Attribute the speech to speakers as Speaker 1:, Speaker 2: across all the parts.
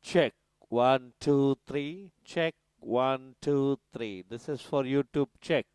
Speaker 1: Check. One, two, three. Check. One, two, three. This is for YouTube. Check.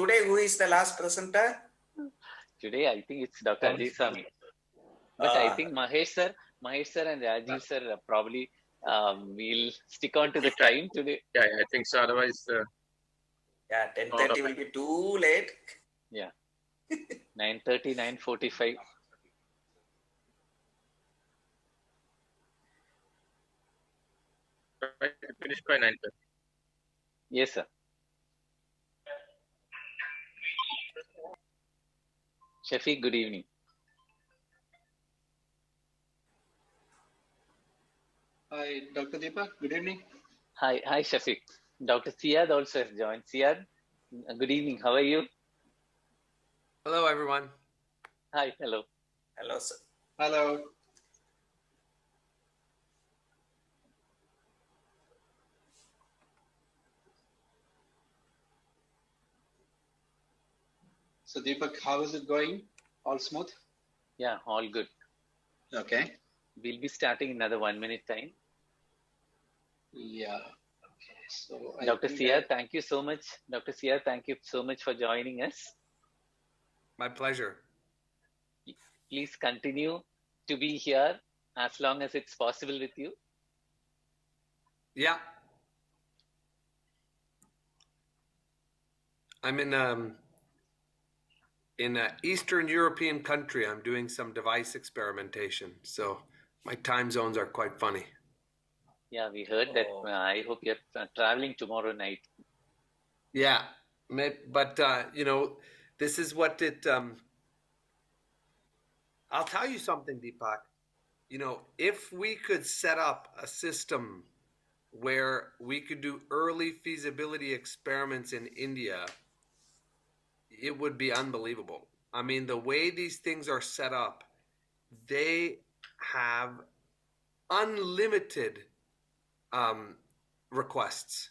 Speaker 2: today who is the last presenter?
Speaker 3: Today, I think it's Dr. Ajay Swami. But I think Mahesh sir and Rajiv sir probably will stick on to the time today.
Speaker 4: Yeah, I think so. Otherwise,
Speaker 2: yeah, 10:30 will be too late.
Speaker 3: Yeah, 9:30, 9:45.
Speaker 4: finish by 9:30.
Speaker 3: Yes, sir. Shafiq, good evening.
Speaker 5: Hi, Dr. Deepak. Good evening.
Speaker 3: Hi, Shafiq. Dr. Siad also has joined. Siad, good evening. How are you?
Speaker 6: Hello, everyone.
Speaker 3: Hi, hello.
Speaker 2: Hello, sir.
Speaker 5: Hello. So, Deepak, how is it going? All smooth?
Speaker 3: Yeah, all good.
Speaker 5: Okay.
Speaker 3: We'll be starting another 1 minute time.
Speaker 5: Yeah. Okay. So,
Speaker 3: Dr. Siad, thank you so much. Dr. Siad, thank you so much for joining us.
Speaker 6: My pleasure.
Speaker 3: Please continue to be here as long as it's possible with you.
Speaker 6: Yeah. I'm in an Eastern European country. I'm doing some device experimentation, so my time zones are quite funny.
Speaker 3: Yeah, we heard that. I hope you're traveling tomorrow night.
Speaker 6: Yeah, but you know, this is what it. I'll tell you something, Deepak. You know, if we could set up a system where we could do early feasibility experiments in India, it would be unbelievable. I mean, the way these things are set up, they have unlimited requests.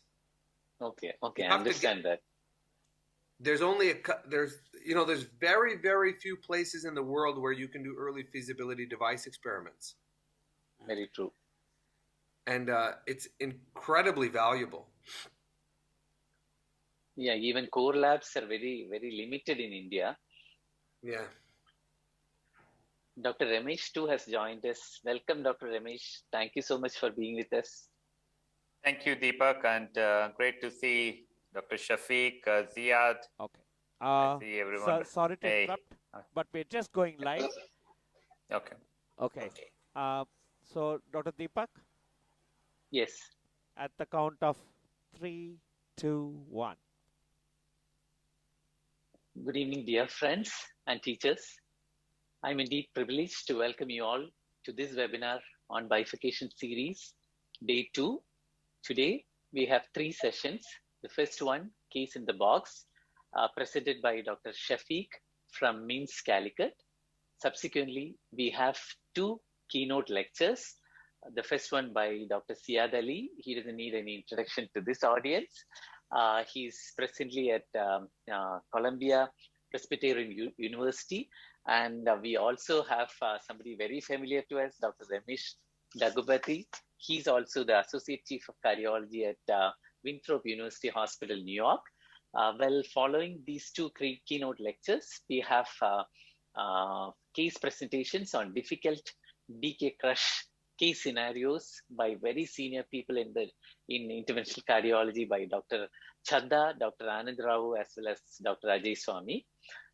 Speaker 3: Okay, I understand that.
Speaker 6: There's only there's very, very few places in the world where you can do early feasibility device experiments.
Speaker 3: Very true.
Speaker 6: And it's incredibly valuable.
Speaker 3: Yeah, even core labs are very, very limited in India.
Speaker 6: Yeah.
Speaker 3: Dr. Ramesh too has joined us. Welcome, Dr. Ramesh. Thank you so much for being with us.
Speaker 7: Thank you, Deepak, and great to see Dr. Shafiq, Ziad.
Speaker 1: Okay.
Speaker 7: I see everyone.
Speaker 1: Sorry to interrupt, but we're just going live.
Speaker 7: Okay.
Speaker 1: So, Dr. Deepak?
Speaker 3: Yes.
Speaker 1: At the count of 3, 2, 1.
Speaker 3: Good evening, dear friends and teachers. I'm indeed privileged to welcome you all to this webinar on Bifurcation Series, Day 2. Today, we have 3 sessions. The first one, Case in the Box, presented by Dr. Shafiq from MIMS Calicut. Subsequently, we have 2 keynote lectures. The first one by Dr. Siad Ali. He doesn't need any introduction to this audience. He's presently at Columbia Presbyterian University. And we also have somebody very familiar to us, Dr. Ramesh Dagubati. He's also the Associate Chief of Cardiology at Winthrop University Hospital, New York. Well, following these 2 keynote lectures, we have case presentations on difficult DK Crush case scenarios by very senior people in interventional cardiology by Dr. Chadda, Dr. Anand Rao, as well as Dr. Ajay Swami.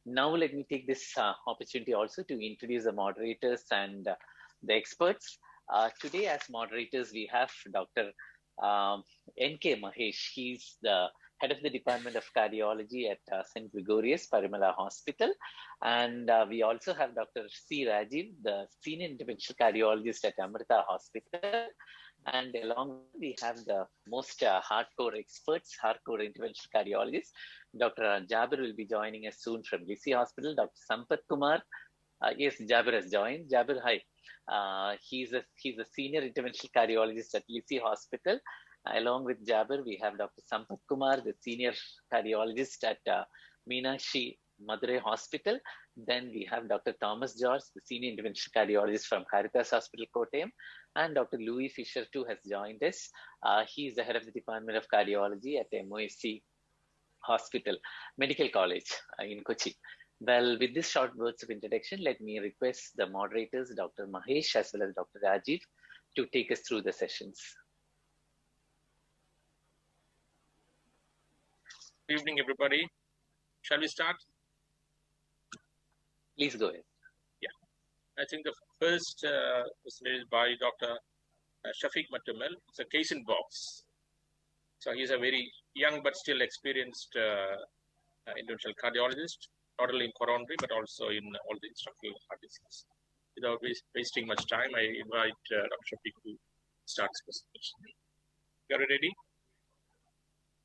Speaker 3: Now, let me take this opportunity also to introduce the moderators and the experts. Today, as moderators, we have Dr. NK Mahesh. He's the head of the Department of Cardiology at St. Gregorius Parimala Hospital. And we also have Dr. C. Rajiv, the Senior Interventional Cardiologist at Amrita Hospital. And along we have the most hardcore experts, hardcore interventional cardiologists. Dr. Jabir will be joining us soon from Lissi Hospital. Dr. Sampath Kumar. Yes, Jabir has joined. Jabir, hi. He's a senior interventional cardiologist at Lissi Hospital. Along with Jabir, we have Dr. Sampath Kumar, the senior cardiologist at Meenakshi Madurai Hospital. Then we have Dr. Thomas George, the senior interventional cardiologist from Caritas Hospital, Kottayam. And Dr. Louis Fisher too has joined us. He is the head of the Department of Cardiology at MOSC Hospital, Medical College in Kochi. Well, with this short words of introduction, let me request the moderators, Dr. Mahesh as well as Dr. Rajiv, to take us through the sessions.
Speaker 4: Good evening, everybody. Shall we start?
Speaker 3: Please go ahead.
Speaker 4: Yeah. I think the first was made by Dr. Shafiq Matumel. It's a case in box. So he's a very young but still experienced interventional cardiologist, not only in coronary but also in all the structural heart disease. Without wasting much time, I invite Dr. Shafiq to start his presentation. You are ready?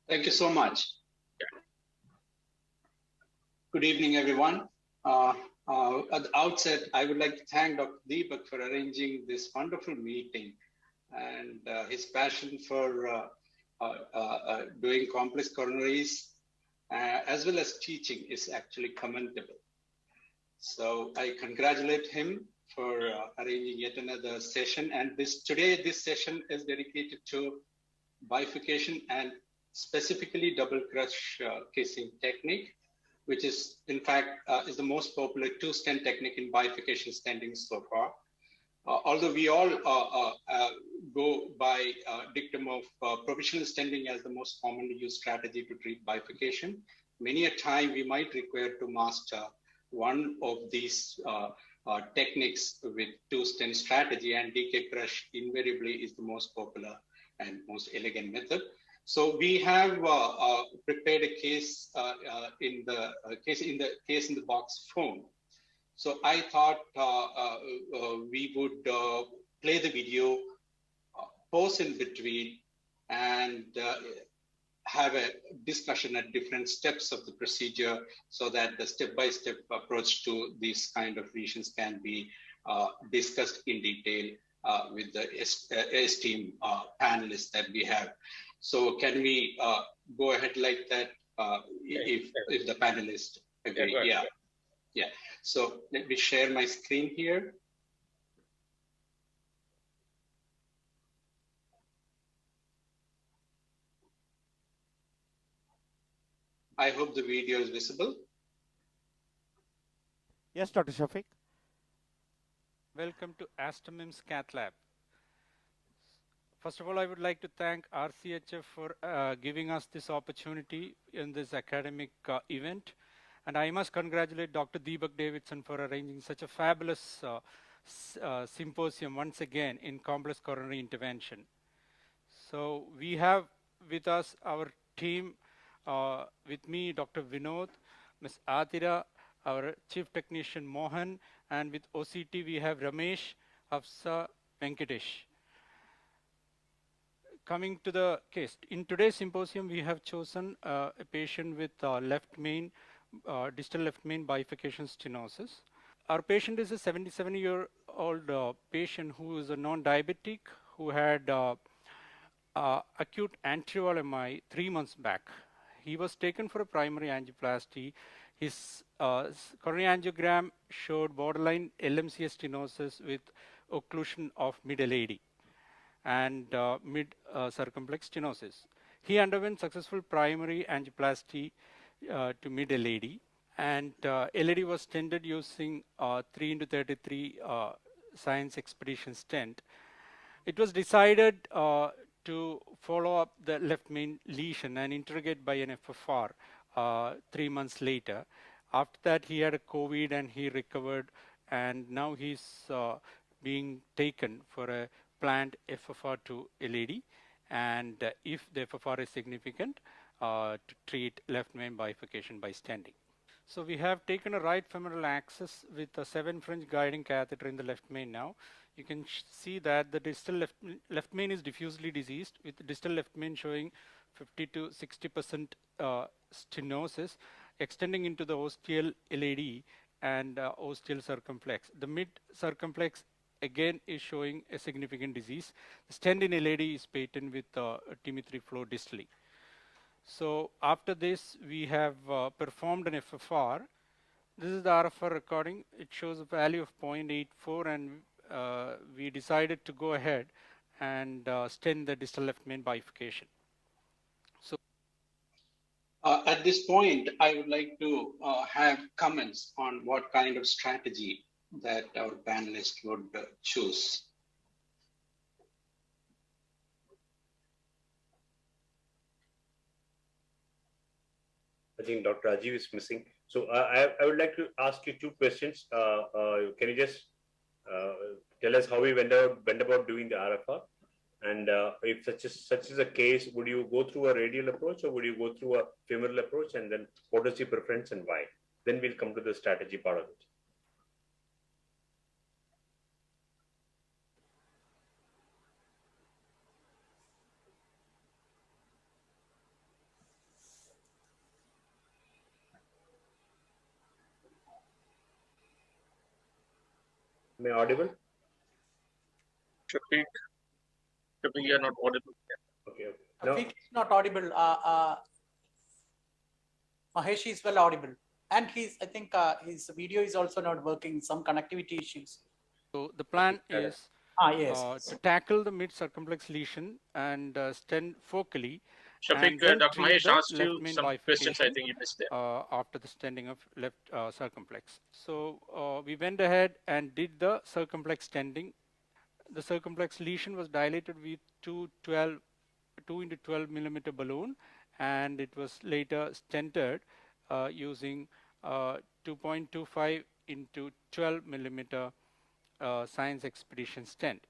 Speaker 5: Thank you so much.
Speaker 4: Yeah.
Speaker 5: Good evening, everyone. At the outset, I would like to thank Dr. Deepak for arranging this wonderful meeting, and his passion for doing complex coronaries as well as teaching is actually commendable. So I congratulate him for arranging yet another session. And today this session is dedicated to bifurcation and specifically double crush casing technique, which is in fact is the most popular two-stent technique in bifurcation stenting so far. Although we all go by dictum of provisional stenting as the most commonly used strategy to treat bifurcation, many a time we might require to master one of these techniques with two-stent strategy, and DK Crush invariably is the most popular and most elegant method. So we have prepared a case in the case in the box form. So I thought we would play the video, pause in between, and have a discussion at different steps of the procedure so that the step-by-step approach to these kind of lesions can be discussed in detail with the esteemed panelists that we have. So can we go ahead like that if the panelists agree? Yeah. Yeah. So let me share my screen here. I hope the video is visible.
Speaker 1: Yes, Dr. Shafiq.
Speaker 8: Welcome to Astomim's Cath Lab. First of all, I would like to thank RCHF for giving us this opportunity in this academic event. And I must congratulate Dr. Deepak Davidson for arranging such a fabulous symposium once again in complex coronary intervention. So we have with us our team, with me, Dr. Vinod, Ms. Atira, our Chief Technician Mohan, and with OCT we have Ramesh, Hafsa, Venkatesh. Coming to the case, in today's symposium we have chosen a patient with left main, distal left main bifurcation stenosis. Our patient is a 77-year-old patient who is a non-diabetic who had acute anterior MI 3 months back. He was taken for a primary angioplasty. His coronary angiogram showed borderline LMCS stenosis with occlusion of mid-LAD and mid-circumflex stenosis. He underwent successful primary angioplasty to mid-LAD, and LAD was stented using 3x33 Science Expedition stent. It was decided to follow up the left main lesion and interrogate by an FFR 3 months later. After that, he had a COVID and he recovered, and now he's being taken for a planned FFR to LAD, and if the FFR is significant, to treat left main bifurcation by stenting. So we have taken a right femoral access with a 7 French guiding catheter in the left main now. You can see that the distal left main is diffusely diseased, with the distal left main showing 50 to 60% stenosis extending into the ostial LAD and ostial circumflex. The mid circumflex again is showing a significant disease. The stent in LAD is patent with TIMI3 flow distally. So after this, we have performed an FFR. This is the RFR recording. It shows a value of 0.84, and we decided to go ahead and stent the distal left main bifurcation. So
Speaker 5: At this point, I would like to have comments on what kind of strategy that our panelists would choose.
Speaker 9: I think Dr. Rajiv is missing. So I would like to ask you two questions. Can you just tell us how we went about doing the RFR? And if such is a case, would you go through a radial approach or would you go through a femoral approach? And then what is your preference and why? Then we'll come to the strategy part of it. Am I audible?
Speaker 4: Shafiq, you are not audible.
Speaker 9: Okay.
Speaker 10: Shafiq is not audible. Mahesh is well audible. And I think his video is also not working, some connectivity issues.
Speaker 8: So the plan is to tackle the mid-circumflex lesion and stent focally.
Speaker 4: Shafiq, Dr. Mahesh asked you some questions. I think you missed them.
Speaker 8: After the stenting of left circumflex. So we went ahead and did the circumflex stenting. The circumflex lesion was dilated with 2 into 12 millimeter balloon, and it was later stented using 2.25 into 12 millimeter science expedition stent.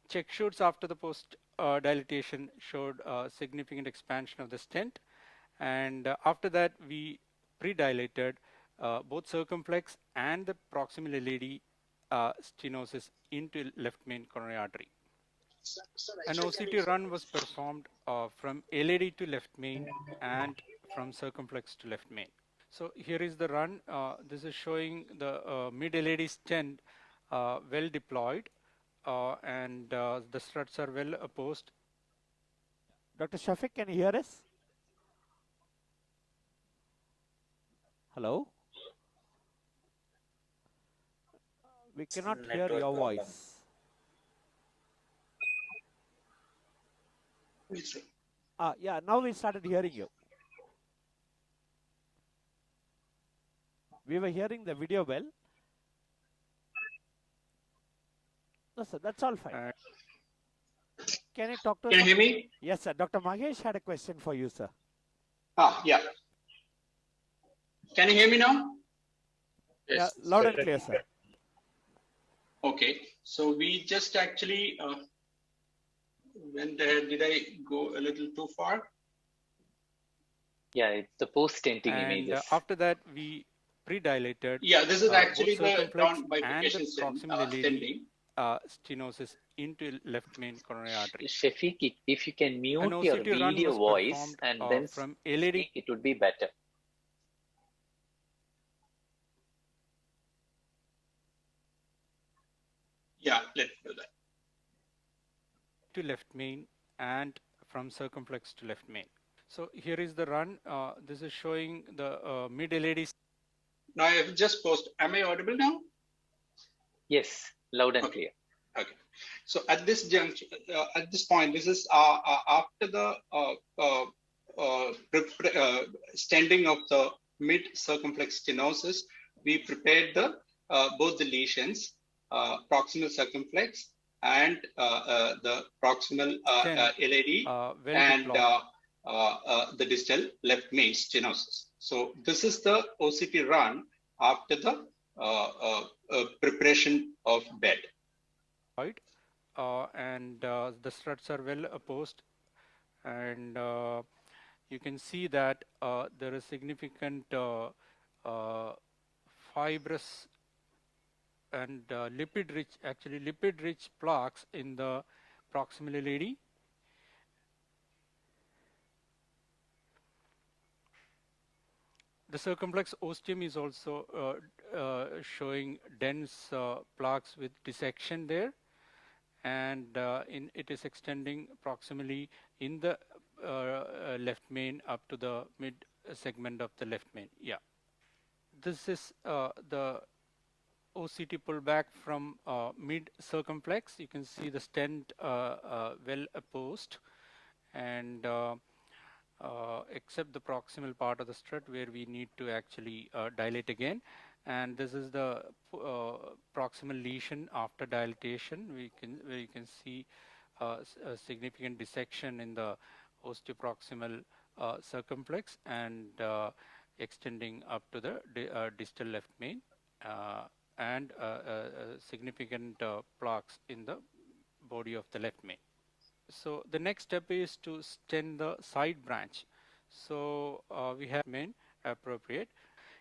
Speaker 8: Check shoots after the post dilatation showed significant expansion of the stent, and after that we pre-dilated both circumflex and the proximal LAD stenosis into left main coronary artery. An OCT run was performed from LAD to left main and from circumflex to left main. So here is the run. This is showing the mid-LAD stent well deployed, and the struts are well opposed.
Speaker 1: Dr. Shafiq, can you hear us? Hello? We cannot hear your voice. Yeah, now we started hearing you. We were hearing the video well. No, sir, that's all fine. Can you talk to us?
Speaker 5: Can you hear me?
Speaker 1: Yes, sir. Dr. Mahesh had a question for you, sir.
Speaker 5: Yeah. Can you hear me now?
Speaker 1: Yes. Yeah, loud and clear, sir.
Speaker 5: Okay. So we just actually went ahead. Did I go a little too far?
Speaker 3: Yeah, it's the post-stenting images.
Speaker 8: After that, we pre-dilated.
Speaker 5: Yeah, this is actually the bifurcation stenting.
Speaker 8: Stenosis into left main coronary artery.
Speaker 3: Shafiq, if you can mute your video voice and then
Speaker 8: from LAD,
Speaker 3: it would be better.
Speaker 5: Yeah, let's do that.
Speaker 8: To left main and from circumflex to left main. So here is the run. This is showing the mid-LAD.
Speaker 5: Now I have just posted. Am I audible now?
Speaker 3: Yes, loud and clear.
Speaker 5: Okay. So at this junction, at this point, this is after the stenting of the mid-circumflex stenosis. We prepared the both the lesions, proximal circumflex and the proximal LAD and the distal left main stenosis. So this is the OCT run after the preparation of bed.
Speaker 8: And the struts are well opposed, and you can see that there is significant fibrous and lipid-rich plaques in the proximal LAD. The circumflex ostium is also showing dense plaques with dissection there, and it is extending proximally in the left main up to the mid segment of the left main. Yeah, this is the OCT pullback from mid circumflex. You can see the stent well opposed, and except the proximal part of the strut where we need to actually dilate again. And this is the proximal lesion after dilatation. Where you can see a significant dissection in the osteoproximal circumflex and extending up to the distal left main, and significant plaques in the body of the left main. So the next step is to stent the side branch. So we have main appropriate.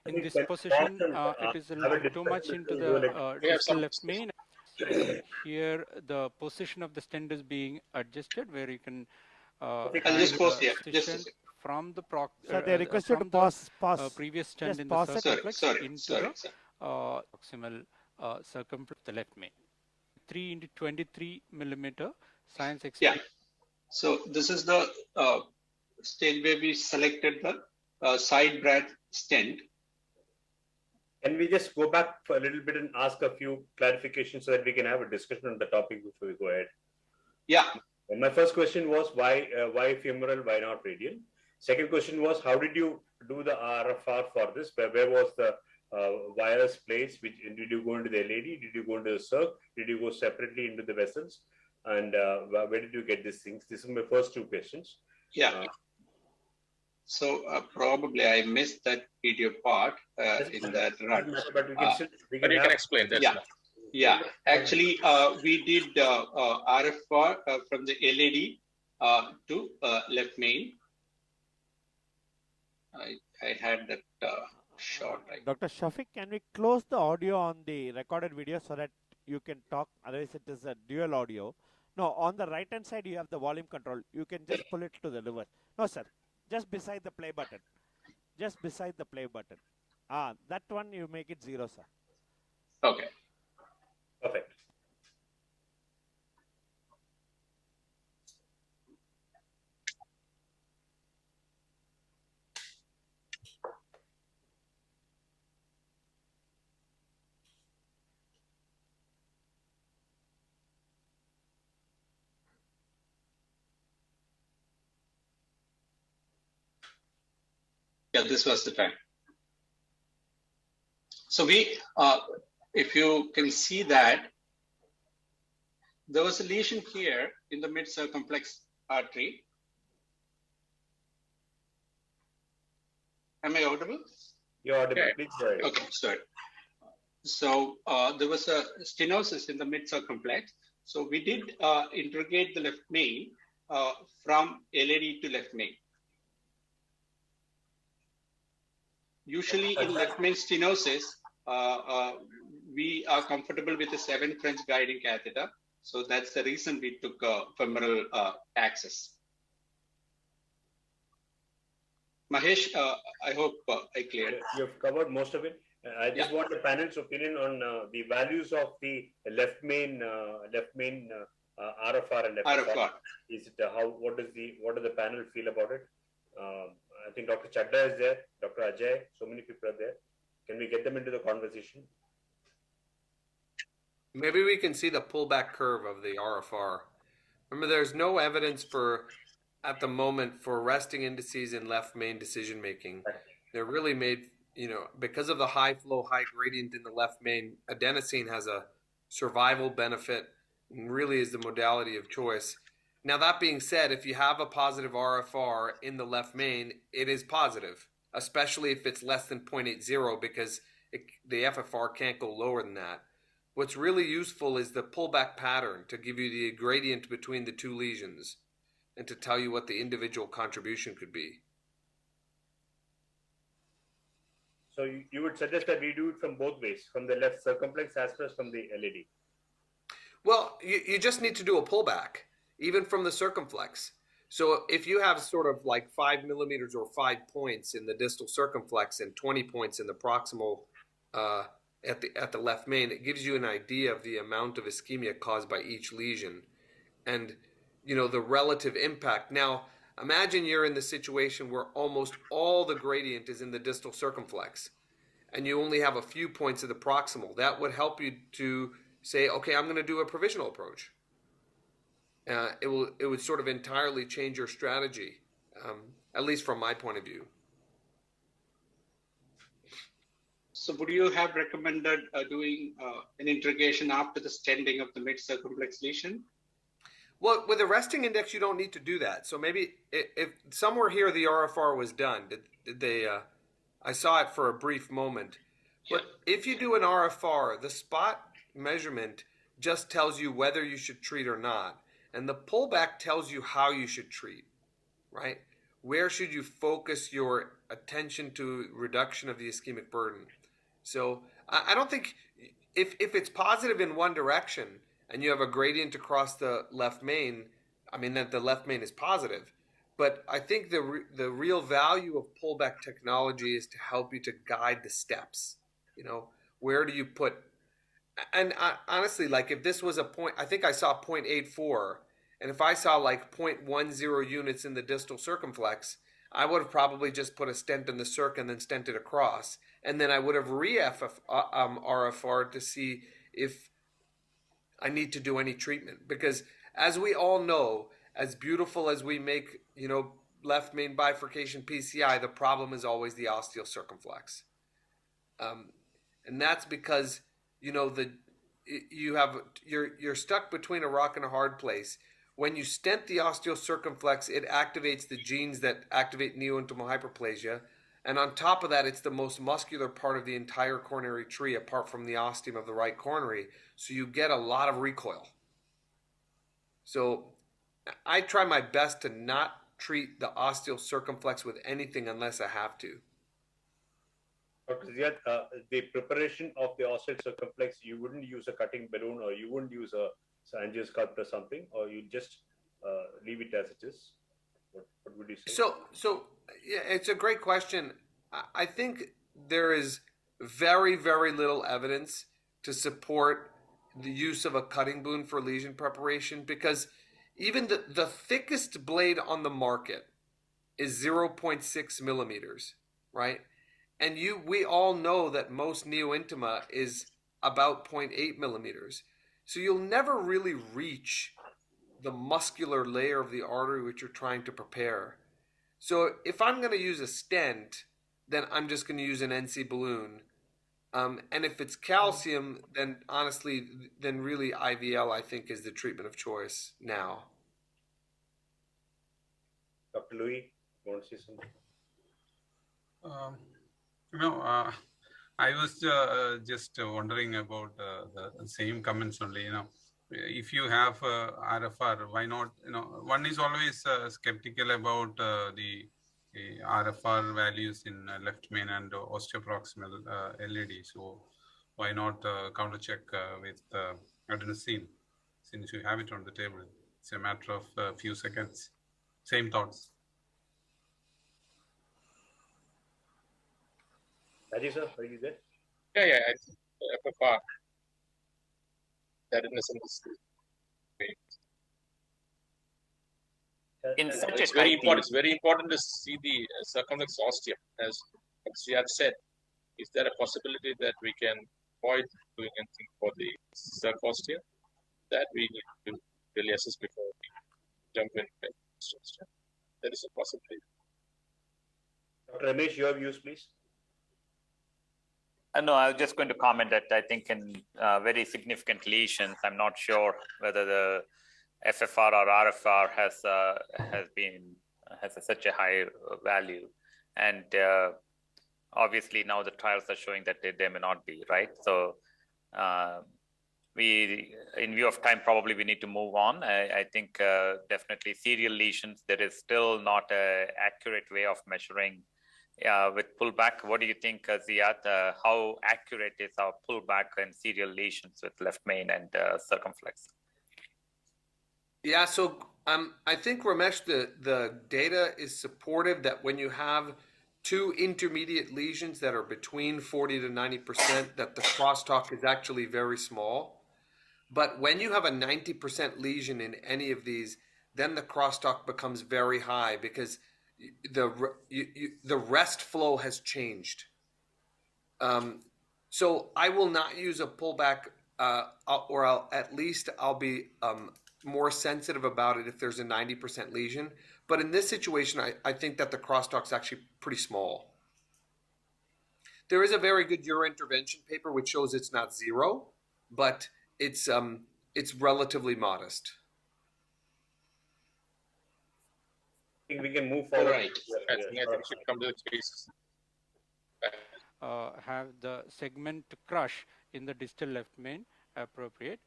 Speaker 8: In this position, it is a little too much into the distal left main. So here the position of the stent is being adjusted, where you can
Speaker 5: I'll just pause here.
Speaker 8: from the
Speaker 1: So they request you to pause.
Speaker 8: previous stent
Speaker 1: Just
Speaker 8: in the
Speaker 1: pause it.
Speaker 8: circumflex into the proximal circumflex of the left main. 3 into 23 millimeter science experiment.
Speaker 5: Yeah. So this is the stage where we selected the side branch stent.
Speaker 9: Can we just go back for a little bit and ask a few clarifications so that we can have a discussion on the topic before we go ahead?
Speaker 5: Yeah.
Speaker 9: And my first question was why femoral, why not radial? Second question was how did you do the RFR for this? Where was the virus placed? Did you go into the LAD? Did you go into the circ? Did you go separately into the vessels? And where did you get these things? These are my first two questions.
Speaker 5: Yeah. So probably I missed that video part in that run.
Speaker 9: But we can
Speaker 4: you can explain that.
Speaker 5: Yeah. Yeah. Actually, we did RFR from the LAD to left main. I had that shot.
Speaker 1: Dr. Shafiq, can we close the audio on the recorded video so that you can talk? Otherwise, it is a dual audio. No, on the right hand side, you have the volume control. You can just pull it to the reverse. No, sir. Just beside the play button. Just beside the play button. That one you make it 0, sir.
Speaker 5: Okay.
Speaker 9: Perfect.
Speaker 5: Yeah, this was the time. So we, if you can see that, there was a lesion here in the mid circumflex artery. Am I audible?
Speaker 9: You're audible. Please go ahead.
Speaker 5: Okay, sorry. So there was a stenosis in the mid circumflex. So we did interrogate the left main from LAD to left main. Usually in left main stenosis, we are comfortable with a 7 French guiding catheter. So that's the reason we took femoral access. Mahesh, I hope I cleared.
Speaker 9: You've covered most of it. I just want the panel's opinion on the values of the left main RFR and FFR.
Speaker 5: RFR.
Speaker 9: Is it what does the panel feel about it? I think Dr. Chadda is there, Dr. Ajay, so many people are there. Can we get them into the conversation?
Speaker 6: Maybe we can see the pullback curve of the RFR. Remember, there's no evidence at the moment for resting indices in left main decision making. They're really made, because of the high flow, high gradient in the left main, adenosine has a survival benefit and really is the modality of choice. Now, that being said, if you have a positive RFR in the left main, it is positive, especially if it's less than 0.80 because the FFR can't go lower than that. What's really useful is the pullback pattern to give you the gradient between the two lesions and to tell you what the individual contribution could be.
Speaker 9: So you would suggest that we do it from both ways, from the left circumflex as well as from the LAD?
Speaker 6: Well, you just need to do a pullback, even from the circumflex. So if you have sort of like 5 millimeters or 5 points in the distal circumflex and 20 points in the proximal at the left main, it gives you an idea of the amount of ischemia caused by each lesion and the relative impact. Now, imagine you're in the situation where almost all the gradient is in the distal circumflex and you only have a few points of the proximal. That would help you to say, okay, I'm going to do a provisional approach. It would sort of entirely change your strategy. at least from my point of view.
Speaker 5: So would you have recommended doing an interrogation after the stenting of the mid-circumflex lesion?
Speaker 6: Well, with a resting index, you don't need to do that. So maybe if somewhere here the RFR was done, did they? I saw it for a brief moment. But if you do an RFR, the spot measurement just tells you whether you should treat or not. And the pullback tells you how you should treat, right? Where should you focus your attention to reduction of the ischemic burden? So I don't think, if it's positive in one direction and you have a gradient across the left main, I mean that the left main is positive. But I think the real value of pullback technology is to help you to guide the steps. You know, where do you put? And honestly, like if this was a point, I think I saw 0.84, and if I saw like 0.10 units in the distal circumflex, I would have probably just put a stent in the circ and then stented across, and then I would have RFR to see if I need to do any treatment. Because as we all know, as beautiful as we make, you know, left main bifurcation PCI, the problem is always the ostial circumflex. And that's because, you know, you're stuck between a rock and a hard place. When you stent the ostial circumflex, it activates the genes that activate neointimal hyperplasia. And on top of that, it's the most muscular part of the entire coronary tree, apart from the ostium of the right coronary. So you get a lot of recoil. So I try my best to not treat the ostial circumflex with anything unless I have to.
Speaker 9: Dr. Ziad, the preparation of the ostial circumflex, you wouldn't use a cutting balloon, or you wouldn't use a angiosculpt or something, or you just leave it as it is? What would you say?
Speaker 6: So yeah, it's a great question. I think there is very, very little evidence to support the use of a cutting balloon for lesion preparation, because even the thickest blade on the market is 0.6 millimeters, right? And we all know that most neointima is about 0.8 millimeters. So you'll never really reach the muscular layer of the artery which you're trying to prepare. So if I'm going to use a stent, then I'm just going to use an NC balloon. And if it's calcium, then honestly, then really IVL, I think, is the treatment of choice now.
Speaker 9: Dr. Louis, you want to say something?
Speaker 11: I was just wondering about the same comments only. If you have RFR, why not? One is always skeptical about the RFR values in left main and osteoproximal LAD. So why not counter check with adenosine, since you have it on the table? It's a matter of a few seconds. Same thoughts.
Speaker 9: Rajesh sir, are you there?
Speaker 4: Yeah, I think FFR, that is great.
Speaker 7: In such
Speaker 4: It's
Speaker 7: a
Speaker 4: very
Speaker 7: tight
Speaker 4: important. It's very important to see the circumflex ostium. As Ziad said, is there a possibility that we can avoid doing anything for the circ ostium? That we need to really assess before we jump in. There is a possibility.
Speaker 9: Dr. Ramesh, your views, please.
Speaker 7: No, I was just going to comment that I think in very significant lesions, I'm not sure whether the FFR or RFR has such a high value, and obviously now the trials are showing that they may not be, right. So we, in view of time, probably we need to move on. I think definitely serial lesions, there is still not an accurate way of measuring. With pullback, what do you think, Ziad? How accurate is our pullback and serial lesions with left main and circumflex?
Speaker 6: Yeah, so I think, Ramesh, the data is supportive that when you have two intermediate lesions that are between 40 to 90%, that the crosstalk is actually very small. But when you have a 90% lesion in any of these, then the crosstalk becomes very high, because the rest flow has changed. So I will not use a pullback, or I'll be more sensitive about it if there's a 90% lesion. But in this situation, I think that the crosstalk is actually pretty small. There is a very good Euro-intervention paper which shows it's not zero, but it's relatively modest.
Speaker 9: I think we can move forward.
Speaker 5: Right.
Speaker 4: I think we should come to the case.
Speaker 8: Have the segment crush in the distal left main appropriate.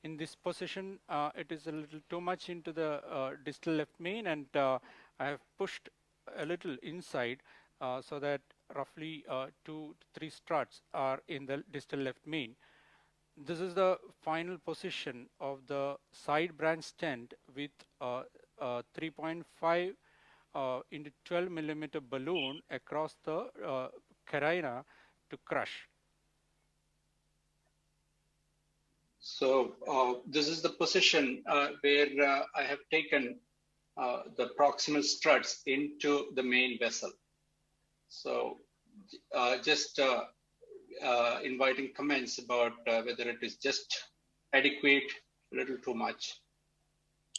Speaker 8: In this position, it is a little too much into the distal left main, and I have pushed a little inside so that roughly 2 to 3 struts are in the distal left main. This is the final position of the side branch stent with 3.5 into 12 millimeter balloon across the carina to crush.
Speaker 5: So this is the position where I have taken the proximal struts into the main vessel. So just inviting comments about whether it is just adequate, a little too much.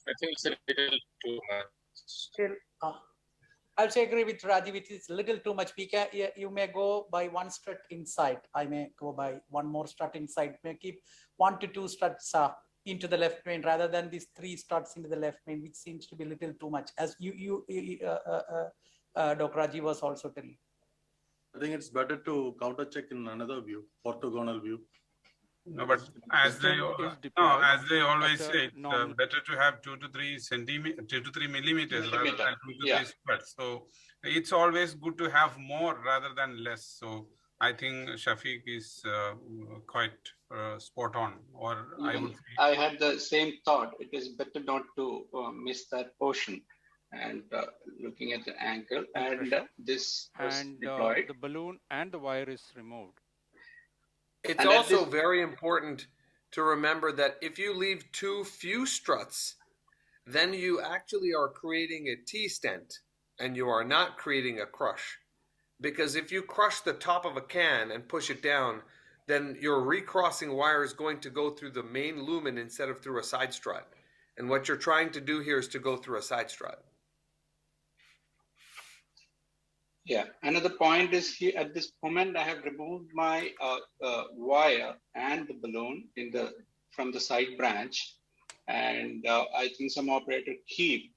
Speaker 4: I think it's a little too much.
Speaker 10: Still, I also agree with Rajiv. It is a little too much. You may go by one strut inside. I may go by one more strut inside. May keep 1 to 2 struts into the left main rather than these 3 struts into the left main, which seems to be a little too much. As Dr. Rajiv was also telling.
Speaker 12: I think it's better to counter check in another view, orthogonal view.
Speaker 11: No, but as they always say, it's better to have 2 to 3 centimeters, 2 to 3 millimeters rather than 2 to 3 struts. So it's always good to have more rather than less. So I think Shafiq is quite spot on. Or
Speaker 5: I had the same thought. It is better not to miss that portion. And looking at the angle, and this was deployed.
Speaker 8: The balloon and the wire is removed.
Speaker 6: It's also very important to remember that if you leave too few struts, then you actually are creating a T-stent and you are not creating a crush. Because if you crush the top of a can and push it down, then your recrossing wire is going to go through the main lumen instead of through a side strut. And what you're trying to do here is to go through a side strut.
Speaker 5: Yeah, another point is here at this moment I have removed my wire and the balloon from the side branch, and I think some operator keep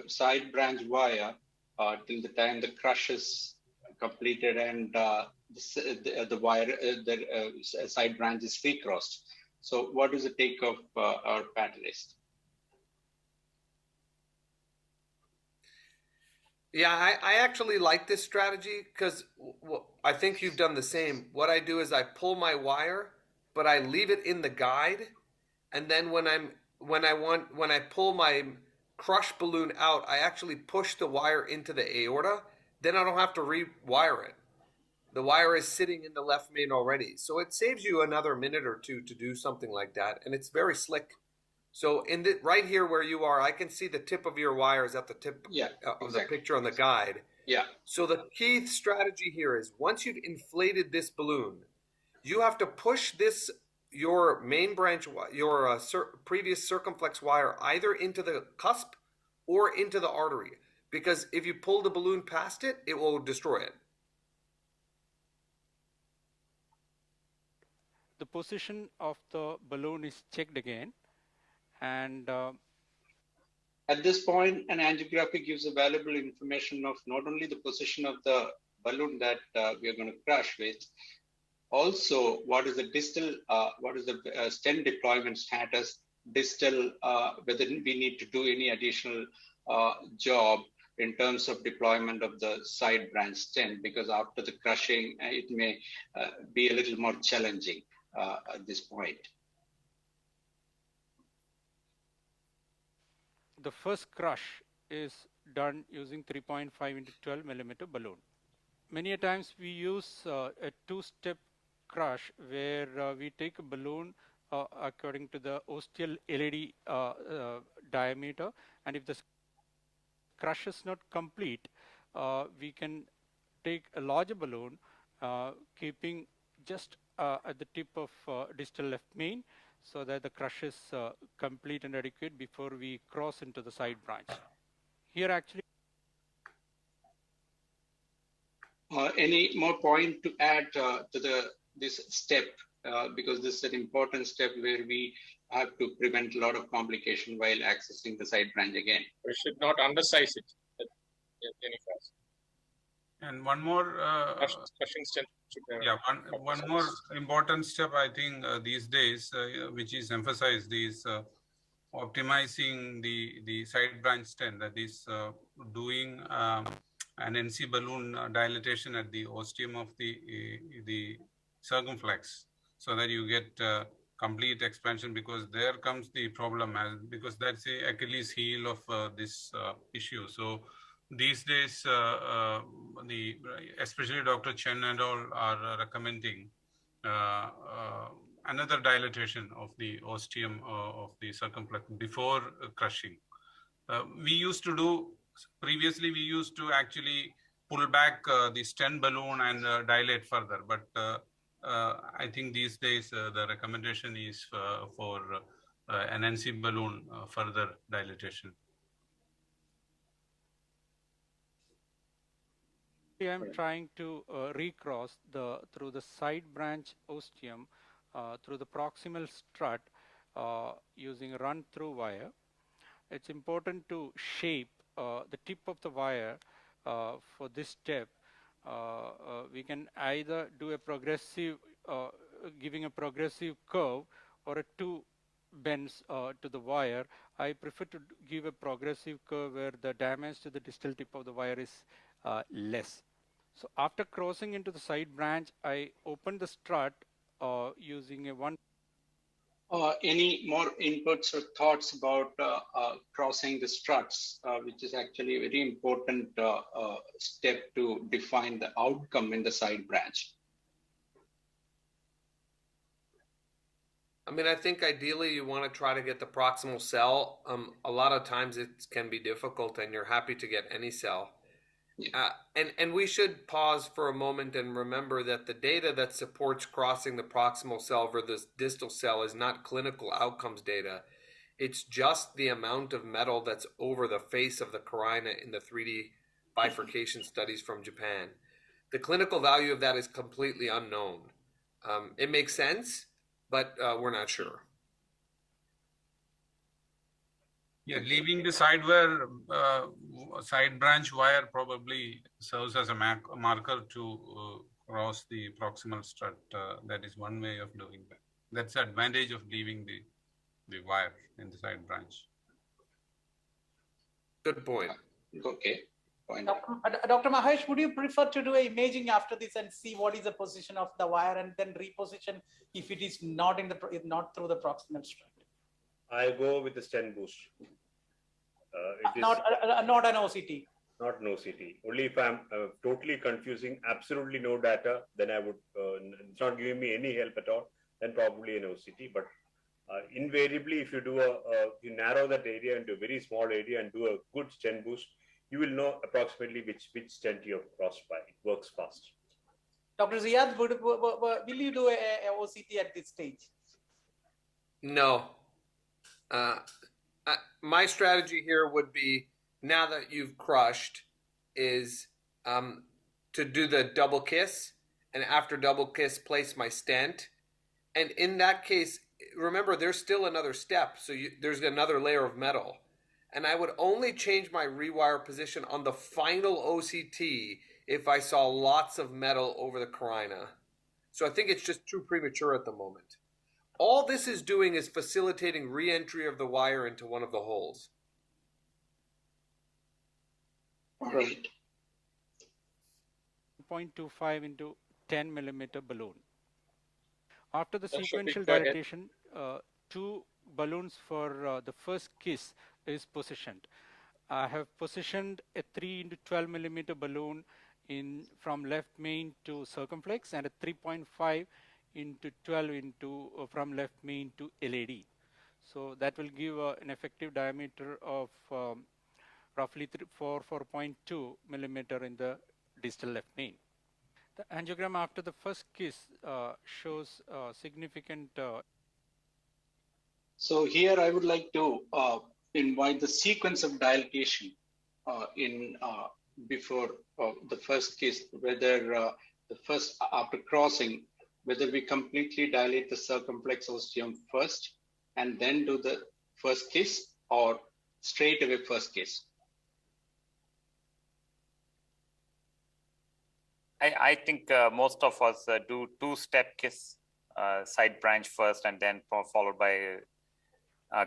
Speaker 5: side branch wire till the time the crush is completed and the wire the side branch is recrossed. So what is the take of our panelist?
Speaker 6: Yeah, I actually like this strategy because I think you've done the same. What I do is I pull my wire, but I leave it in the guide, and then when I pull my crush balloon out, I actually push the wire into the aorta. Then I don't have to rewire it. The wire is sitting in the left main already, so it saves you another minute or two to do something like that, and it's very slick. So right here where you are, I can see the tip of your wires at the tip of the picture on the guide.
Speaker 5: Yeah.
Speaker 6: So the key strategy here is once you've inflated this balloon, you have to push your main branch, your previous circumflex wire either into the cusp or into the artery. Because if you pull the balloon past it, it will destroy it.
Speaker 8: The position of the balloon is checked again. And
Speaker 5: at this point, an angiography gives a valuable information of not only the position of the balloon that we are going to crush with, also what is the distal, what is the stent deployment status, distal, whether we need to do any additional job in terms of deployment of the side branch stent, because after the crushing, it may be a little more challenging at this point.
Speaker 8: The first crush is done using 3.5 into 12 millimeter balloon. Many a times we use a 2-step crush where we take a balloon according to the ostial LED diameter, and if the crush is not complete, we can take a larger balloon, keeping just at the tip of distal left main, so that the crush is complete and adequate before we cross into the side branch. Here actually.
Speaker 5: Any more point to add to this step? Because this is an important step where we have to prevent a lot of complication while accessing the side branch again.
Speaker 4: We should not undersize it in any case.
Speaker 11: And one more
Speaker 4: crushing stent should,
Speaker 11: yeah, one more important step I think these days, which is emphasized, is optimizing the side branch stent, that is doing an NC balloon dilatation at the ostium of the circumflex, so that you get complete expansion, because there comes the problem, because that's the Achilles heel of this issue. So these days, especially Dr. Chen and all are recommending another dilatation of the ostium of the circumflex before crushing. Previously we used to actually pull back the stent balloon and dilate further, but I think these days the recommendation is for an NC balloon further dilatation.
Speaker 8: I am trying to recross through the side branch ostium through the proximal strut using a run-through wire. It's important to shape the tip of the wire for this step. We can either do a progressive, giving a progressive curve, or a two bends to the wire. I prefer to give a progressive curve where the damage to the distal tip of the wire is less. So after crossing into the side branch, I open the strut using a one.
Speaker 5: Any more inputs or thoughts about crossing the struts, which is actually a very important step to define the outcome in the side branch?
Speaker 6: I mean, I think ideally you want to try to get the proximal cell. A lot of times it can be difficult, and you're happy to get any cell. And we should pause for a moment and remember that the data that supports crossing the proximal cell versus distal cell is not clinical outcomes data. It's just the amount of metal that's over the face of the carina in the 3D bifurcation studies from Japan. The clinical value of that is completely unknown. It makes sense, but we're not sure.
Speaker 11: Yeah, leaving the side branch wire probably serves as a marker to cross the proximal strut. That is one way of doing that. That's the advantage of leaving the wire in the side branch.
Speaker 6: Good point.
Speaker 5: Okay.
Speaker 10: Dr. Mahesh, would you prefer to do imaging after this and see what is the position of the wire and then reposition if it is not through the proximal strut?
Speaker 9: I go with the stent boost.
Speaker 10: Not an OCT.
Speaker 9: Not an OCT. Only if I'm totally confusing, absolutely no data, then I would, it's not giving me any help at all, then probably an OCT. But invariably, if you do you narrow that area into a very small area and do a good stent boost, you will know approximately which stent you have crossed by. It works fast.
Speaker 10: Dr. Ziad, will you do a OCT at this stage?
Speaker 6: No. My strategy here would be, now that you've crushed, is to do the double kiss, and after double kiss, place my stent. And in that case, remember, there's still another step, so there's another layer of metal. And I would only change my rewire position on the final OCT if I saw lots of metal over the carina. So I think it's just too premature at the moment. All this is doing is facilitating re-entry of the wire into one of the holes.
Speaker 5: Right.
Speaker 8: 0.25 into 10 millimeter balloon. After the sequential dilatation, two balloons for the first kiss is positioned. I have positioned a 3 into 12 millimeter balloon from left main to circumflex, and a 3.5 into 12 into from left main to LAD. So that will give an effective diameter of roughly 4.2 millimeter in the distal left main. The angiogram after the first kiss shows significant.
Speaker 5: So here I would like to invite the sequence of dilatation before the first case, whether the first after crossing, whether we completely dilate the circumflex ostium first and then do the first kiss, or straight away first kiss.
Speaker 7: I think most of us do two-step kiss, side branch first, and then followed by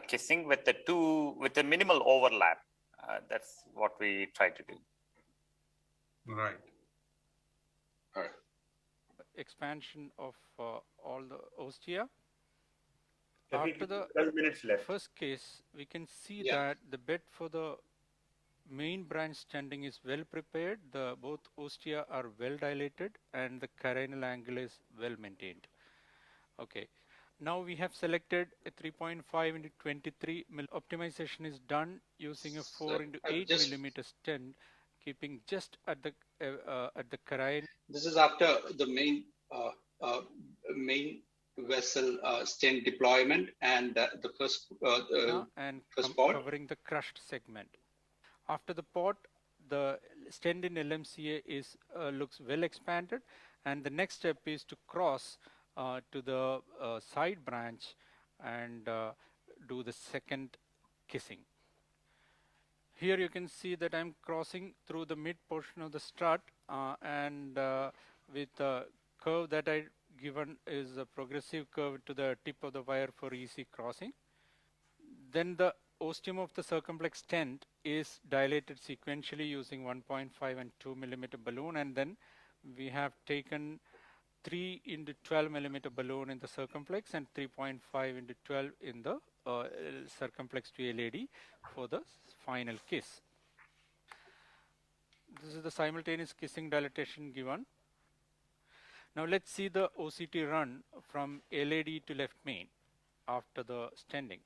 Speaker 7: kissing with the minimal overlap. That's what we try to do.
Speaker 11: Right.
Speaker 5: All right.
Speaker 8: Expansion of all the ostia.
Speaker 9: Shafiq,
Speaker 8: After the
Speaker 9: 12 minutes left.
Speaker 8: first case, we can see
Speaker 5: Yeah.
Speaker 8: that the bed for the main branch stenting is well prepared. The both ostia are well dilated and the carinal angle is well maintained. Okay. Now we have selected a 3.5 into 23 mm. Optimization is done using a 4 into 8 millimeter stent, keeping just at the carine.
Speaker 5: This is after the main vessel stent deployment and the first first pod.
Speaker 8: Covering the crushed segment. After the pod, the stent in LMCA is looks well expanded, and the next step is to cross to the side branch and do the second kissing. Here you can see that I'm crossing through the mid portion of the strut and with the curve that I given is a progressive curve to the tip of the wire for easy crossing. Then the ostium of the circumflex stent is dilated sequentially using 1.5 and 2 millimeter balloon, and then we have taken 3 into 12 millimeter balloon in the circumflex and 3.5 into 12 in the circumflex to LAD for the final kiss. This is the simultaneous kissing dilatation given. Now let's see the OCT run from LAD to left main after the stenting.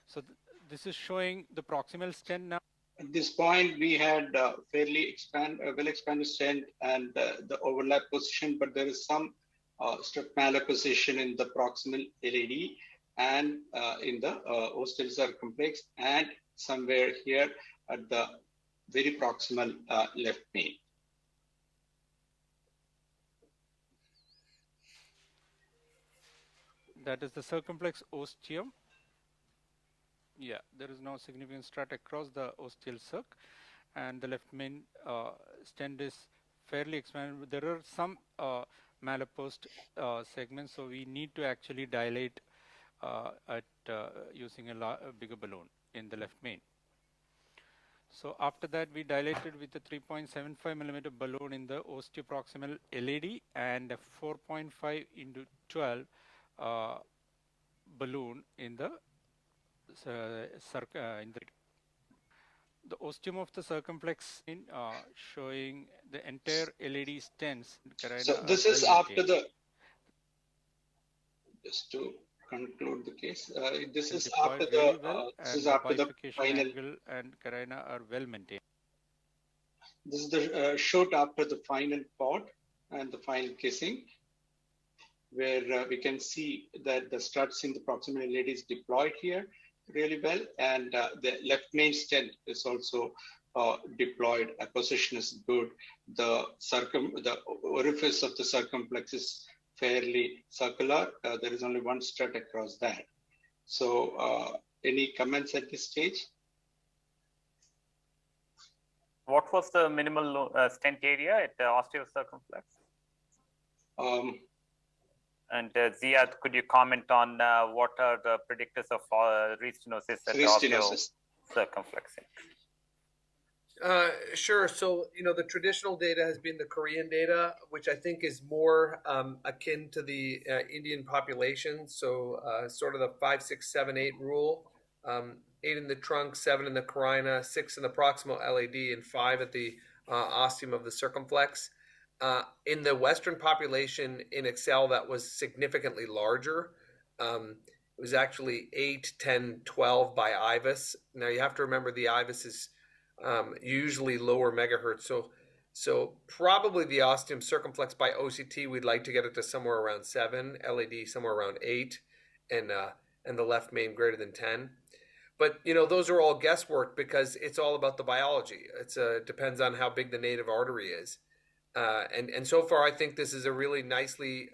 Speaker 8: So this is showing the proximal stent now.
Speaker 5: At this point, we had fairly well expanded stent and the overlap position, but there is some strut malapposition in the proximal LAD and in the ostial circumflex and somewhere here at the very proximal left main.
Speaker 8: That is the circumflex ostium. Yeah, there is no significant strut across the ostial circ, and the left main stent is fairly expanded. There are some malapposed segments, so we need to actually dilate using a bigger balloon in the left main. So after that, we dilated with a 3.75 millimeter balloon in the osteoproximal LAD and a 4.5 into 12 balloon in the ostium of the circumflex in showing the entire LAD stents.
Speaker 5: So this is after the, just to conclude the case, this is after the, this is after the final
Speaker 8: angle and carina are well maintained.
Speaker 5: This is the shot after the final pod and the final kissing, where we can see that the struts in the proximal LAD is deployed here really well, and the left main stent is also deployed. Position is good. The orifice of the circumflex is fairly circular. There is only one strut across that. So, any comments at this stage?
Speaker 7: What was the minimal stent area at the osteal circumflex? And Ziad, could you comment on what are the predictors of restenosis at the osteal circumflex?
Speaker 6: Sure. So, the traditional data has been the Korean data, which I think is more akin to the Indian population. So, sort of the 5, 6, 7, 8 rule: 8 in the trunk, 7 in the carina, 6 in the proximal LAD, and 5 at the ostium of the circumflex. In the Western population in Excel, that was significantly larger. It was actually 8, 10, 12 by IVUS. Now, you have to remember the IVUS is usually lower megahertz. So probably the ostium circumflex by OCT, we'd like to get it to somewhere around 7, LAD somewhere around 8, and the left main greater than 10. But those are all guesswork because it's all about the biology. It depends on how big the native artery is, and so far I think this is a really nicely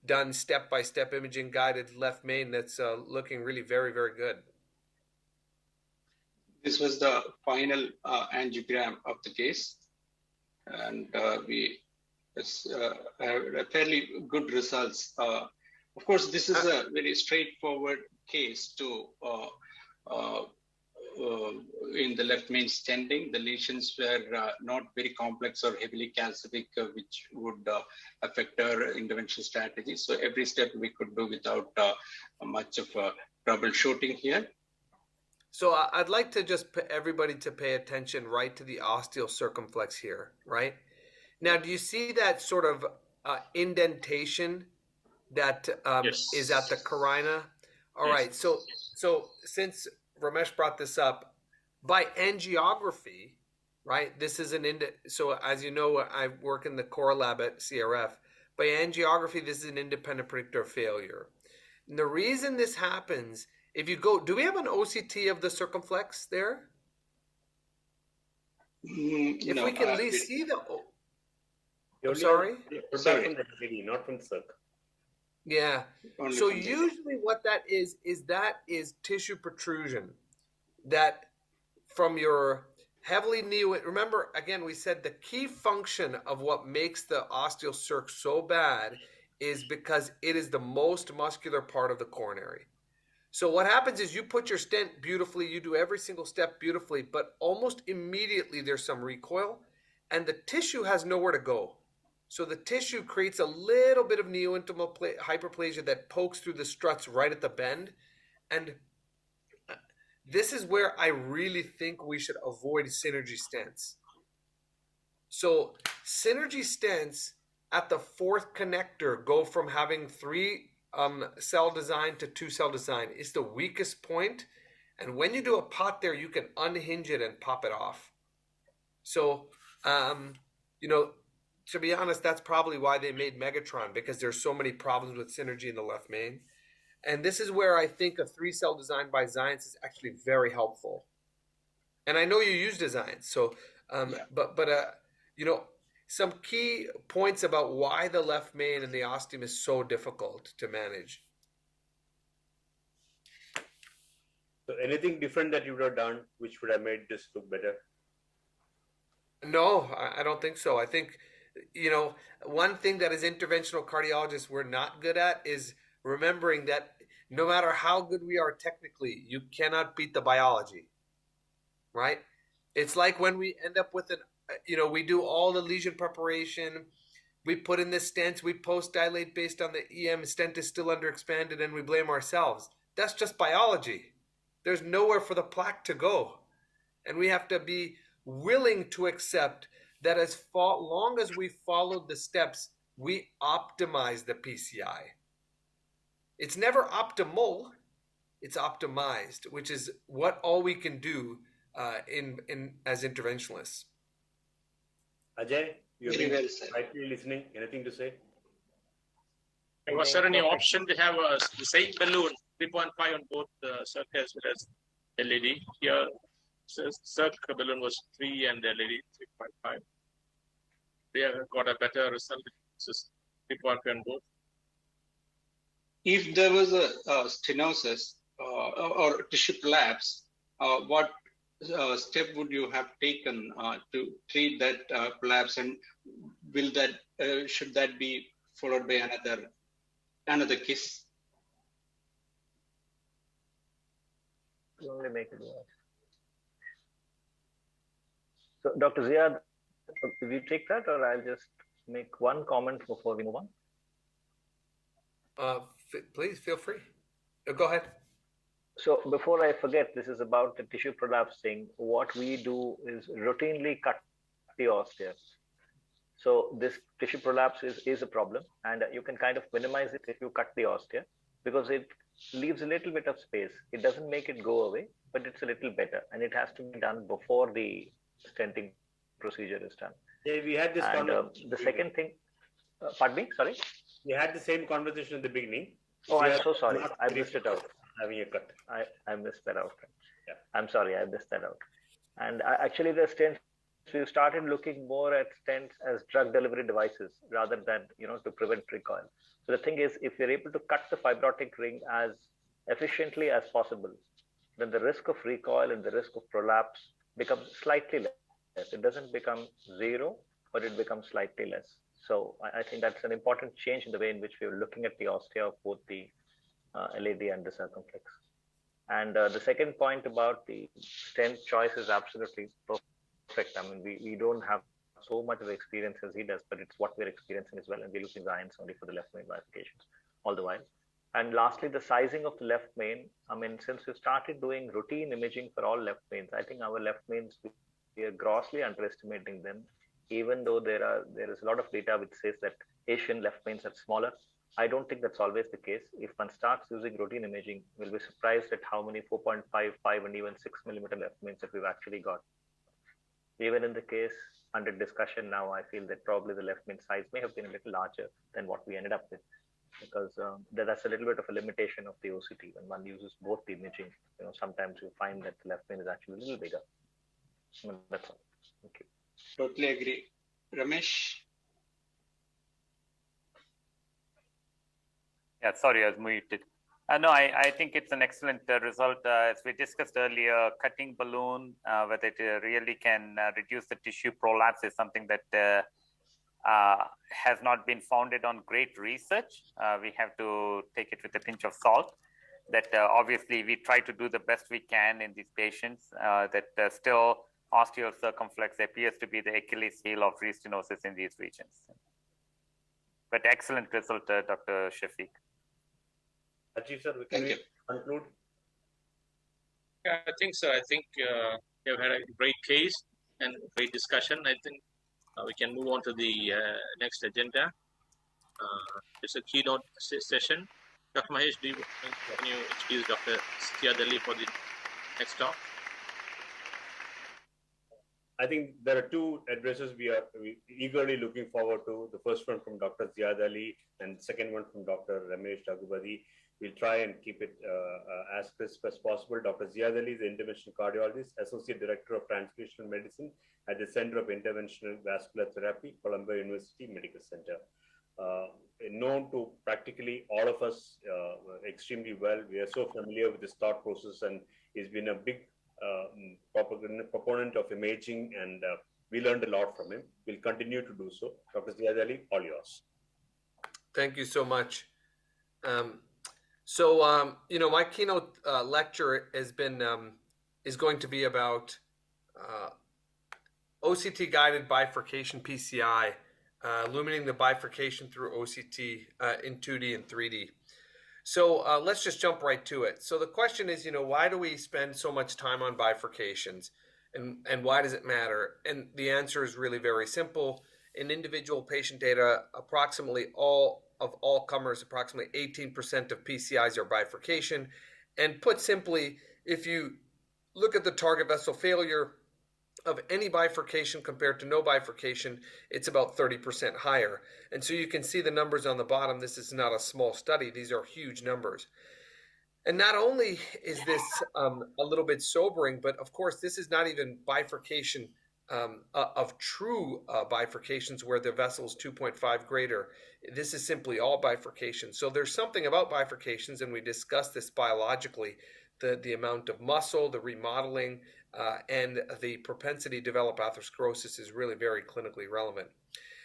Speaker 6: done step-by-step imaging guided left main that's looking really very, very good.
Speaker 5: This was the final angiogram of the case, and we have fairly good results. Of course, this is a very straightforward case to in the left main stenting. The lesions were not very complex or heavily calcific, which would affect our intervention strategy. So every step we could do without much of troubleshooting here.
Speaker 6: So I'd like to just put everybody to pay attention right to the osteal circumflex here, right? Now, do you see that sort of indentation that is at the carina? All right. So since Ramesh brought this up, by angiography, right? This is so as you know, I work in the core lab at CRF. By angiography, this is an independent predictor of failure. And the reason this happens, if you go, do we have an OCT of the circumflex there? If
Speaker 5: no,
Speaker 6: we can at least see the. I'm
Speaker 9: sorry?
Speaker 6: Sorry.
Speaker 9: From the lady, not from Circ.
Speaker 6: Yeah.
Speaker 5: Only
Speaker 6: So
Speaker 5: from the-
Speaker 6: usually what that is tissue protrusion that from your heavily remember, again, we said the key function of what makes the osteal circ so bad is because it is the most muscular part of the coronary. So what happens is you put your stent beautifully, you do every single step beautifully, but almost immediately there's some recoil and the tissue has nowhere to go. So the tissue creates a little bit of neointimal hyperplasia that pokes through the struts right at the bend. And this is where I really think we should avoid synergy stents. So synergy stents at the fourth connector go from having 3 cell design to 2 cell design. It's the weakest point. And when you do a pot there, you can unhinge it and pop it off. So, to be honest, that's probably why they made Megatron, because there's so many problems with synergy in the left main. And this is where I think a 3-cell design by Zions is actually very helpful. And I know you use designs, so some key points about why the left main and the ostium is so difficult to manage.
Speaker 9: So anything different that you would have done which would have made this look better?
Speaker 6: No, I don't think so. I think, one thing that as interventional cardiologists we're not good at is remembering that no matter how good we are technically, you cannot beat the biology, right? It's like when we end up with we do all the lesion preparation, we put in the stents, we post-dilate based on the EM, stent is still underexpanded, and we blame ourselves. That's just biology. There's nowhere for the plaque to go. And we have to be willing to accept that as long as we followed the steps, we optimize the PCI. It's never optimal, it's optimized, which is what all we can do as interventionalists.
Speaker 9: Ajay, you've
Speaker 5: Very
Speaker 9: been
Speaker 5: well said.
Speaker 9: rightly listening. Anything to say?
Speaker 4: Was there any option to have the same balloon, 3.5 on both the Circ as well as LED? Here, Circ balloon was 3 and the LED 3.5. They have got a better result. This is 3.5 on both.
Speaker 5: If there was a stenosis or tissue collapse, what step would you have taken to treat that collapse, and will that should that be followed by another kiss?
Speaker 13: Only make it work. So, Dr. Ziad, will you take that, or I'll just make one comment before we move on?
Speaker 6: Please feel free. Go ahead.
Speaker 13: So before I forget, this is about the tissue prolapsing. What we do is routinely cut the ostia. So this tissue prolapse is a problem, and you can kind of minimize it if you cut the ostia, because it leaves a little bit of space. It doesn't make it go away, but it's a little better, and it has to be done before the stenting procedure is done.
Speaker 9: Yeah, we had this conversation.
Speaker 13: The second thing, pardon me, sorry?
Speaker 9: We had the same conversation in the beginning.
Speaker 13: Oh, I'm so sorry. I missed it out.
Speaker 9: Having a cut.
Speaker 13: I missed that out. I'm sorry, I missed that out. And actually, the stents, we've started looking more at stents as drug delivery devices rather than, to prevent recoil. So the thing is, if you're able to cut the fibrotic ring as efficiently as possible, then the risk of recoil and the risk of prolapse becomes slightly less. It doesn't become zero, but it becomes slightly less. So I think that's an important change in the way in which we're looking at the ostia of both the LAD and the circumflex. And the second point about the stent choice is absolutely perfect. I mean, we don't have so much of experience as he does, but it's what we're experiencing as well. And we're looking Zions only for the left main bifurcations all the while. And lastly, the sizing of the left main. I mean, since we started doing routine imaging for all left mains, I think our left mains, we are grossly underestimating them, even though there is a lot of data which says that Asian left mains are smaller. I don't think that's always the case. If one starts using routine imaging, we'll be surprised at how many 4.55 and even 6 millimeter left mains that we've actually got. Even in the case under discussion now, I feel that probably the left main size may have been a little larger than what we ended up with, because that's a little bit of a limitation of the OCT. When one uses both the imaging, sometimes you find that the left main is actually a little bigger. That's all. Thank you.
Speaker 5: Totally agree. Ramesh?
Speaker 7: Yeah, sorry, I was muted. No, I think it's an excellent result. As we discussed earlier, cutting balloon, whether it really can reduce the tissue prolapse is something that has not been founded on great research. We have to take it with a pinch of salt. That obviously we try to do the best we can in these patients. That still osteocircumflex appears to be the Achilles heel of restenosis in these regions. But excellent result, Dr. Shafiq.
Speaker 9: Ajit sir, can we conclude?
Speaker 4: Yeah, I think so. I think you've had a great case and great discussion. I think we can move on to the next agenda. It's a keynote session. Dr. Mahesh, can you excuse Dr. Siad Ali for the next talk?
Speaker 9: I think there are two addresses we are eagerly looking forward to. The first one from Dr. Ziad Ali and the second one from Dr. Ramesh Daggubadi. We'll try and keep it as crisp as possible. Dr. Ziad Ali is an interventional cardiologist, Associate Director of Translational Medicine at the Center of Interventional Vascular Therapy, Columbia University Medical Center. Known to practically all of us extremely well. We are so familiar with his thought process, and he's been a big proponent of imaging, and we learned a lot from him. We'll continue to do so. Dr. Ziad Ali, all yours.
Speaker 6: Thank you so much. My keynote lecture has been is going to be about OCT guided bifurcation PCI, illuminating the bifurcation through OCT in 2D and 3D. So let's just jump right to it. So the question is, why do we spend so much time on bifurcations, and why does it matter? And the answer is really very simple. In individual patient data, approximately all comers, approximately 18% of PCIs are bifurcation. And put simply, if you look at the target vessel failure of any bifurcation compared to no bifurcation, it's about 30% higher. And so you can see the numbers on the bottom. This is not a small study. These are huge numbers. And not only is this a little bit sobering, but of course, this is not even bifurcation of true bifurcations where the vessel is 2.5 greater. This is simply all bifurcations. So there's something about bifurcations, and we discussed this biologically, the amount of muscle, the remodeling, and the propensity to develop atherosclerosis is really very clinically relevant.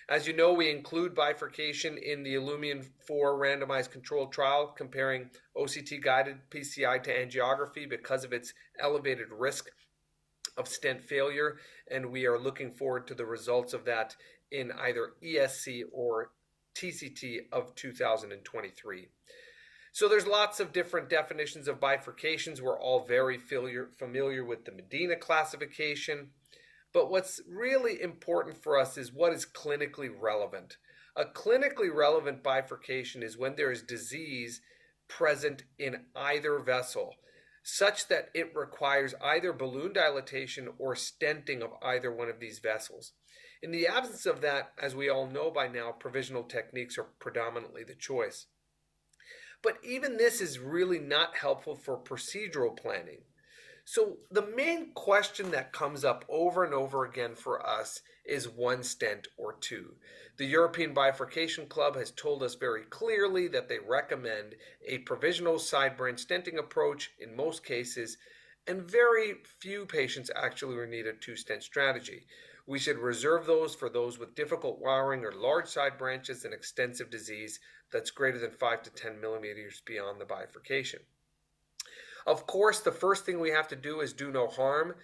Speaker 6: As you know, we include bifurcation in the Illumian 4 randomized controlled trial comparing OCT-guided PCI to angiography because of its elevated risk of stent failure, and we are looking forward to the results of that in either ESC or TCT of 2023. So there's lots of different definitions of bifurcations. We're all very familiar with the Medina classification. But what's really important for us is what is clinically relevant. A clinically relevant bifurcation is when there is disease present in either vessel, such that it requires either balloon dilatation or stenting of either one of these vessels. In the absence of that, as we all know by now, provisional techniques are predominantly the choice. But even this is really not helpful for procedural planning. So the main question that comes up over and over again for us is one stent or two. The European Bifurcation Club has told us very clearly that they recommend a provisional side branch stenting approach in most cases, and very few patients actually will need a two-stent strategy. We should reserve those for those with difficult wiring or large side branches and extensive disease that's greater than 5 to 10 millimeters beyond the bifurcation. Of course, the first thing we have to do is do no harm.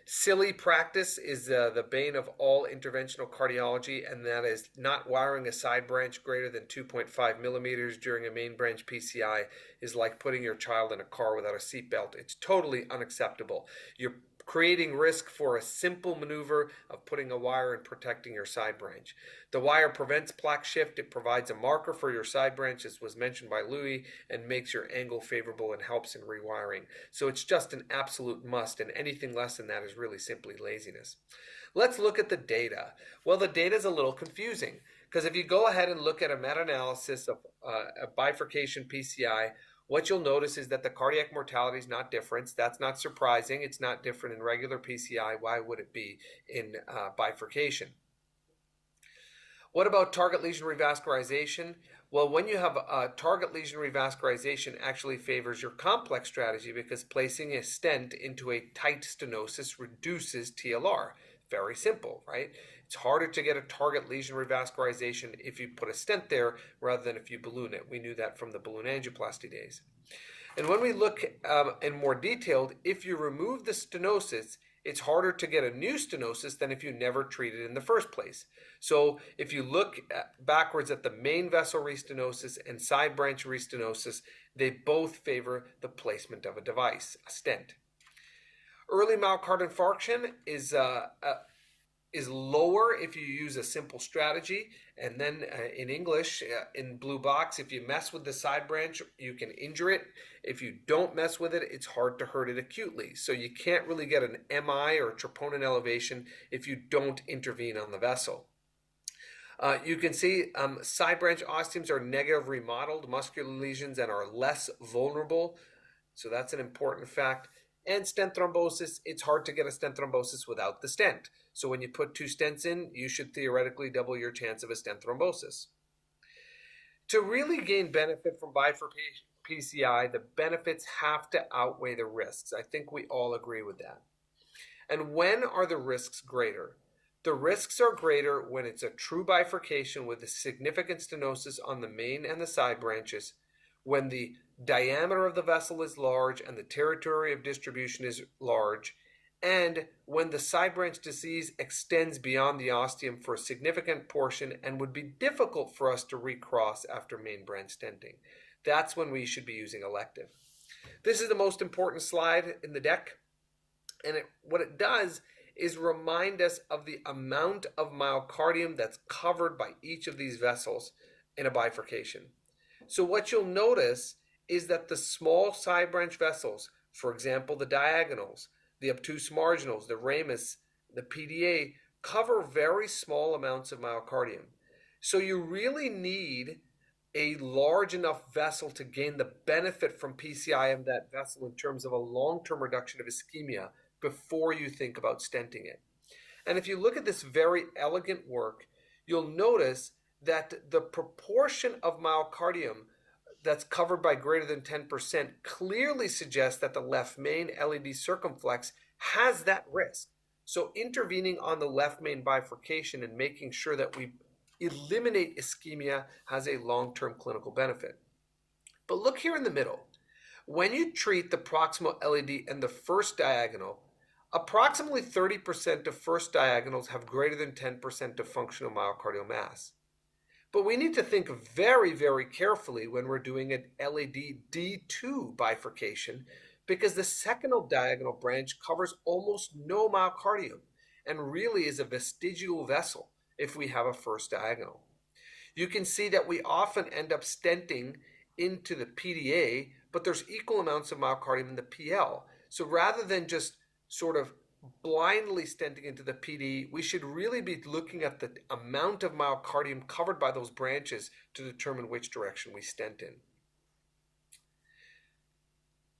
Speaker 6: Silly practice is the bane of all interventional cardiology, and that is not wiring a side branch greater than 2.5 millimeters during a main branch PCI is like putting your child in a car without a seatbelt. It's totally unacceptable. You're creating risk for a simple maneuver of putting a wire and protecting your side branch. The wire prevents plaque shift. It provides a marker for your side branch, as was mentioned by Louis, and makes your angle favorable and helps in rewiring. So it's just an absolute must, and anything less than that is really simply laziness. Let's look at the data. Well, the data is a little confusing, because if you go ahead and look at a meta-analysis of a bifurcation PCI, what you'll notice is that the cardiac mortality is not different. That's not surprising. It's not different in regular PCI. Why would it be in bifurcation? What about target lesion revascularization? Well, when you have a target lesion revascularization actually favors your complex strategy because placing a stent into a tight stenosis reduces TLR. Very simple, right? It's harder to get a target lesion revascularization if you put a stent there rather than if you balloon it. We knew that from the balloon angioplasty days. And when we look in more detailed, if you remove the stenosis, it's harder to get a new stenosis than if you never treated in the first place. So if you look backwards at the main vessel restenosis and side branch restenosis, they both favor the placement of a device, a stent. Early myocardial infarction is lower if you use a simple strategy. And then in English, in blue box, if you mess with the side branch, you can injure it. If you don't mess with it, it's hard to hurt it acutely. So you can't really get an MI or troponin elevation if you don't intervene on the vessel. You can see side branch osteums are negative remodeled muscular lesions and are less vulnerable. So that's an important fact. And stent thrombosis, it's hard to get a stent thrombosis without the stent. So when you put two stents in, you should theoretically double your chance of a stent thrombosis. To really gain benefit from bifurcation PCI, the benefits have to outweigh the risks. I think we all agree with that. And when are the risks greater? The risks are greater when it's a true bifurcation with a significant stenosis on the main and the side branches, when the diameter of the vessel is large and the territory of distribution is large, and when the side branch disease extends beyond the ostium for a significant portion and would be difficult for us to recross after main branch stenting. That's when we should be using elective. This is the most important slide in the deck, and what it does is remind us of the amount of myocardium that's covered by each of these vessels in a bifurcation. So what you'll notice is that the small side branch vessels, for example, the diagonals, the obtuse marginals, the ramus, the PDA, cover very small amounts of myocardium. So you really need a large enough vessel to gain the benefit from PCI of that vessel in terms of a long-term reduction of ischemia before you think about stenting it. And if you look at this very elegant work, you'll notice that the proportion of myocardium that's covered by greater than 10% clearly suggests that the left main LED circumflex has that risk. So intervening on the left main bifurcation and making sure that we eliminate ischemia has a long-term clinical benefit. But look here in the middle. When you treat the proximal LED and the first diagonal, approximately 30% of first diagonals have greater than 10% of functional myocardial mass. But we need to think very, very carefully when we're doing an LED D2 bifurcation because the second diagonal branch covers almost no myocardium and really is a vestigial vessel if we have a first diagonal. You can see that we often end up stenting into the PDA, but there's equal amounts of myocardium in the PL. So rather than just sort of blindly stenting into the PD, we should really be looking at the amount of myocardium covered by those branches to determine which direction we stent in.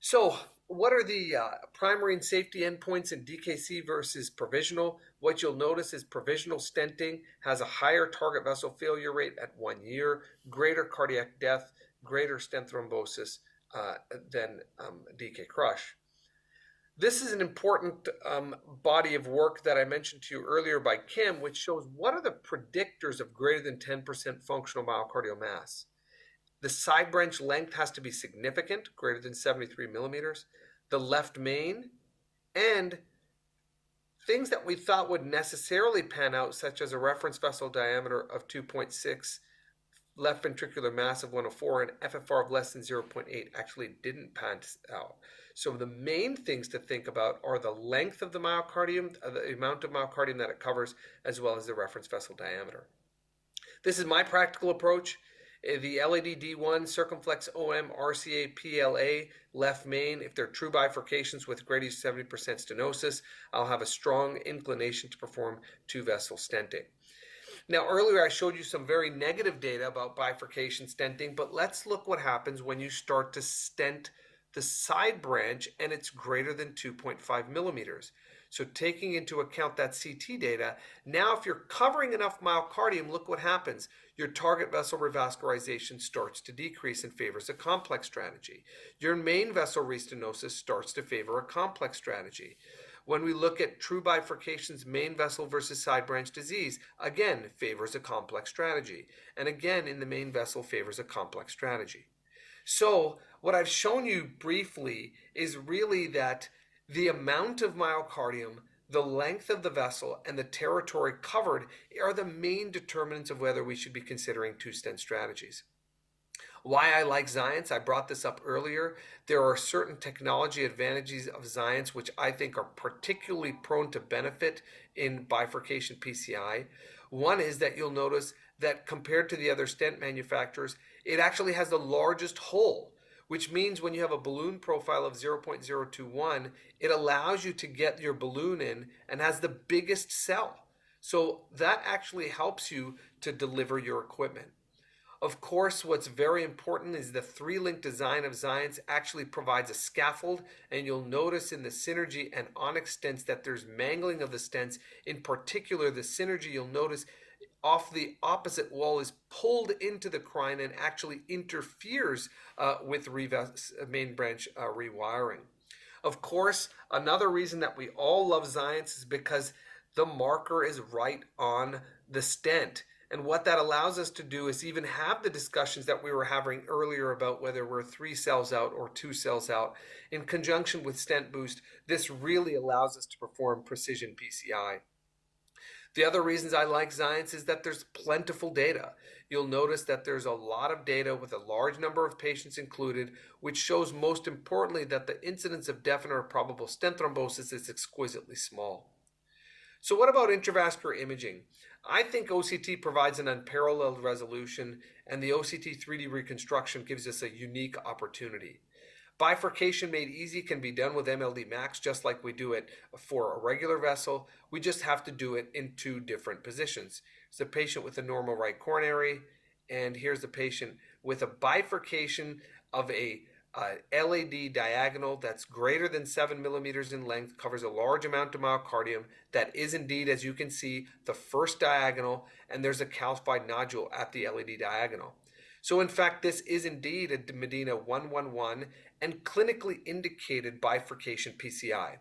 Speaker 6: So what are the primary and safety endpoints in DKC versus provisional? What you'll notice is provisional stenting has a higher target vessel failure rate at 1 year, greater cardiac death, greater stent thrombosis than DK Crush. This is an important body of work that I mentioned to you earlier by Kim, which shows what are the predictors of greater than 10% functional myocardial mass. The side branch length has to be significant, greater than 73 millimeters. The left main, and things that we thought would necessarily pan out, such as a reference vessel diameter of 2.6, left ventricular mass of 104, and FFR of less than 0.8 actually didn't pan out. So the main things to think about are the length of the myocardium, the amount of myocardium that it covers, as well as the reference vessel diameter. This is my practical approach. The LAD D1, circumflex OM, RCA, PLA, left main, if they're true bifurcations with greater than 70% stenosis, I'll have a strong inclination to perform two-vessel stenting. Now, earlier I showed you some very negative data about bifurcation stenting, but let's look what happens when you start to stent the side branch and it's greater than 2.5 millimeters. So taking into account that CT data, now if you're covering enough myocardium, look what happens. Your target vessel revascularization starts to decrease and favors a complex strategy. Your main vessel restenosis starts to favor a complex strategy. When we look at true bifurcations, main vessel versus side branch disease, again, favors a complex strategy. And again, in the main vessel, favors a complex strategy. So what I've shown you briefly is really that the amount of myocardium, the length of the vessel, and the territory covered are the main determinants of whether we should be considering two-stent strategies. Why I like Xience, I brought this up earlier. There are certain technology advantages of Xience which I think are particularly prone to benefit in bifurcation PCI. One is that you'll notice that compared to the other stent manufacturers, it actually has the largest hole, which means when you have a balloon profile of 0.021, it allows you to get your balloon in and has the biggest cell. So that actually helps you to deliver your equipment. Of course, what's very important is the three-link design of Xience actually provides a scaffold, and you'll notice in the Synergy and Onyx stents that there's mangling of the stents. In particular, the Synergy, you'll notice off the opposite wall is pulled into the crine and actually interferes with main branch rewiring. Of course, another reason that we all love Xience is because the marker is right on the stent. And what that allows us to do is even have the discussions that we were having earlier about whether we're 3 cells out or 2 cells out. In conjunction with Stent Boost, this really allows us to perform precision PCI. The other reasons I like Xience is that there's plentiful data. You'll notice that there's a lot of data with a large number of patients included, which shows most importantly that the incidence of definite or probable stent thrombosis is exquisitely small. So what about intravascular imaging? I think OCT provides an unparalleled resolution, and the OCT 3D reconstruction gives us a unique opportunity. Bifurcation made easy can be done with MLD Max just like we do it for a regular vessel. We just have to do it in 2 different positions. It's a patient with a normal right coronary, and here's the patient with a bifurcation of a LAD diagonal that's greater than 7 millimeters in length, covers a large amount of myocardium. That is indeed, as you can see, the first diagonal, and there's a calcified nodule at the LAD diagonal. So in fact, this is indeed a Medina 111 and clinically indicated bifurcation PCI.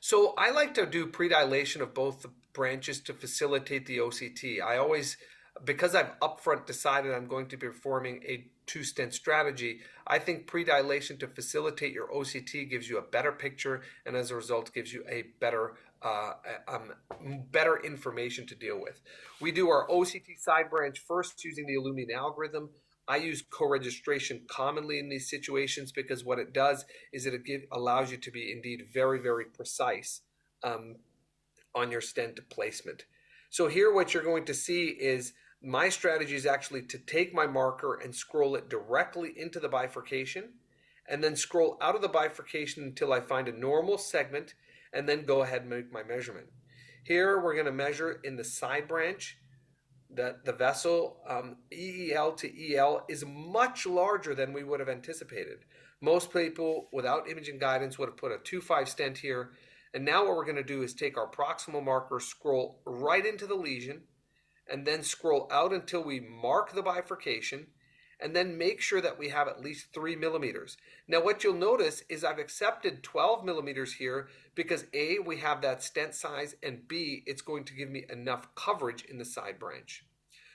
Speaker 6: So I like to do predilation of both the branches to facilitate the OCT. I always, because I've upfront decided I'm going to be performing a 2-stent strategy, I think predilation to facilitate your OCT gives you a better picture, and as a result gives you a better information to deal with. We do our OCT side branch first using the Illumine algorithm. I use co-registration commonly in these situations because what it does is it allows you to be indeed very, very precise on your stent placement. So here what you're going to see is my strategy is actually to take my marker and scroll it directly into the bifurcation and then scroll out of the bifurcation until I find a normal segment and then go ahead and make my measurement. Here we're going to measure in the side branch that the vessel EEL to EL is much larger than we would have anticipated. Most people without imaging guidance would have put a 2.5 stent here. And now what we're going to do is take our proximal marker, scroll right into the lesion, and then scroll out until we mark the bifurcation, and then make sure that we have at least 3 millimeters. Now what you'll notice is I've accepted 12 millimeters here because A, we have that stent size, and B, it's going to give me enough coverage in the side branch.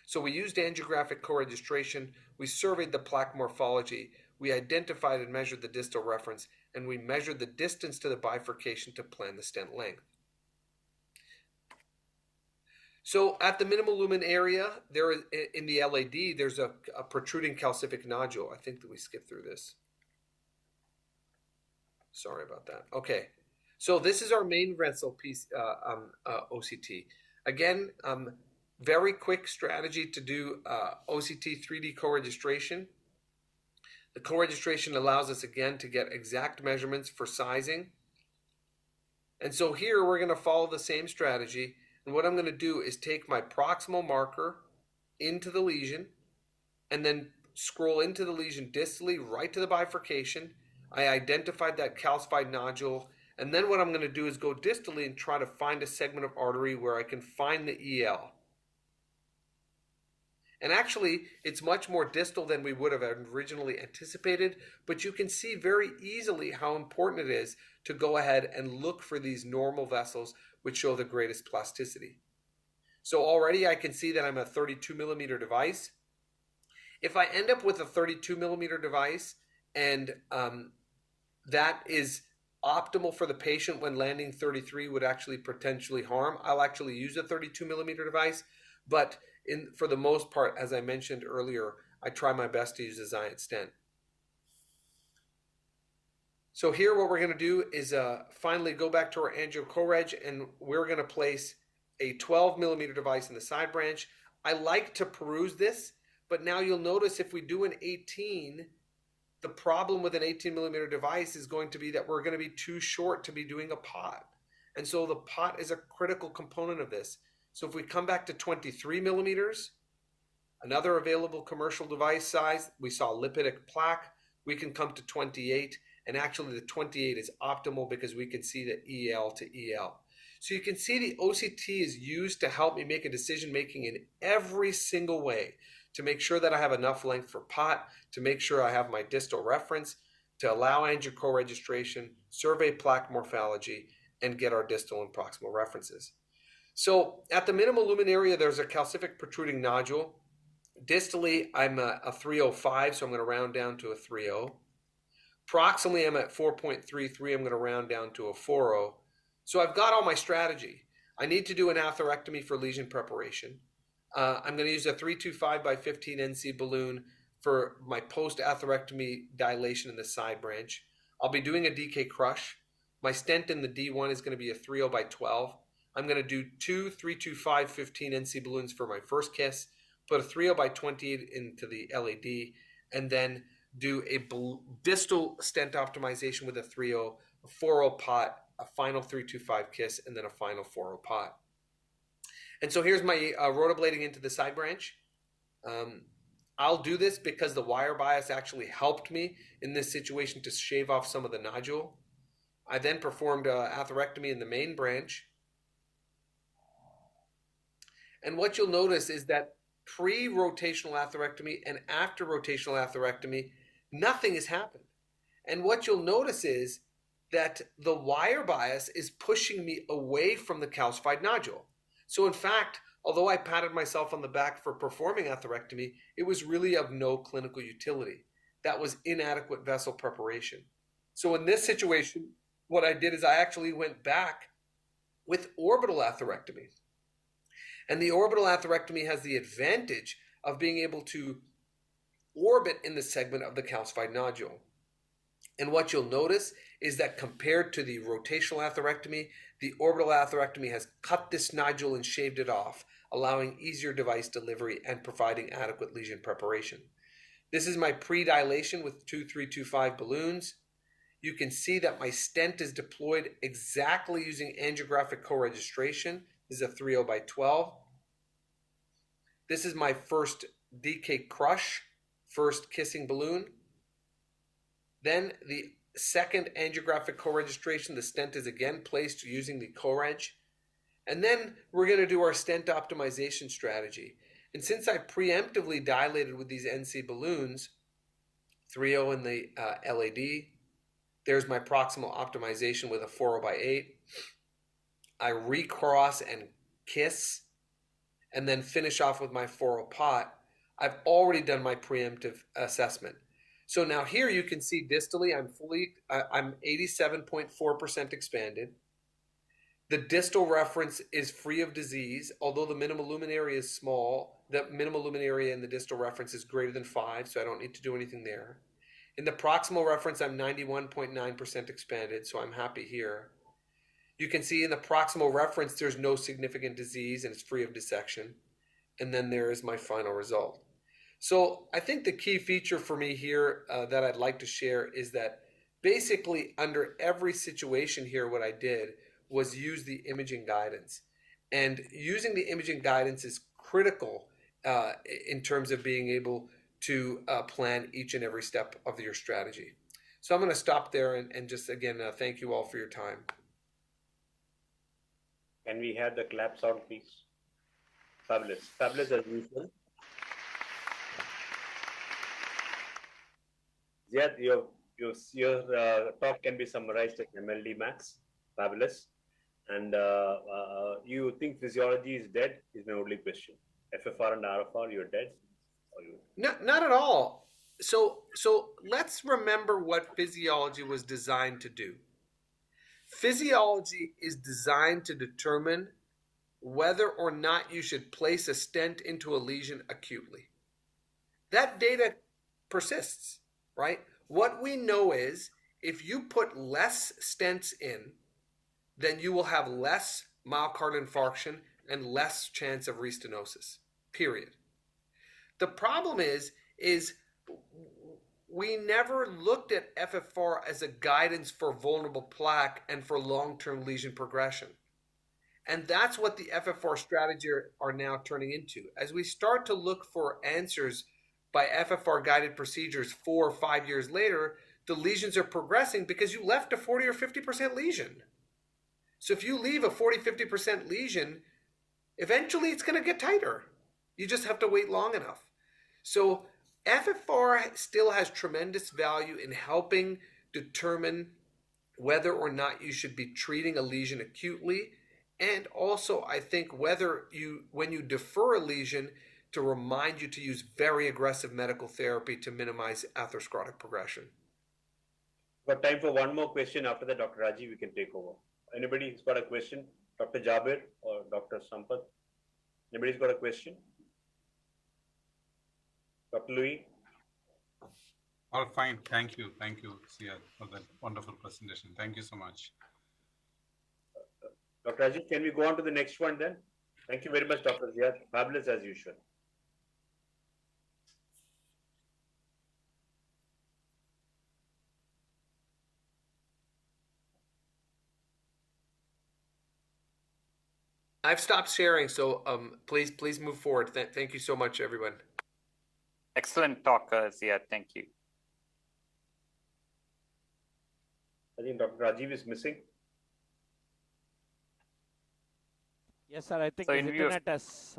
Speaker 6: So we used angiographic co-registration, we surveyed the plaque morphology, we identified and measured the distal reference, and we measured the distance to the bifurcation to plan the stent length. So at the minimal lumen area, there is, in the LAD, there's a protruding calcific nodule. I think that we skipped through this. Sorry about that. Okay, so this is our main vessel piece, OCT. Again, very quick strategy to do OCT 3D co-registration. The co-registration allows us again to get exact measurements for sizing. And so here we're going to follow the same strategy. And what I'm going to do is take my proximal marker into the lesion and then scroll into the lesion distally right to the bifurcation. I identified that calcified nodule. And then what I'm going to do is go distally and try to find a segment of artery where I can find the EL. And actually, it's much more distal than we would have originally anticipated, but you can see very easily how important it is to go ahead and look for these normal vessels which show the greatest plasticity. So already I can see that I'm a 32 millimeter device. If I end up with a 32 millimeter device and that is optimal for the patient when landing 33 would actually potentially harm, I'll actually use a 32 millimeter device. But for the most part, as I mentioned earlier, I try my best to use a Xiant stent. So here what we're going to do is finally go back to our angio co-reg, and we're going to place a 12 millimeter device in the side branch. I like to peruse this, but now you'll notice if we do an 18, the problem with an 18 millimeter device is going to be that we're going to be too short to be doing a pot. And so the pot is a critical component of this. So if we come back to 23 millimeters, another available commercial device size, we saw lipidic plaque, we can come to 28, and actually the 28 is optimal because we can see the EL to EL. So you can see the OCT is used to help me make a decision making in every single way, to make sure that I have enough length for pot, to make sure I have my distal reference, to allow angio co-registration, survey plaque morphology, and get our distal and proximal references. So at the minimal lumen area, there's a calcific protruding nodule. Distally, I'm a 305, so I'm going to round down to a 30. Proximally, I'm at 4.33. I'm going to round down to a 40. So I've got all my strategy. I need to do an atherectomy for lesion preparation. I'm going to use a 325 by 15 NC balloon for my post-atherectomy dilation in the side branch. I'll be doing a DK crush. My stent in the D1 is going to be a 30 by 12. I'm going to do two 325 15 NC balloons for my first kiss, put a 30 by 28 into the LAD, and then do a distal stent optimization with a 30, a 40 pot, a final 325 kiss, and then a final 40 pot. And so here's my rotablating into the side branch. I'll do this because the wire bias actually helped me in this situation to shave off some of the nodule. I then performed atherectomy in the main branch. And what you'll notice is that pre-rotational atherectomy and after rotational atherectomy, nothing has happened. And what you'll notice is that the wire bias is pushing me away from the calcified nodule. So in fact, although I patted myself on the back for performing atherectomy, it was really of no clinical utility. That was inadequate vessel preparation. So in this situation, what I did is I actually went back with orbital atherectomy. And the orbital atherectomy has the advantage of being able to orbit in the segment of the calcified nodule. And what you'll notice is that compared to the rotational atherectomy, the orbital atherectomy has cut this nodule and shaved it off, allowing easier device delivery and providing adequate lesion preparation. This is my pre-dilation with two 325 balloons. You can see that my stent is deployed exactly using angiographic co-registration. This is a 30 by 12. This is my first DK Crush, first kissing balloon. Then the second angiographic co-registration, the stent is again placed using the co-reg. And then we're going to do our stent optimization strategy. And since I preemptively dilated with these NC balloons, 3.0 in the LAD, there's my proximal optimization with a 4.0 by 8. I recross and kiss, and then finish off with my 4.0 pot. I've already done my preemptive assessment. So now here you can see distally, I'm 87.4% expanded. The distal reference is free of disease, although the minimal lumen area is small. The minimal lumen area in the distal reference is greater than 5, so I don't need to do anything there. In the proximal reference, I'm 91.9% expanded, so I'm happy here. You can see in the proximal reference, there's no significant disease and it's free of dissection. And then there is my final result. So I think the key feature for me here that I'd like to share is that basically under every situation here, what I did was use the imaging guidance. And using the imaging guidance is critical in terms of being able to plan each and every step of your strategy. So I'm going to stop there and just again, thank you all for your time.
Speaker 9: Can we have the clap sound, please? Fabulous. Fabulous as usual. Ziad, your talk can be summarized as MLD max. Fabulous. And you think physiology is dead is my only question. FFR and RFR, you're dead? Or you...
Speaker 6: No, not at all. So let's remember what physiology was designed to do. Physiology is designed to determine whether or not you should place a stent into a lesion acutely. That data persists, right? What we know is if you put less stents in, then you will have less myocardial infarction and less chance of restenosis, period. The problem is we never looked at FFR as a guidance for vulnerable plaque and for long-term lesion progression. And that's what the FFR strategy are now turning into. As we start to look for answers by FFR-guided procedures 4 or 5 years later, the lesions are progressing because you left a 40 or 50% lesion. So if you leave a 40, 50% lesion, eventually it's going to get tighter. You just have to wait long enough. So FFR still has tremendous value in helping determine whether or not you should be treating a lesion acutely. And also, I think when you defer a lesion, to remind you to use very aggressive medical therapy to minimize atherosclerotic progression.
Speaker 9: Got time for one more question. After that, Dr. Rajiv, we can take over. Anybody who's got a question? Dr. Jabir or Dr. Sampath? Anybody's got a question? Dr. Louis?
Speaker 11: All fine. Thank you. Thank you, Ziad, for that wonderful presentation. Thank you so much.
Speaker 9: Dr. Rajiv, can we go on to the next one then? Thank you very much, Dr. Ziad. Fabulous as usual.
Speaker 6: I've stopped sharing, so please move forward. Thank you so much, everyone.
Speaker 7: Excellent talk, Ziad. Thank you.
Speaker 9: I think Dr. Rajiv is missing.
Speaker 1: Yes, sir. I think
Speaker 7: So
Speaker 1: his internet has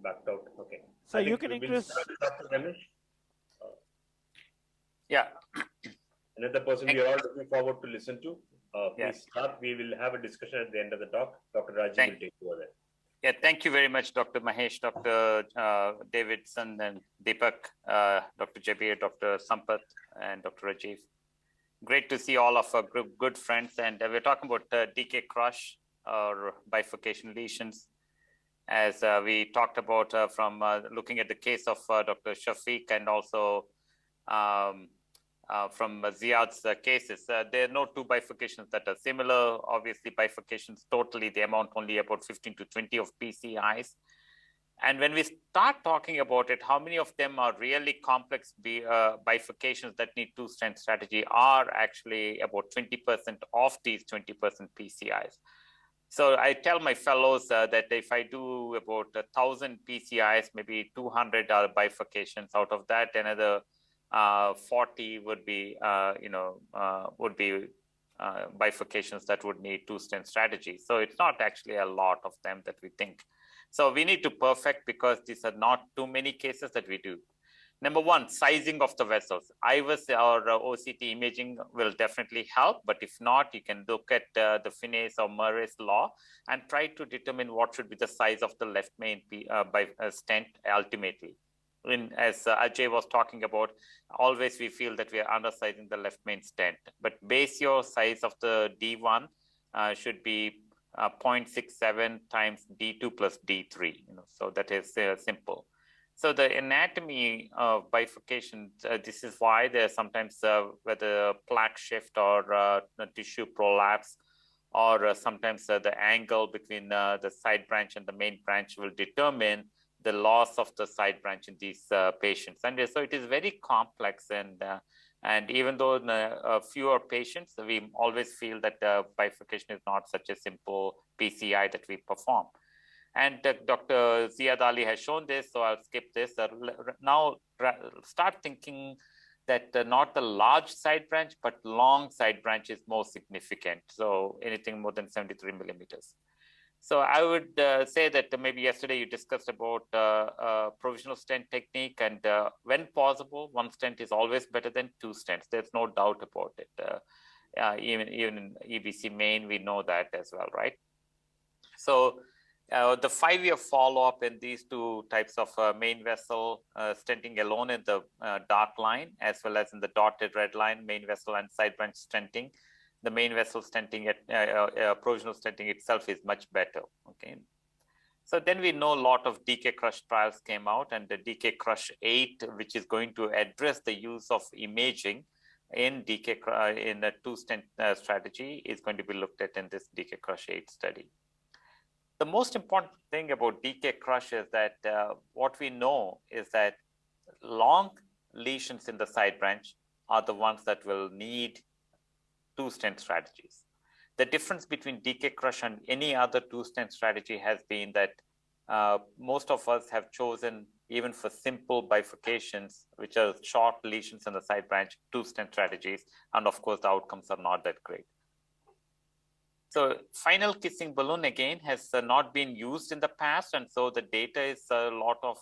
Speaker 9: backed out. Okay.
Speaker 1: So you can increase.
Speaker 7: Yeah.
Speaker 9: Another person we are all looking forward to listen to. Please
Speaker 7: Yes.
Speaker 9: start. We will have a discussion at the end of the talk. Dr. Rajiv will take over there.
Speaker 7: Yeah, thank you very much, Dr. Mahesh, Dr. Davidson, and Deepak, Dr. Jabir, Dr. Sampath, and Dr. Rajiv. Great to see all of our good friends. And we're talking about DK Crush or bifurcation lesions. As we talked about from looking at the case of Dr. Shafiq and also from Ziad's cases, there are no two bifurcations that are similar. Obviously, bifurcations totally, they amount only about 15 to 20 of PCIs. And when we start talking about it, how many of them are really complex bifurcations that need two-strand strategy are actually about 20% of these 20% PCIs. So I tell my fellows that if I do about 1,000 PCIs, maybe 200 are bifurcations. Out of that, another 40 would be, bifurcations that would need 2-stent strategy. So it's not actually a lot of them that we think. So we need to perfect, because these are not too many cases that we do. Number one, sizing of the vessels. IVUS or OCT imaging will definitely help, but if not, you can look at the Finney's or Murray's law and try to determine what should be the size of the left main stent ultimately. As Ajay was talking about, always we feel that we are undersizing the left main stent, but base your size of the D1 should be 0.67 times D2 plus D3, so that is simple. So the anatomy of bifurcation, this is why there's sometimes whether plaque shift or tissue prolapse, or sometimes the angle between the side branch and the main branch will determine the loss of the side branch in these patients. And so it is very complex, and even though in fewer patients, we always feel that bifurcation is not such a simple PCI that we perform. And Dr. Ziad Ali has shown this, so I'll skip this. Now start thinking that not the large side branch, but long side branch is more significant. So anything more than 73 millimeters. So I would say that maybe yesterday you discussed about provisional stent technique, and when possible, 1 stent is always better than 2 stents. There's no doubt about it. Even in EBC main, we know that as well, right? So the 5-year follow-up in these two types of main vessel stenting alone in the dark line, as well as in the dotted red line, main vessel and side branch stenting. The main vessel stenting at provisional stenting itself is much better. Okay. So then we know a lot of DK Crush trials came out, and the DK Crush 8, which is going to address the use of imaging in in a 2-stent strategy, is going to be looked at in this DK Crush 8 study. The most important thing about DK Crush is that what we know is that long lesions in the side branch are the ones that will need 2-stent strategies. The difference between DK Crush and any other 2-stent strategy has been that most of us have chosen, even for simple bifurcations, which are short lesions in the side branch, 2-stent strategies, and of course the outcomes are not that great. So final kissing balloon again has not been used in the past, and so the data is a lot of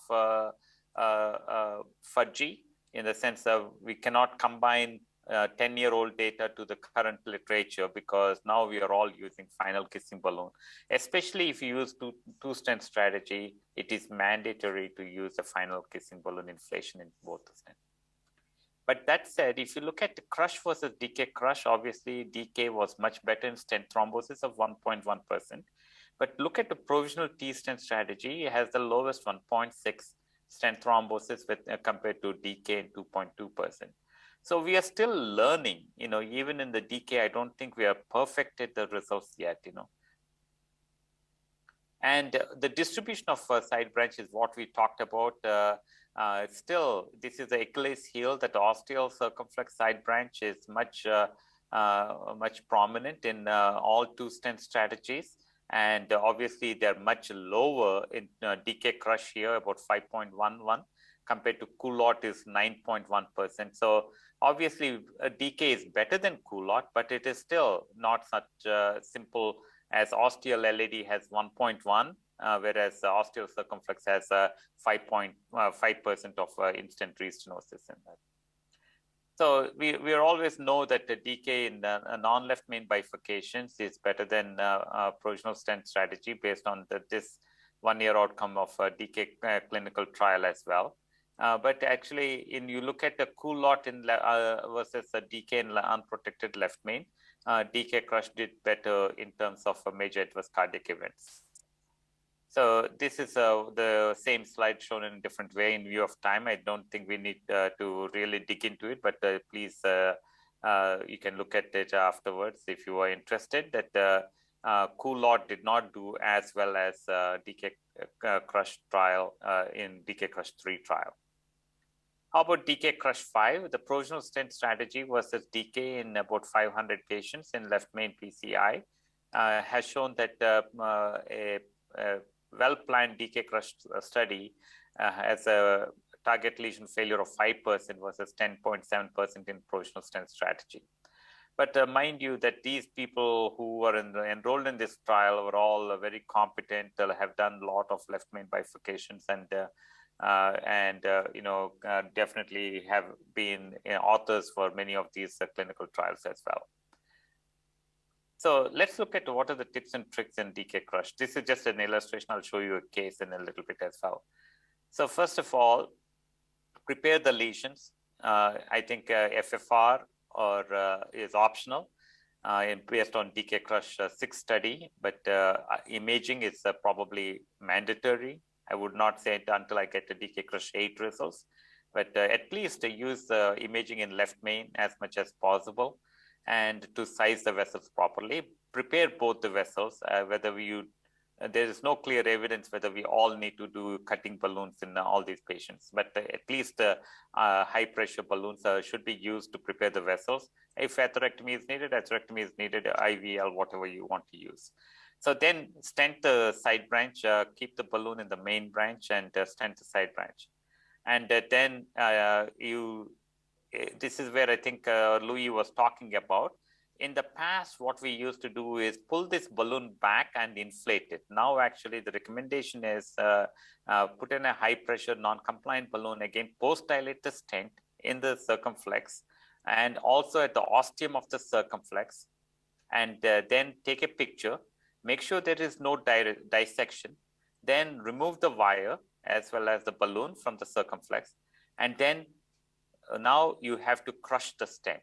Speaker 7: fudgy, in the sense of we cannot combine 10-year-old data to the current literature, because now we are all using final kissing balloon. Especially if you use 2-stent strategy, it is mandatory to use a final kissing balloon inflation in both of them. But that said, if you look at the Crush versus DK Crush, obviously DK was much better in stent thrombosis of 1.1%. But look at the provisional T-stent strategy, it has the lowest 1.6 stent thrombosis with, compared to DK and 2.2%. So we are still learning, even in the DK, I don't think we have perfected the results yet, And the distribution of side branch is what we talked about. Still, this is the Achilles heel, that the ostial circumflex side branch is much prominent in all 2-stent strategies. And obviously, they're much lower in DK Crush here, about 5.11, compared to Coulot is 9.1%. So obviously, DK is better than Coulot, but it is still not such simple as ostial LAD has 1.1, whereas ostial circumflex has 5.5% of instant restenosis in that. So we always know that the DK in the non-left main bifurcations is better than provisional stent strategy based on this 1-year outcome of DK clinical trial as well. But actually, you look at the Coulot in versus the DK in unprotected left main, DK Crush did better in terms of major adverse cardiac events. So this is the same slide shown in a different way in view of time. I don't think we need to really dig into it, but please, you can look at it afterwards if you are interested. That Coulot did not do as well as DK Crush trial in DK Crush 3 trial. How about DK Crush 5? The provisional stent strategy versus DK in about 500 patients in left main PCI has shown that a well-planned DK Crush study has a target lesion failure of 5% versus 10.7% in provisional stent strategy. But mind you that these people who were enrolled in this trial were all very competent, have done a lot of left main bifurcations, and definitely have been authors for many of these clinical trials as well. So let's look at what are the tips and tricks in DK Crush. This is just an illustration. I'll show you a case in a little bit as well. So first of all, prepare the lesions. I think FFR is optional based on DK Crush 6 study, but imaging is probably mandatory. I would not say it until I get the DK Crush 8 results, but at least use the imaging in left main as much as possible, and to size the vessels properly. Prepare both the vessels, there is no clear evidence whether we all need to do cutting balloons in all these patients, but at least high pressure balloons should be used to prepare the vessels. If atherectomy is needed, IVL, whatever you want to use. So then stent the side branch, keep the balloon in the main branch, and stent the side branch. And then this is where I think Louis was talking about. In the past, what we used to do is pull this balloon back and inflate it. Now, actually, the recommendation is put in a high pressure non-compliant balloon, again, post-dilate the stent in the circumflex and also at the ostium of the circumflex, and then take a picture, make sure there is no dissection, then remove the wire as well as the balloon from the circumflex, and then now you have to crush the stent.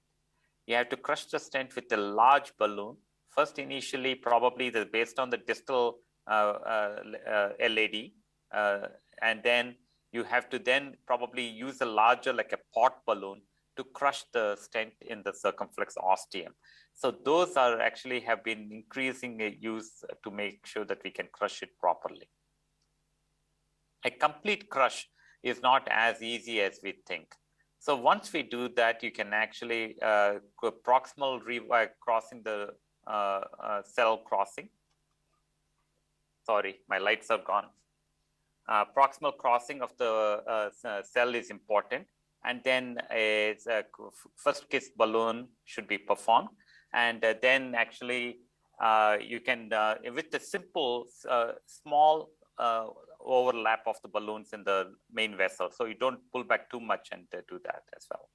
Speaker 7: You have to crush the stent with a large balloon. First, initially, probably based on the distal LAD, and then you have to then probably use a larger, like a pot balloon, to crush the stent in the circumflex ostium. So those are actually have been increasing use to make sure that we can crush it properly. A complete crush is not as easy as we think. So once we do that, you can actually proximal crossing the cell crossing. Sorry, my lights are gone. Proximal crossing of the cell is important. And then a first kiss balloon should be performed. And then actually you can, with the simple small overlap of the balloons in the main vessel. So you don't pull back too much and do that as well.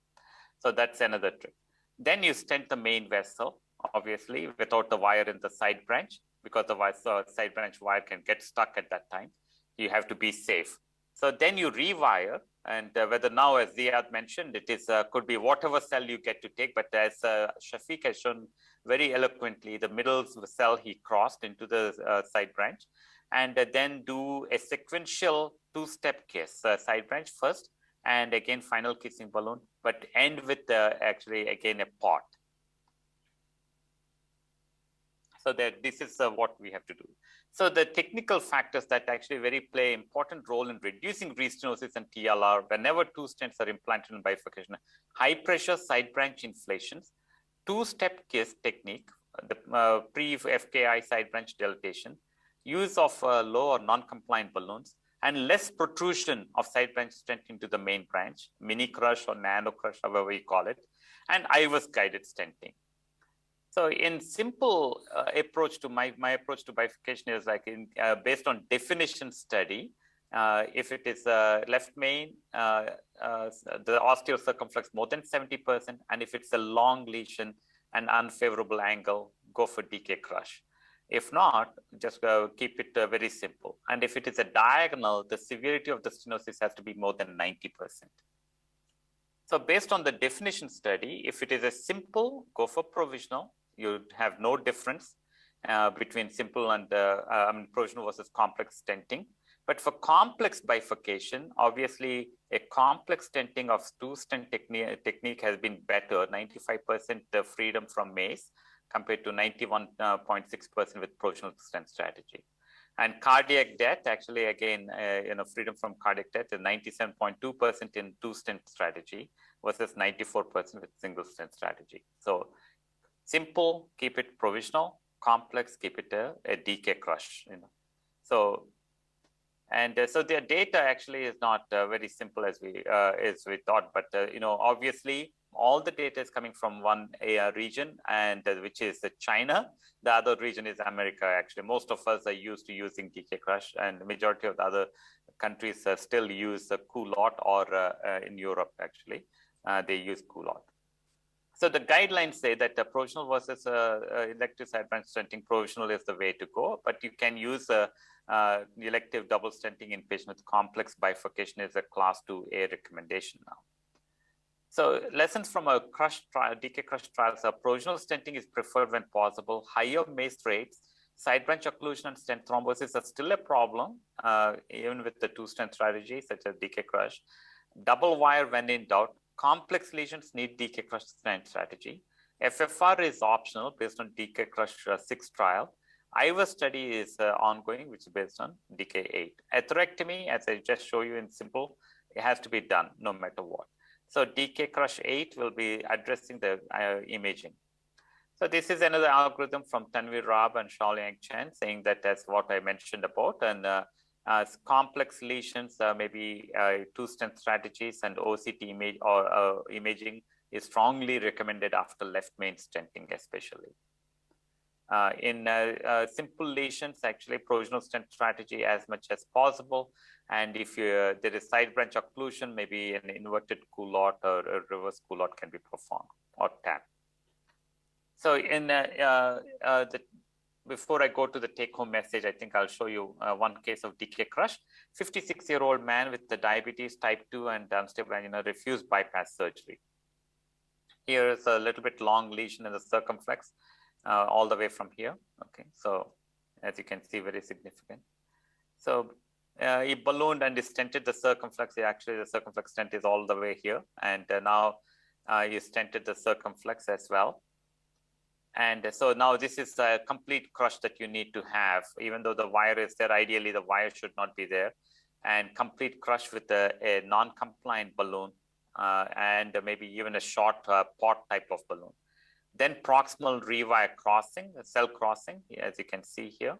Speaker 7: So that's another trick. Then you stent the main vessel, obviously, without the wire in the side branch, because the side branch wire can get stuck at that time. You have to be safe. So then you rewire, and whether now, as Ziad mentioned, it is could be whatever cell you get to take, but as Shafiq has shown very eloquently, the middle cell he crossed into the side branch, and then do a sequential two-step kiss, side branch first, and again final kissing balloon, but end with actually again a pot. So that this is what we have to do. So the technical factors that actually play important role in reducing restenosis and TLR whenever two stents are implanted in bifurcation: high pressure side branch inflations, two-step kiss technique, the pre-FKI side branch dilatation, use of low or non-compliant balloons, and less protrusion of side branch stent into the main branch, mini crush or nano crush, however you call it, and IVUS guided stenting. So in simple approach to my approach to bifurcation is like based on definition study. If it is left main, the osteocircumflex more than 70%, and if it's a long lesion and unfavorable angle, go for DK Crush. If not, just keep it very simple. And if it is a diagonal, the severity of the stenosis has to be more than 90%. So based on the definition study, if it is a simple, go for provisional. You have no difference between simple and provisional versus complex stenting. But for complex bifurcation, obviously a complex stenting of two-stent technique has been better, 95% freedom from MACE compared to 91.6% with provisional stent strategy. And cardiac death, actually, again, freedom from cardiac death is 97.2% in two-stent strategy versus 94% with single stent strategy. So simple, keep it provisional; complex, keep it a DK Crush. So, And so their data actually is not very simple as we thought, but obviously all the data is coming from one region, and which is China. The other region is America. Actually, most of us are used to using DK Crush, and the majority of the other countries still use Culotte, or in Europe actually they use Culotte. So the guidelines say that the provisional versus elective side branch stenting, provisional is the way to go, but you can use elective double stenting in patients with complex bifurcation is a class 2A recommendation now. So lessons from a crush trial, DK Crush trials are provisional stenting is preferred when possible. Higher MACE rates, side branch occlusion and stent thrombosis are still a problem, even with the 2-stent strategy such as DK Crush. Double wire when in doubt. Complex lesions need DK Crush stent strategy. FFR is optional based on DK Crush 6 trial. IVA study is ongoing, which is based on DK8. Atherectomy, as I just show you in simple, it has to be done no matter what. So DK Crush 8 will be addressing the imaging. So this is another algorithm from Tanvir Rab and Shaoliang Chen, saying that that's what I mentioned about. And complex lesions, maybe 2-stent strategies and OCT image or imaging is strongly recommended after left main stenting, especially. In simple lesions, actually provisional stent strategy as much as possible. And if there is side branch occlusion, maybe an inverted Culotte or a reverse Culotte can be performed, or TAP. So in before I go to the take-home message, I think I'll show you one case of DK Crush. 56-year-old man with the diabetes type 2 and unstable angina refused bypass surgery. Here is a little bit long lesion in the circumflex, all the way from here. Okay, so as you can see, very significant. So he ballooned and he stented the circumflex. Actually, the circumflex stent is all the way here, and now he stented the circumflex as well. And so now this is a complete crush that you need to have. Even though the wire is there, ideally the wire should not be there. And complete crush with a non-compliant balloon and maybe even a short pot type of balloon. Then proximal rewire crossing, cell crossing, as you can see here.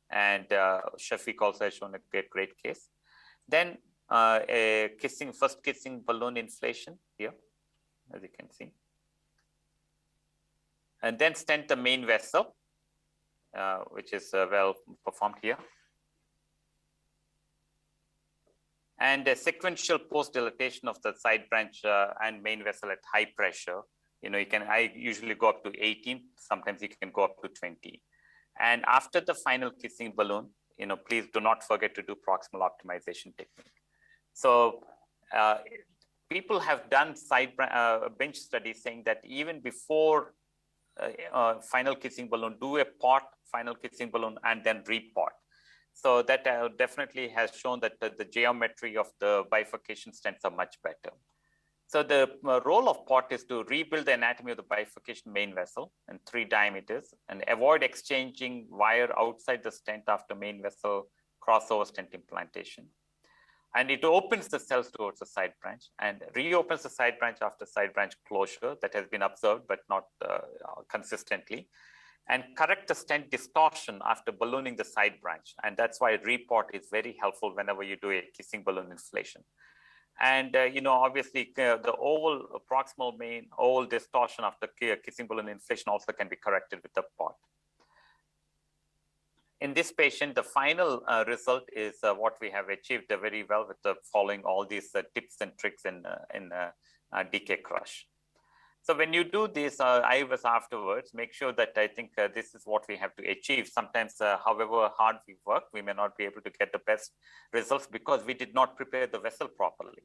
Speaker 7: And Shafiq also has shown a great case. Then a first kissing balloon inflation here, as you can see. And then stent the main vessel, which is well performed here. And a sequential post-dilatation of the side branch and main vessel at high pressure. I usually go up to 18, sometimes you can go up to 20. And after the final kissing balloon, please do not forget to do proximal optimization technique. So people have done bench studies saying that even before final kissing balloon, do a pot final kissing balloon and then repot. So that definitely has shown that the geometry of the bifurcation stents are much better. So the role of pot is to rebuild the anatomy of the bifurcation main vessel in 3 diameters and avoid exchanging wire outside the stent after main vessel crossover stent implantation. And it opens the cells towards the side branch and reopens the side branch after side branch closure that has been observed, but not consistently, and correct the stent distortion after ballooning the side branch. And that's why repot is very helpful whenever you do a kissing balloon inflation. And, obviously the proximal main oval distortion after kissing balloon inflation also can be corrected with the pot. In this patient, the final result is what we have achieved very well with the following all these tips and tricks in DK Crush. So when you do this IVS afterwards, make sure that I think this is what we have to achieve. Sometimes, however hard we work, we may not be able to get the best results because we did not prepare the vessel properly.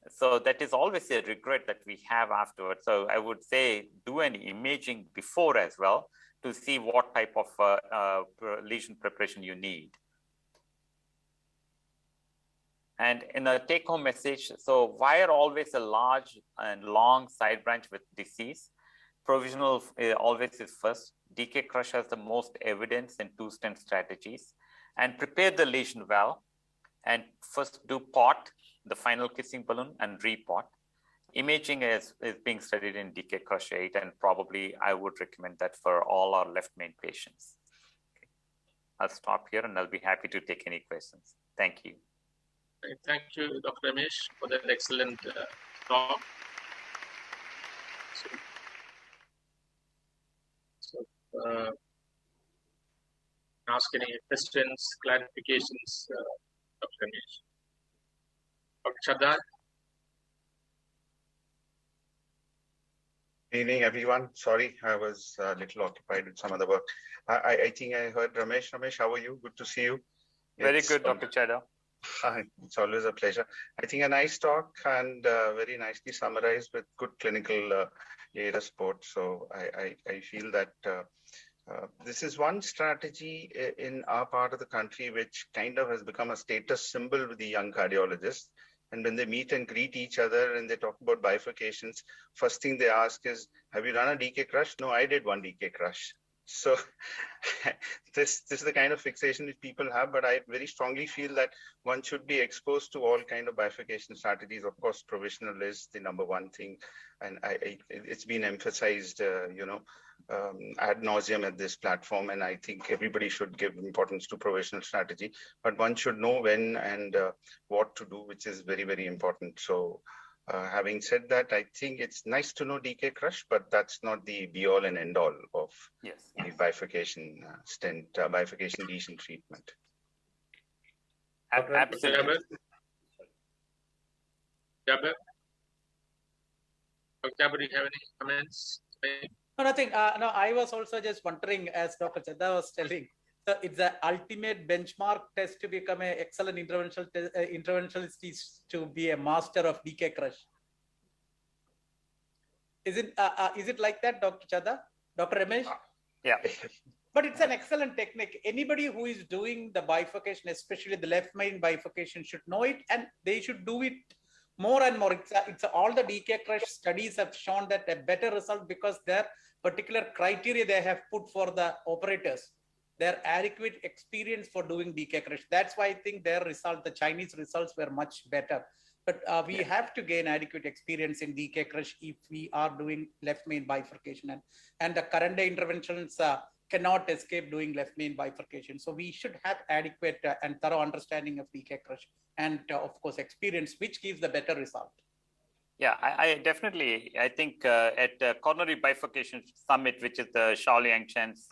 Speaker 7: So that is always a regret that we have afterwards. So I would say do an imaging before as well to see what type of lesion preparation you need. And in a take-home message, so wire always a large and long side branch with disease. Provisional always is first. DK Crush has the most evidence in 2-stent strategies. And prepare the lesion well. And first do pot, the final kissing balloon, and repot. Imaging is being studied in DK Crush 8, and probably I would recommend that for all our left main patients. Okay. I'll stop here and I'll be happy to take any questions. Thank you.
Speaker 4: Thank you, Dr. Ramesh, for that excellent talk. Ask any questions, clarifications, Dr. Ramesh. Dr. Shadda?
Speaker 14: Good evening, everyone. Sorry, I was a little occupied with some other work. I think I heard Ramesh. Ramesh, how are you? Good to see you.
Speaker 7: Very good, Dr. Chadha.
Speaker 14: It's always a pleasure. I think a nice talk and very nicely summarized with good clinical data support. So I feel that this is one strategy in our part of the country which kind of has become a status symbol with the young cardiologists. And when they meet and greet each other and they talk about bifurcations, first thing they ask is, have you done a DK crush? No, I did one DK crush. So this is the kind of fixation that people have, but I very strongly feel that one should be exposed to all kind of bifurcation strategies. Of course, provisional is the number one thing. And it's been emphasized, ad nauseum at this platform. And I think everybody should give importance to provisional strategy, but one should know when and what to do, which is very, very important. So having said that, I think it's nice to know DK crush, but that's not the be all and end all of the bifurcation stent, bifurcation lesion treatment.
Speaker 7: Absolutely.
Speaker 4: Jaber, do you have any comments?
Speaker 10: No, nothing. No, I was also just wondering, as Dr. Chadha was telling, so it's the ultimate benchmark test to become an excellent interventionalist is to be a master of DK crush. Is it like that, Dr. Chadha? Dr. Ramesh?
Speaker 7: Yeah.
Speaker 10: But it's an excellent technique. Anybody who is doing the bifurcation, especially the left main bifurcation, should know it, and they should do it more and more. It's all the DK crush studies have shown that a better result because their particular criteria they have put for the operators, their adequate experience for doing DK crush. That's why I think their result, the Chinese results were much better. But we have to gain adequate experience in DK crush if we are doing left main bifurcation. And the current day interventions cannot escape doing left main bifurcation. So we should have adequate and thorough understanding of DK crush and of course experience, which gives the better result.
Speaker 7: Yeah, I definitely, I think at Coronary Bifurcation Summit, which is the Shaoliang Chen's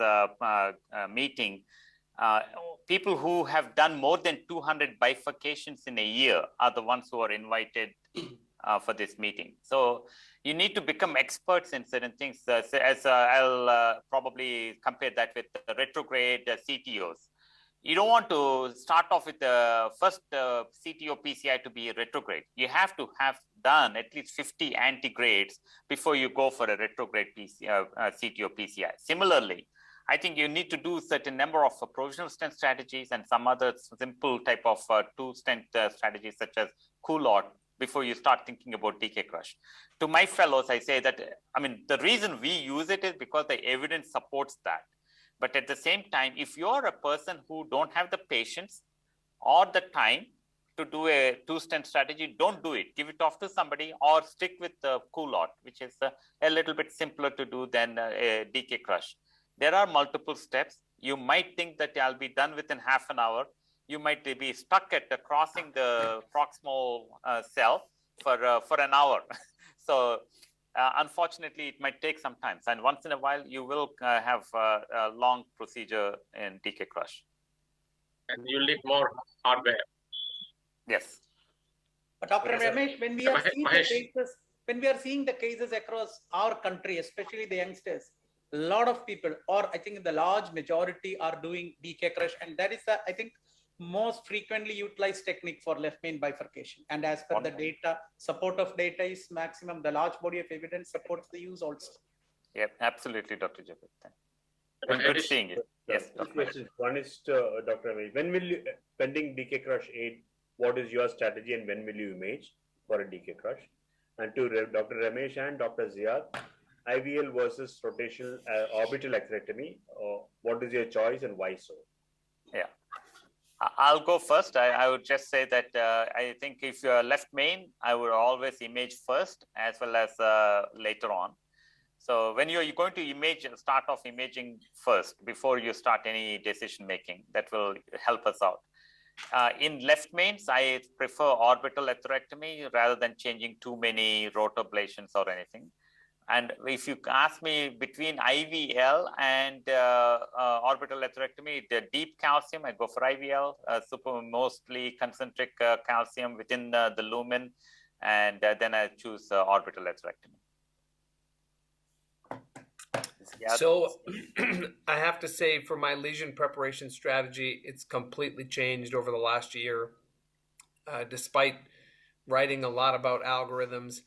Speaker 7: meeting, people who have done more than 200 bifurcations in a year are the ones who are invited for this meeting. So you need to become experts in certain things. I'll probably compare that with the retrograde CTOs. You don't want to start off with the first CTO PCI to be retrograde. You have to have done at least 50 antigrades before you go for a retrograde CTO PCI. Similarly, I think you need to do certain number of provisional stent strategies and some other simple type of two stent strategies such as Coulot before you start thinking about DK crush. To my fellows, I say that, I mean, the reason we use it is because the evidence supports that. But at the same time, if you're a person who don't have the patience or the time to do a two-stent strategy, don't do it. Give it off to somebody or stick with the Coulot, which is a little bit simpler to do than a DK crush. There are multiple steps. You might think that I'll be done within half an hour. You might be stuck at crossing the proximal cell for an hour. So unfortunately, it might take some time. And once in a while, you will have a long procedure in DK crush.
Speaker 4: And you need more hardware.
Speaker 7: Yes.
Speaker 10: But Dr. Ramesh, when we are seeing the cases across our country, especially the youngsters, a lot of people, or I think the large majority, are doing DK crush, and that is I think most frequently utilized technique for left main bifurcation. And as per the data, support of data is maximum. The large body of evidence supports the use also.
Speaker 7: Yep, absolutely, Dr. Jabir. Good seeing you. Yes.
Speaker 9: Two questions. One is to Dr. Ramesh. When will you, pending DK crush 8, what is your strategy and when will you image for a DK crush? And to Dr. Ramesh and Dr. Ziad, IVL versus rotational orbital atherectomy, what is your choice and why so?
Speaker 7: Yeah. I'll go first. I would just say that I think if you're left main, I would always image first as well as later on. So when you're going to image, start off imaging first before you start any decision making. That will help us out. In left mains, I prefer orbital atherectomy rather than changing too many rotablations or anything. And if you ask me between IVL and orbital atherectomy, the deep calcium, I go for IVL, mostly concentric calcium within the lumen, and then I choose orbital atherectomy.
Speaker 6: So I have to say, for my lesion preparation strategy, it's completely changed over the last year. Despite writing a lot about algorithms,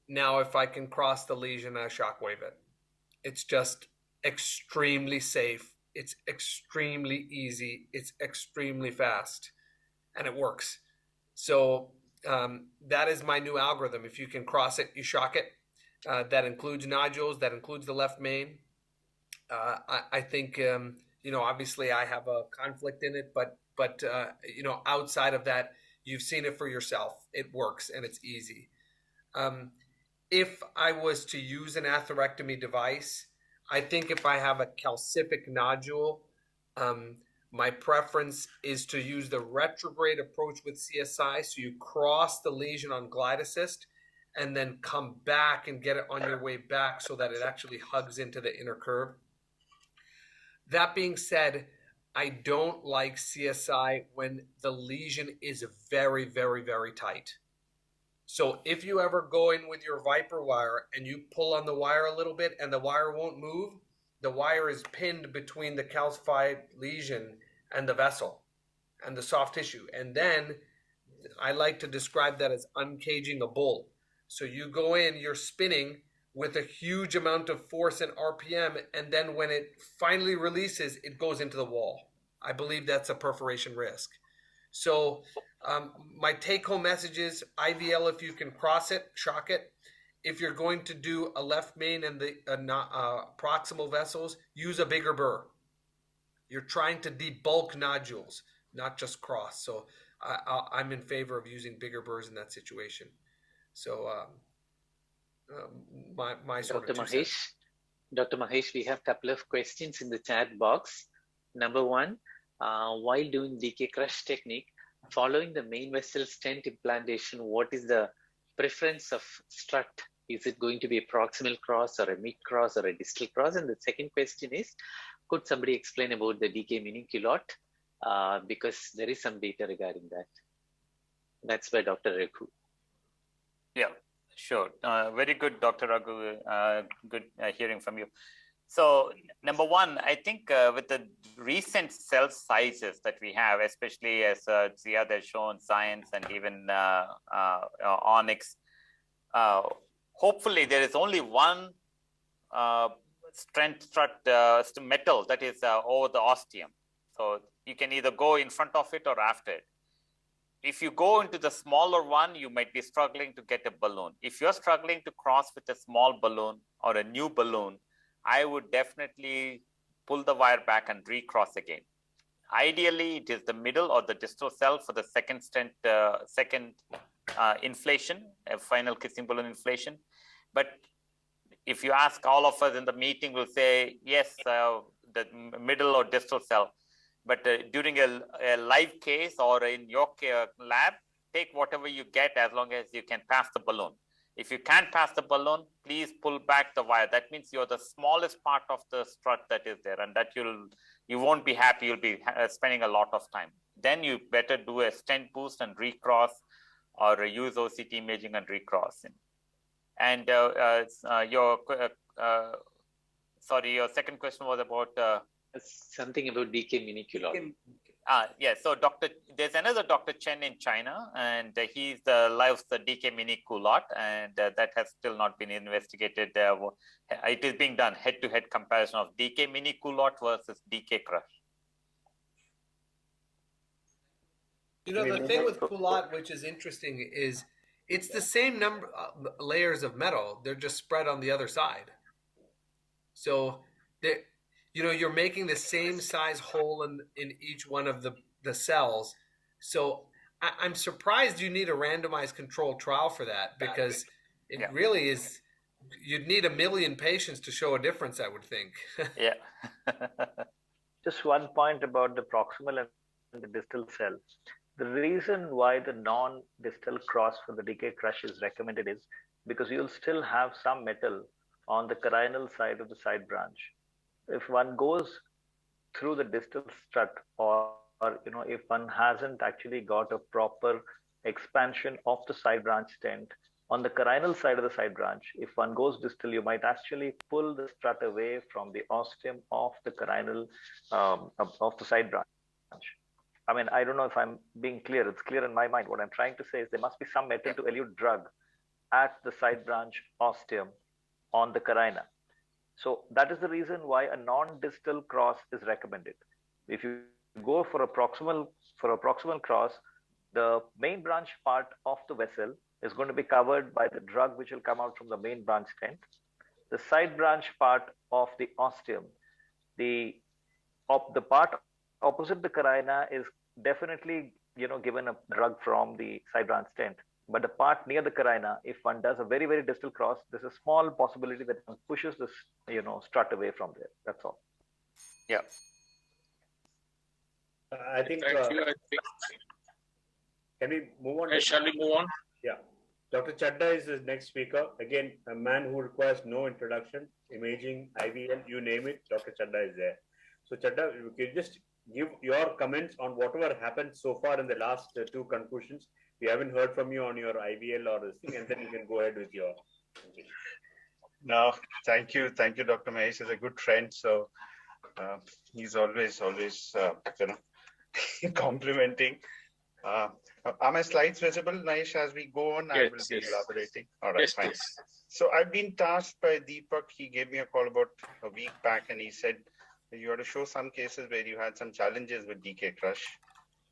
Speaker 6: now if I can cross the lesion, I shockwave it. It's just extremely safe. It's extremely easy. It's extremely fast, and it works. So that is my new algorithm. If you can cross it, you shock it. That includes nodules. That includes the left main. I think obviously I have a conflict in it, but outside of that, you've seen it for yourself. It works and it's easy. If I was to use an atherectomy device, I think if I have a calcific nodule, my preference is to use the retrograde approach with CSI. So you cross the lesion on glide assist and then come back and get it on your way back so that it actually hugs into the inner curve. That being said, I don't like CSI when the lesion is very, very, very tight. So if you ever go in with your Viper wire and you pull on the wire a little bit and the wire won't move, the wire is pinned between the calcified lesion and the vessel and the soft tissue. And then I like to describe that as uncaging a bull. So you go in, you're spinning with a huge amount of force and RPM, and then when it finally releases, it goes into the wall. I believe that's a perforation risk. So my take-home message is IVL if you can cross it, shock it. If you're going to do a left main and the proximal vessels, use a bigger burr. You're trying to debulk nodules, not just cross. So I'm in favor of using bigger burrs in that situation. So my sort
Speaker 3: Dr.
Speaker 6: of
Speaker 3: Mahesh, Dr. Mahesh, we have a couple of questions in the chat box. Number one, while doing DK Crush technique, following the main vessel stent implantation, what is the preference of strut? Is it going to be a proximal cross or a mid cross or a distal cross? And the second question is, could somebody explain about the DK mini culotte? Because there is some data regarding that. That's by Dr. Raghu.
Speaker 7: Yeah, sure. Very good, Dr. Raghu. Good hearing from you. So number one, I think with the recent cell sizes that we have, especially as Ziad has shown, Science and even Onyx, hopefully there is only one strut metal that is over the ostium. So you can either go in front of it or after it. If you go into the smaller one, you might be struggling to get a balloon. If you're struggling to cross with a small balloon or a new balloon, I would definitely pull the wire back and recross again. Ideally, it is the middle or the distal cell for the second stent, inflation, final kissing balloon inflation. But if you ask all of us in the meeting, we'll say, yes, the middle or distal cell. But during a live case or in your lab, take whatever you get as long as you can pass the balloon. If you can't pass the balloon, please pull back the wire. That means you're the smallest part of the strut that is there, and that you won't be happy. You'll be spending a lot of time. Then you better do a stent boost and recross, or use OCT imaging and recross. And your second question was about
Speaker 3: something about DK mini culotte.
Speaker 7: Yeah, so there's another Dr. Chen in China, and he's lives the DK mini culotte, and that has still not been investigated. It is being done head-to-head comparison of DK mini culotte versus DK Crush.
Speaker 6: The thing with culotte, which is interesting, is it's the same number layers of metal. They're just spread on the other side. So you're making the same size hole in each one of the cells. So I'm surprised you need a randomized controlled trial for that, because it really is, you'd need 1 million patients to show a difference, I would think.
Speaker 7: Yeah.
Speaker 13: Just one point about the proximal and the distal cell. The reason why the non-distal cross for the DK crush is recommended is because you'll still have some metal on the carinal side of the side branch. If one goes through the distal strut, or if one hasn't actually got a proper expansion of the side branch stent on the carinal side of the side branch, if one goes distal, you might actually pull the strut away from the ostium of the carinal of the side branch. I mean, I don't know if I'm being clear. It's clear in my mind. What I'm trying to say is there must be some metal to elute drug at the side branch ostium on the carina. So that is the reason why a non-distal cross is recommended. If you go for a proximal cross, the main branch part of the vessel is going to be covered by the drug which will come out from the main branch stent. The side branch part of the ostium, the part opposite the carina is definitely given a drug from the side branch stent. But the part near the carina, if one does a very, very distal cross, there's a small possibility that one pushes this, strut away from there. That's all.
Speaker 7: Yeah.
Speaker 9: I think. Can we move on?
Speaker 4: Shall we move on?
Speaker 9: Yeah. Dr. Chadda is the next speaker. Again, a man who requires no introduction, imaging, IVL, you name it, Dr. Chadda is there. So Chadda, you can just give your comments on whatever happened so far in the last two conclusions. We haven't heard from you on your IVL or this thing, and then you can go ahead with your.
Speaker 14: No, thank you, Dr. Mahesh. He's a good friend, so he's always complimenting. Are my slides visible, Mahesh, as we go on? I will be elaborating. All right, fine. So I've been tasked by Deepak. He gave me a call about a week back, and he said you had to show some cases where you had some challenges with DK Crush.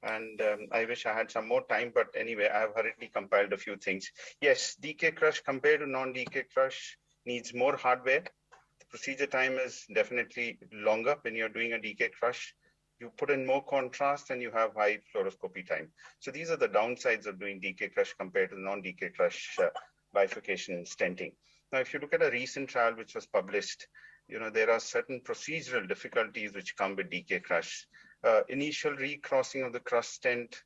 Speaker 14: And I wish I had some more time, but anyway, I've hurriedly compiled a few things. Yes, DK Crush compared to non-DK Crush needs more hardware. The procedure time is definitely longer when you're doing a DK Crush. You put in more contrast and you have high fluoroscopy time. So these are the downsides of doing DK Crush compared to non-DK Crush bifurcation stenting. Now, if you look at a recent trial which was published, there are certain procedural difficulties which come with DK Crush. Initial recrossing of the crush stent,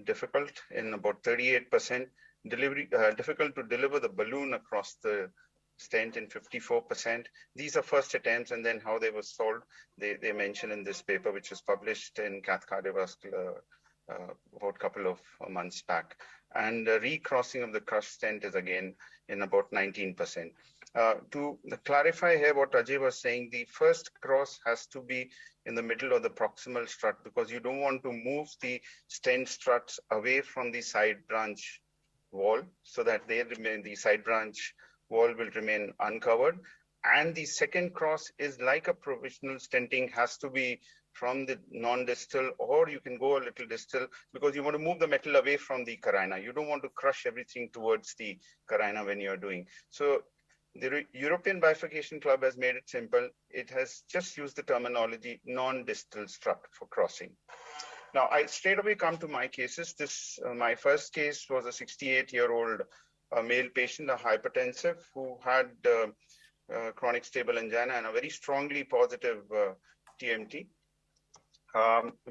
Speaker 14: difficult in about 38%. Difficult to deliver the balloon across the stent in 54%. These are first attempts, and then how they were solved, they mention in this paper, which was published in Cath Cardiovascular about a couple of months back. And recrossing of the crush stent is again in about 19%. To clarify here what Ajay was saying, the first cross has to be in the middle of the proximal strut, because you don't want to move the stent struts away from the side branch wall so that the side branch wall will remain uncovered. And the second cross is like a provisional stenting, has to be from the non-distal, or you can go a little distal, because you want to move the metal away from the carina. You don't want to crush everything towards the carina when you're doing. So the European Bifurcation Club has made it simple. It has just used the terminology non-distal strut for crossing. Now, I straight away come to my cases. My first case was a 68-year-old male patient, a hypertensive, who had chronic stable angina and a very strongly positive TMT.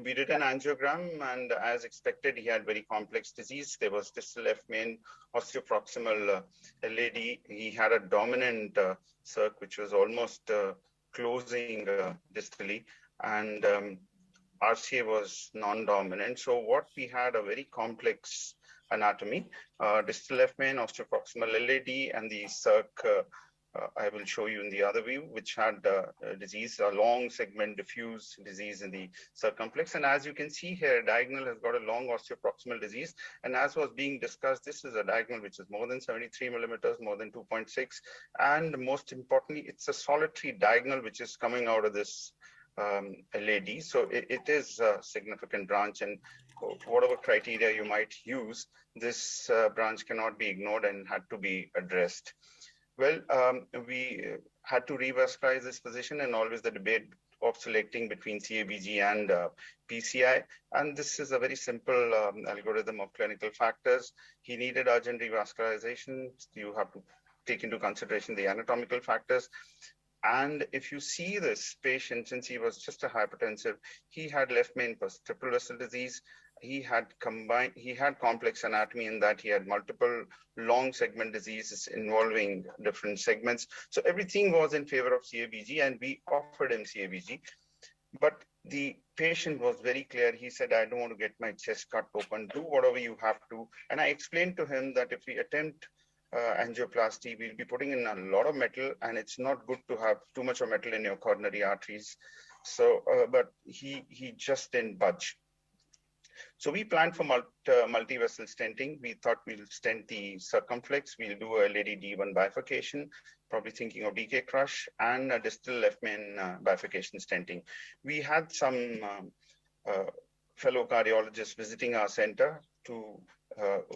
Speaker 14: We did an angiogram, and as expected, he had very complex disease. There was distal left main osteoproximal LAD. He had a dominant circ, which was almost closing distally, and RCA was non-dominant. So what we had a very complex anatomy, distal left main osteoproximal LAD, and the circ I will show you in the other view, which had disease, a long segment diffuse disease in the circumflex. And as you can see here, diagonal has got a long osteoproximal disease. And as was being discussed, this is a diagonal which is more than 73 millimeters, more than 2.6. And most importantly, it's a solitary diagonal which is coming out of this LAD. So it is a significant branch, and whatever criteria you might use, this branch cannot be ignored and had to be addressed. Well, we had to revascularize this position, and always the debate of selecting between CABG and PCI. And this is a very simple algorithm of clinical factors. He needed urgent revascularization. You have to take into consideration the anatomical factors. And if you see this patient, since he was just a hypertensive, he had left main triple vessel disease. He had complex anatomy in that he had multiple long segment diseases involving different segments. So everything was in favor of CABG, and we offered him CABG. But the patient was very clear. He said, I don't want to get my chest cut open. Do whatever you have to. And I explained to him that if we attempt angioplasty, we'll be putting in a lot of metal, and it's not good to have too much of metal in your coronary arteries. So, but he just didn't budge. So we planned for multi-vessel stenting. We thought we'll stent the circumflex. We'll do a LAD D1 bifurcation, probably thinking of DK Crush, and a distal left main bifurcation stenting. We had some fellow cardiologists visiting our center to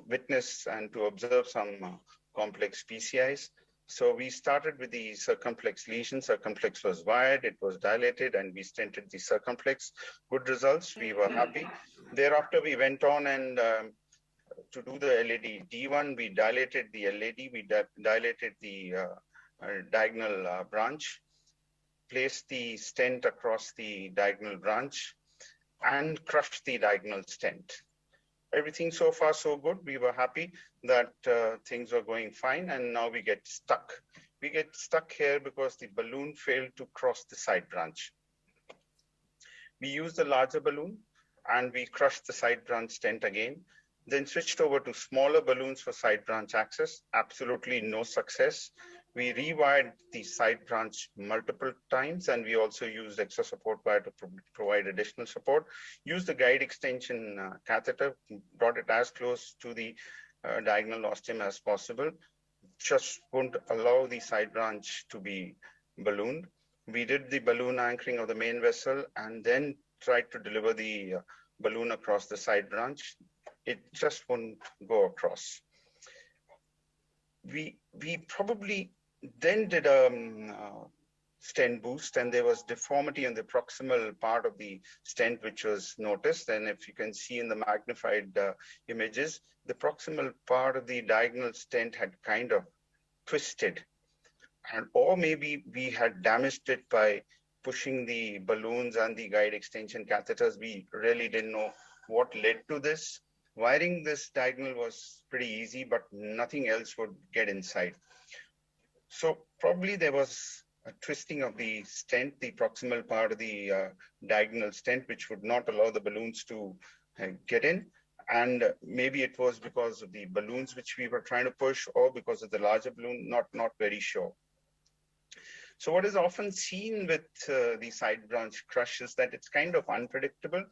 Speaker 14: witness and to observe some complex PCIs. So we started with the circumflex lesion. Circumflex was wired, it was dilated, and we stented the circumflex. Good results, we were happy. Thereafter, we went on and to do the LAD D1, we dilated the LAD, we dilated the diagonal branch, placed the stent across the diagonal branch, and crushed the diagonal stent. Everything so far so good. We were happy that things were going fine, and now we get stuck. We get stuck here because the balloon failed to cross the side branch. We used a larger balloon and we crushed the side branch stent again, then switched over to smaller balloons for side branch access. Absolutely no success. We rewired the side branch multiple times, and we also used extra support wire to provide additional support. Used the guide extension catheter, brought it as close to the diagonal ostium as possible. Just wouldn't allow the side branch to be ballooned. We did the balloon anchoring of the main vessel and then tried to deliver the balloon across the side branch. It just wouldn't go across. We probably then did a stent boost, and there was deformity in the proximal part of the stent which was noticed. And if you can see in the magnified images, the proximal part of the diagonal stent had kind of twisted, or maybe we had damaged it by pushing the balloons and the guide extension catheters. We really didn't know what led to this. Wiring this diagonal was pretty easy, but nothing else would get inside. So probably there was a twisting of the stent, the proximal part of the diagonal stent, which would not allow the balloons to get in. And maybe it was because of the balloons which we were trying to push, or because of the larger balloon, not very sure. So what is often seen with the side branch crush is that it's kind of unpredictable,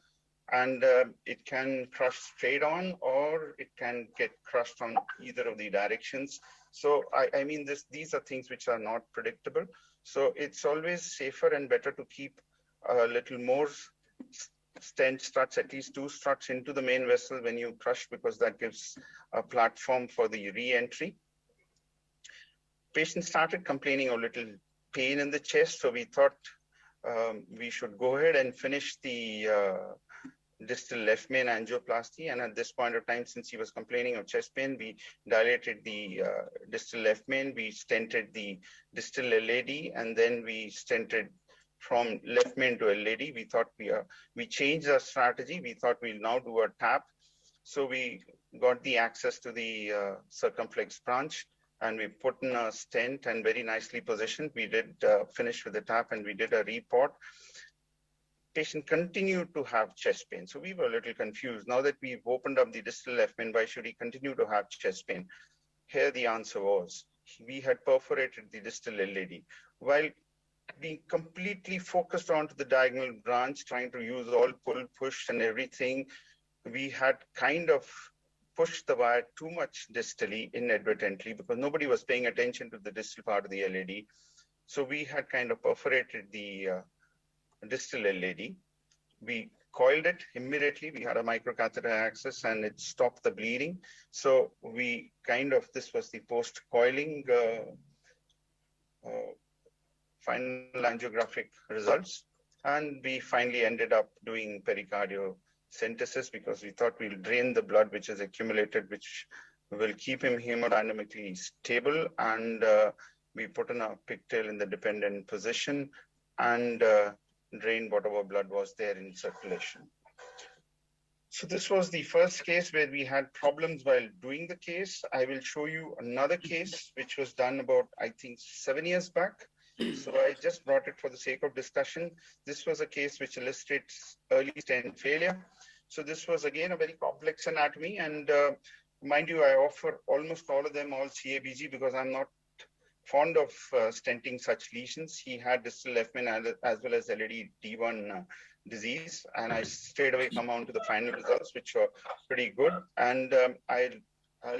Speaker 14: and it can crush straight on, or it can get crushed on either of the directions. So I mean, these are things which are not predictable. So it's always safer and better to keep a little more stent struts, at least 2 struts into the main vessel when you crush, because that gives a platform for the re-entry. Patient started complaining of little pain in the chest, so we thought we should go ahead and finish the distal left main angioplasty. And at this point of time, since he was complaining of chest pain, we dilated the distal left main, we stented the distal LAD, and then we stented from left main to LAD. We thought we changed our strategy. We thought we'll now do a tap. So we got the access to the circumflex branch, and we put in a stent and very nicely positioned. We did finish with the tap, and we did a report. Patient continued to have chest pain. So we were a little confused. Now that we've opened up the distal left main, why should he continue to have chest pain? Here the answer was, we had perforated the distal LAD. While being completely focused onto the diagonal branch, trying to use all pull, push and everything, we had kind of pushed the wire too much distally, inadvertently, because nobody was paying attention to the distal part of the LAD. So we had kind of perforated the distal LAD. We coiled it immediately. We had a microcatheter access, and it stopped the bleeding. So we this was the post-coiling final angiographic results. And we finally ended up doing pericardiocentesis, because we thought we'll drain the blood which is accumulated, which will keep him hemodynamically stable, and We put in a pigtail in the dependent position and drained whatever blood was there in circulation. So this was the first case where we had problems while doing the case. I will show you another case which was done about, I think, 7 years back. So I just brought it for the sake of discussion. This was a case which illustrates early stent failure. So this was again a very complex anatomy, and mind you, I offer almost all of them all CABG because I'm not fond of stenting such lesions. He had distal left main as well as LAD D1 disease, and I straight away come on to the final results, which are pretty good. And I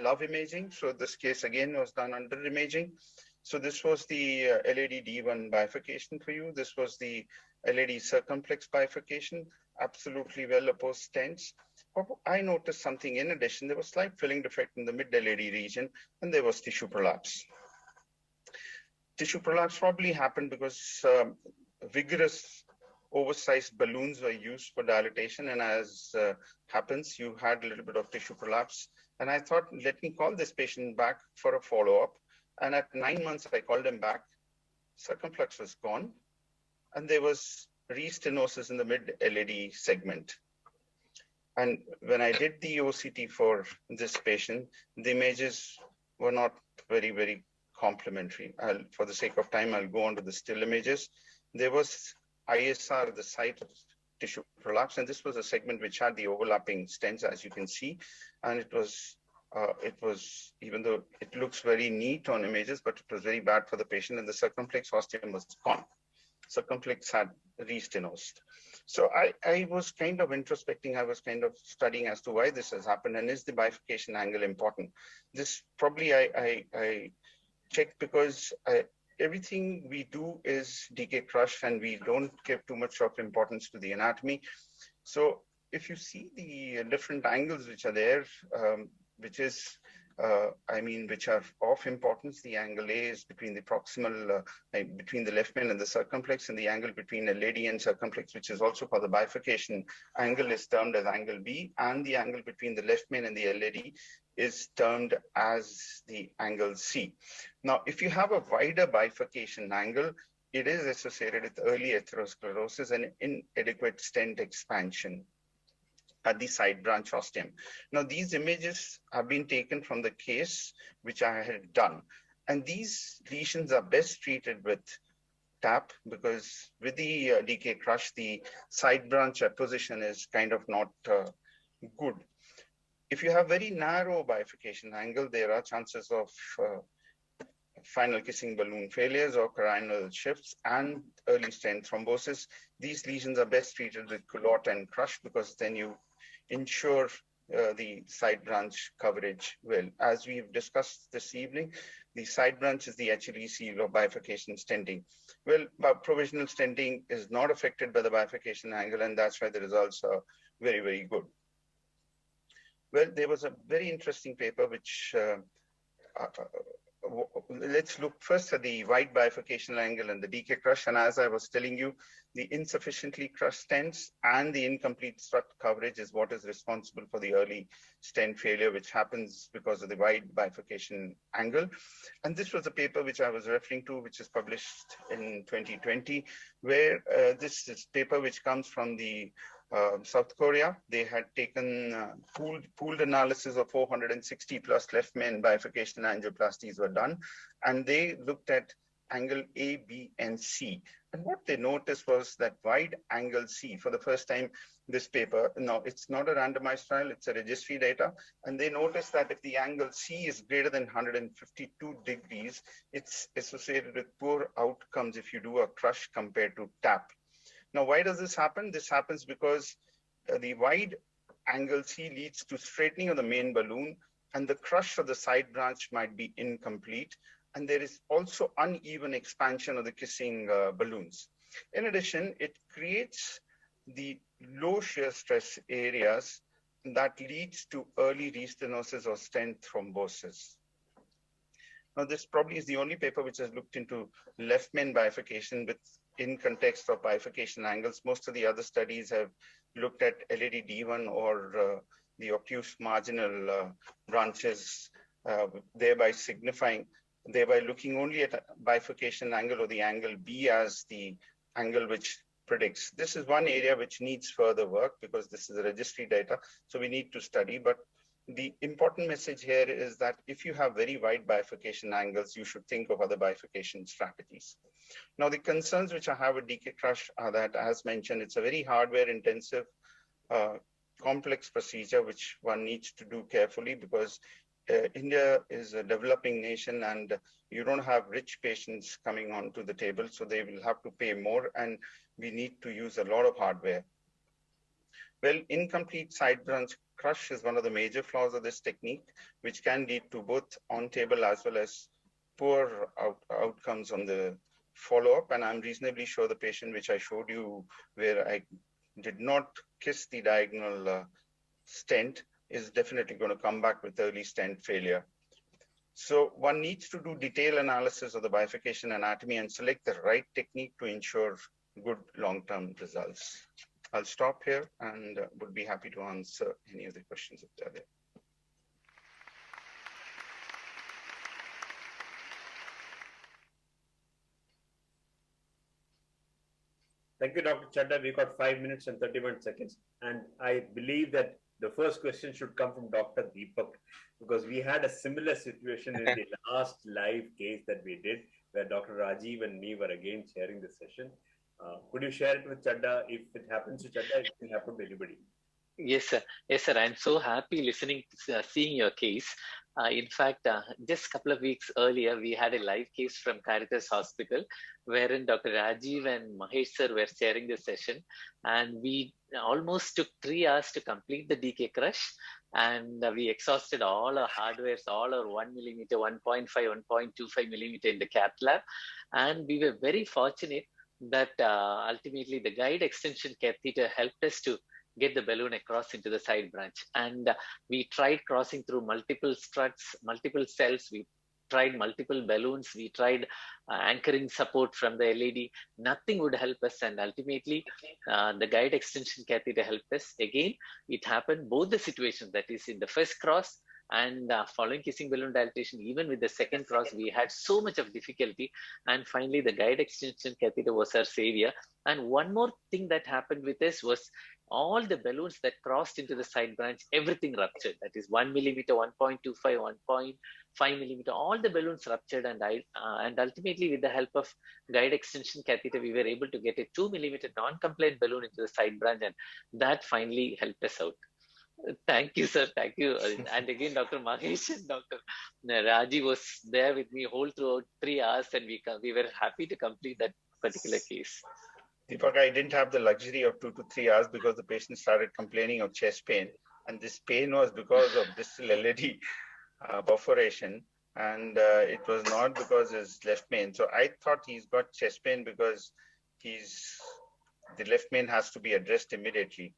Speaker 14: love imaging, so this case again was done under imaging. So this was the LAD D1 bifurcation for you. This was the LAD circumflex bifurcation, absolutely well opposed stents. But I noticed something in addition. There was slight filling defect in the mid LAD region, and there was tissue prolapse. Tissue prolapse probably happened because vigorous oversized balloons were used for dilatation, and as happens, you had a little bit of tissue prolapse. And I thought, let me call this patient back for a follow-up. And at 9 months, I called him back. Circumflex was gone, and there was restenosis in the mid-LAD segment. And when I did the OCT for this patient, the images were not very, very complementary. For the sake of time, I'll go on to the still images. There was ISR at the site of tissue prolapse, and this was a segment which had the overlapping stents, as you can see. And it was, even though it looks very neat on images, but it was very bad for the patient, and the circumflex ostium was gone. Circumflex had restenosed. So I was kind of introspecting, I was kind of studying as to why this has happened, and is the bifurcation angle important? This probably I checked because everything we do is DK Crush, and we don't give too much of importance to the anatomy. So if you see the different angles which are there, which is, which are of importance, the angle A is between the proximal, between the left main and the circumflex, and the angle between LAD and circumflex, which is also called the bifurcation angle, is termed as angle B, and the angle between the left main and the LAD is termed as the angle C. Now, if you have a wider bifurcation angle, it is associated with early atherosclerosis and inadequate stent expansion at the side branch ostium. Now, these images have been taken from the case which I had done. And these lesions are best treated with TAP because with the DK Crush, the side branch position is kind of not good. If you have very narrow bifurcation angle, there are chances of final kissing balloon failures or carinal shifts and early stent thrombosis. These lesions are best treated with culotte and crush because then you ensure the side branch coverage well. As we've discussed this evening, the side branch is the HLEC or bifurcation stenting. Well, provisional stenting is not affected by the bifurcation angle, and that's why the results are very, very good. Well, there was a very interesting paper which let's look first at the wide bifurcational angle and the DK Crush. And as I was telling you, the insufficiently crushed stents and the incomplete strut coverage is what is responsible for the early stent failure, which happens because of the wide bifurcation angle. And this was a paper which I was referring to, which is published in 2020, where this is paper which comes from the South Korea. They had taken pooled analysis of 460 plus left main bifurcation angioplasties were done, and they looked at angle A, B, and C. And what they noticed was that wide angle C, for the first time, this paper, no, it's not a randomized trial, it's a registry data. And they noticed that if the angle C is greater than 152 degrees, it's associated with poor outcomes if you do a crush compared to TAP. Now, why does this happen? This happens because the wide angle C leads to straightening of the main balloon, and the crush of the side branch might be incomplete. And there is also uneven expansion of the kissing balloons. In addition, it creates the low shear stress areas that leads to early restenosis or stent thrombosis. Now, this probably is the only paper which has looked into left main bifurcation in context of bifurcation angles. Most of the other studies have looked at LAD D1 or the obtuse marginal branches, thereby signifying thereby looking only at a bifurcation angle or the angle B as the angle which predicts. This is one area which needs further work because this is registry data, so we need to study. But the important message here is that if you have very wide bifurcation angles, you should think of other bifurcation strategies. Now, the concerns which I have with DK Crush are that, as mentioned, it's a very hardware intensive, complex procedure which one needs to do carefully because India is a developing nation and you don't have rich patients coming onto the table, so they will have to pay more and we need to use a lot of hardware. Well, incomplete side branch crush is one of the major flaws of this technique, which can lead to both on-table as well as poor outcomes on the follow-up. And I'm reasonably sure the patient which I showed you where I did not kiss the diagonal stent is definitely going to come back with early stent failure. So one needs to do detailed analysis of the bifurcation anatomy and select the right technique to ensure good long-term results. I'll stop here and would be happy to answer any of the questions if they're there.
Speaker 9: Thank you, Dr. Chadda. We've got 5 minutes and 31 seconds. And I believe that the first question should come from Dr. Deepak, because we had a similar situation in the last live case that we did, where Dr. Rajiv and me were again sharing the session. Could you share it with Chadda? If it happens to Chadda, it can happen to anybody.
Speaker 3: Yes, sir. Yes, sir. I'm so happy listening to seeing your case. In fact, just a couple of weeks earlier, we had a live case from Caritas Hospital, wherein Dr. Rajiv and Mahesh sir were sharing the session, and we almost took 3 hours to complete the DK Crush, and we exhausted all our hardwares, all our 1 millimeter, 1.5, 1.25 millimeter in the cath lab, and we were very fortunate that ultimately the guide extension catheter helped us to get the balloon across into the side branch. And we tried crossing through multiple struts, multiple cells. We tried multiple balloons. We tried anchoring support from the LED. Nothing would help us. And ultimately, the guide extension catheter helped us. Again, it happened both the situations, that is in the first cross and following kissing balloon dilatation. Even with the second cross, we had so much of difficulty. And finally, the guide extension catheter was our savior. And one more thing that happened with us was all the balloons that crossed into the side branch, everything ruptured. That is 1 millimeter, 1.25, 1.5 millimeter, all the balloons ruptured. And ultimately, with the help of guide extension catheter, we were able to get a 2 millimeter non-compliant balloon into the side branch. And that finally helped us out. Thank you, sir. Thank you. And again, Dr. Mahesh and Dr. Raji was there with me whole throughout 3 hours, and we were happy to complete that particular case.
Speaker 14: Deepak, I didn't have the luxury of 2 to 3 hours because the patient started complaining of chest pain. And this pain was because of distal LED perforation. And it was not because of his left main. So I thought he's got chest pain because the left main has to be addressed immediately.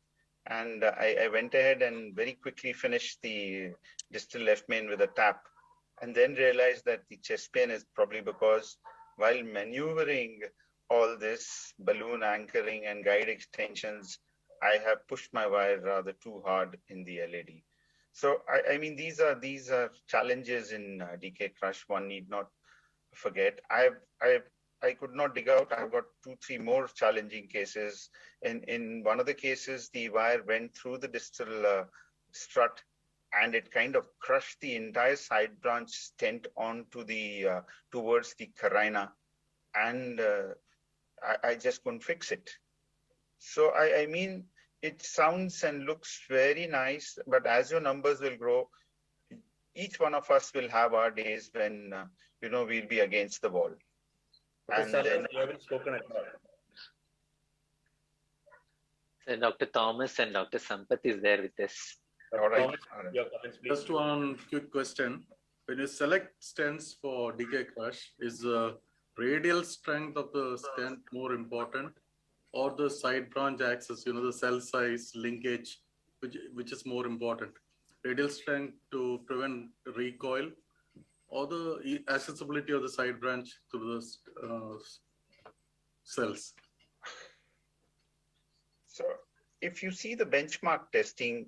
Speaker 14: And I went ahead and very quickly finished the distal left main with a tap, and then realized that the chest pain is probably because while maneuvering all this balloon anchoring and guide extensions, I have pushed my wire rather too hard in the LED. So I mean, these are challenges in DK Crush. One need not forget. I could not dig out. I've got 2-3 more challenging cases. In one of the cases, the wire went through the distal strut and it kind of crushed the entire side branch stent onto the towards the carina, and I just couldn't fix it. So I mean, it sounds and looks very nice, but as your numbers will grow, each one of us will have our days when we'll be against the wall. And then
Speaker 9: you haven't spoken at all.
Speaker 3: So Dr. Thomas and Dr. Sampath is there with us.
Speaker 14: All right.
Speaker 9: Your comments, please.
Speaker 12: Just one quick question. When you select stents for DK Crush, is the radial strength of the stent more important, or the side branch axis, the cell size, linkage, which is more important? Radial strength to prevent recoil, or the accessibility of the side branch through the cells?
Speaker 14: So if you see the benchmark testing,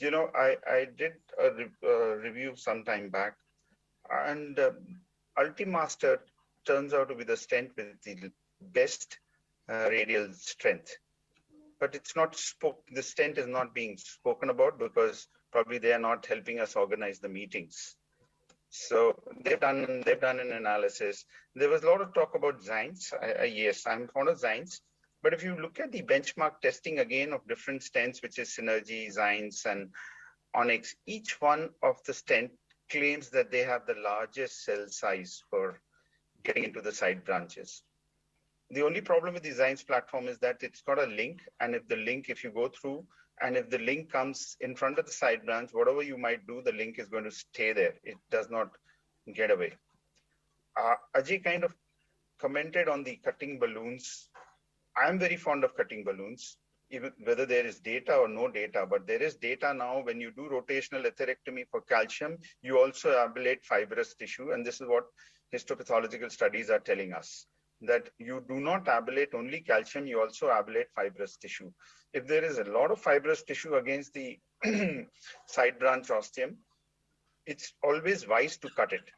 Speaker 14: I did a review some time back, and Ultimaster turns out to be the stent with the best radial strength. But it's not the stent is not being spoken about because probably they are not helping us organize the meetings. So they've done an analysis. There was a lot of talk about Zines. Yes, I'm fond of Zines. But if you look at the benchmark testing again of different stents, which is Synergy, Zines, and Onyx, each one of the stent claims that they have the largest cell size for getting into the side branches. The only problem with the Zines platform is that it's got a link, and if you go through, and if the link comes in front of the side branch, whatever you might do, the link is going to stay there. It does not get away. Ajay kind of commented on the cutting balloons. I'm very fond of cutting balloons, even whether there is data or no data, but there is data now. When you do rotational atherectomy for calcium, you also ablate fibrous tissue, and this is what histopathological studies are telling us, that you do not ablate only calcium, you also ablate fibrous tissue. If there is a lot of fibrous tissue against the side branch ostium, it's always wise to cut it.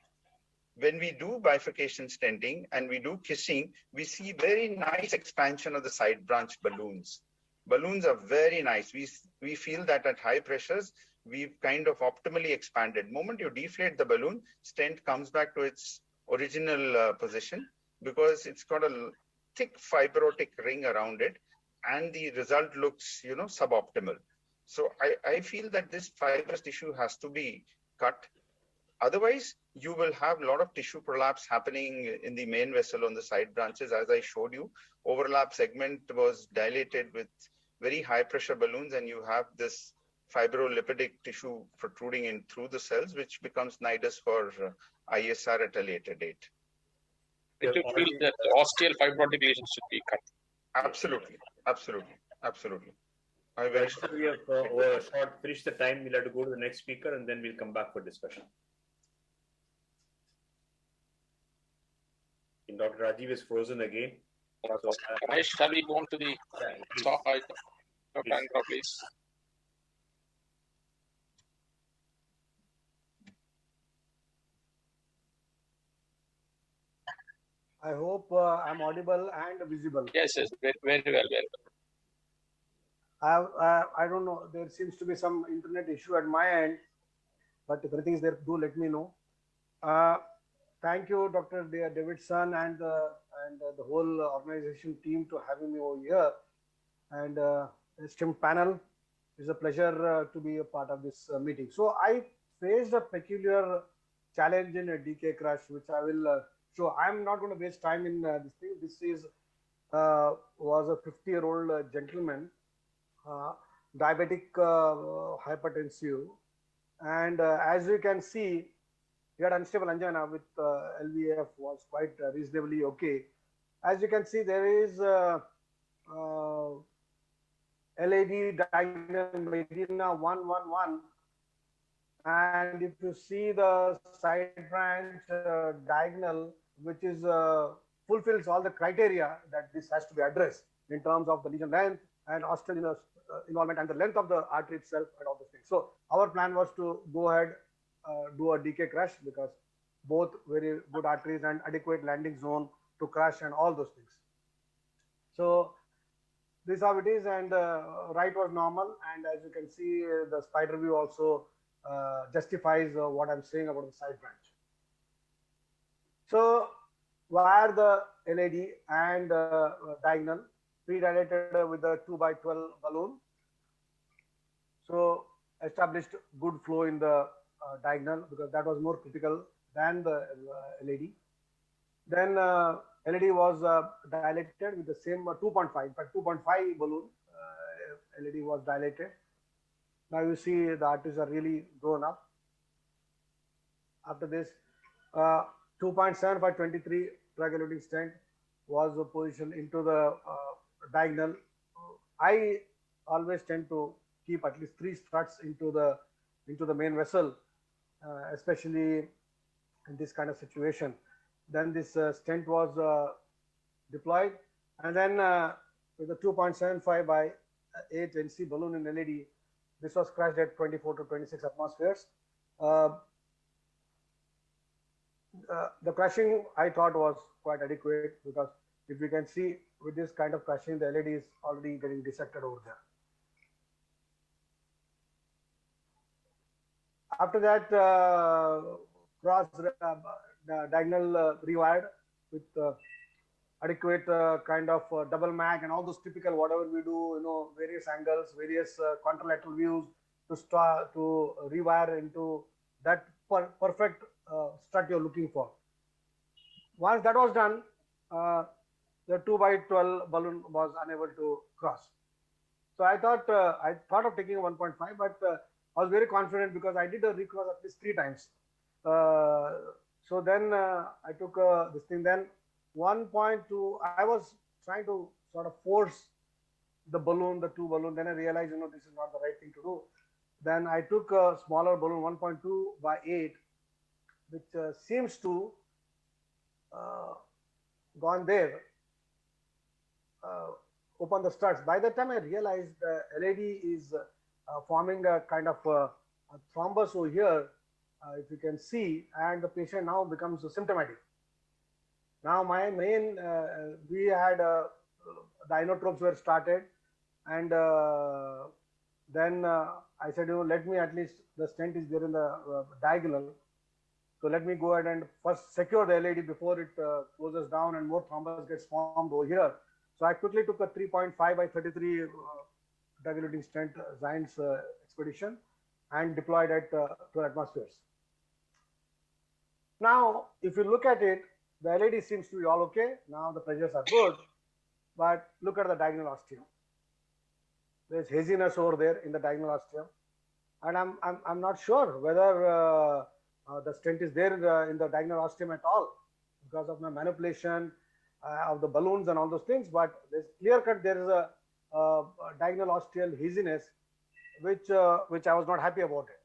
Speaker 14: When we do bifurcation stenting and we do kissing, we see very nice expansion of the side branch balloons. Balloons are very nice. We feel that at high pressures, we've kind of optimally expanded. Moment you deflate the balloon, stent comes back to its original position because it's got a thick fibrotic ring around it, and the result looks, suboptimal. So I feel that this fibrous tissue has to be cut. Otherwise, you will have a lot of tissue prolapse happening in the main vessel on the side branches. As I showed you, overlap segment was dilated with very high pressure balloons, and you have this fibrolipidic tissue protruding in through the cells, which becomes nidus for ISR at a later date.
Speaker 4: I do feel that osteal fibrotic lesions should be cut.
Speaker 14: Absolutely.
Speaker 9: We have finished the time. We'll have to go to the next speaker, and then we'll come back for discussion. Dr. Rajiv is frozen again. So,
Speaker 4: shall we go on to the stop item? Please.
Speaker 15: I hope I'm audible and visible.
Speaker 4: Yes, very well.
Speaker 15: I don't know. There seems to be some internet issue at my end, but if anything is there, do let me know. Thank you, Dr. Davidson and the whole organization team to having me over here, and esteemed panel. It's a pleasure to be a part of this meeting. So I faced a peculiar challenge in a DK Crush, which I will show. I'm not going to waste time in this thing. This was a 50-year-old gentleman, diabetic, hypertensive, and as you can see, he had unstable angina with LVF was quite reasonably okay. As you can see, there is LAD diagonal Medina 111, and if you see the side branch diagonal, which is fulfills all the criteria that this has to be addressed in terms of the lesion length and osteal involvement and the length of the artery itself and all those things. So our plan was to go ahead, do a DK crush, because both very good arteries and adequate landing zone to crush and all those things. So this is how it is, and right was normal, and as you can see, the spider view also justifies what I'm saying about the side branch. So wire the LAD and diagonal pre-dilated with the 2x12 balloon. So established good flow in the diagonal, because that was more critical than the LAD. Then LAD was dilated with the same 2.5, but 2.5 balloon LAD was dilated. Now you see the arteries are really grown up. After this, 2.75 23 drug-eluting stent was positioned into the diagonal. I always tend to keep at least 3 struts into the main vessel, especially in this kind of situation. Then this stent was deployed, and then with the 2.75 by 8 NC balloon in LAD, this was crushed at 24 to 26 atmospheres. The crushing I thought was quite adequate, because if you can see with this kind of crushing, the LED is already getting dissected over there. After that, cross diagonal rewired with adequate kind of double mag and all those typical whatever we do, various angles, various contralateral views to start to rewire into that perfect strut you're looking for. Once that was done, the 2x12 balloon was unable to cross. So I thought of taking a 1.5, but I was very confident because I did a recross at least 3 times. So then I took this thing. Then 1.2, I was trying to sort of force the balloon, the 2 balloon. Then I realized, this is not the right thing to do. Then I took a smaller balloon, 1.2/8, which seems to gone there, open the struts. By the time I realized the LED is forming a kind of a thrombus over here, if you can see, and the patient now becomes symptomatic. Now my main, we had the inotropes were started, and then I said, let me at least, the stent is there in the diagonal. So let me go ahead and first secure the LED before it closes down and more thrombus gets formed over here. So I quickly took a 3.5/33 dilating stent Zions expedition and deployed at 12 atmospheres. Now, if you look at it, the LED seems to be all okay. Now the pressures are good, but look at the diagonal ostium. There's haziness over there in the diagonal ostium, and I'm not sure whether the stent is there in the diagonal ostium at all because of my manipulation of the balloons and all those things. But there's clear cut there is a diagonal ostial haziness, which I was not happy about it.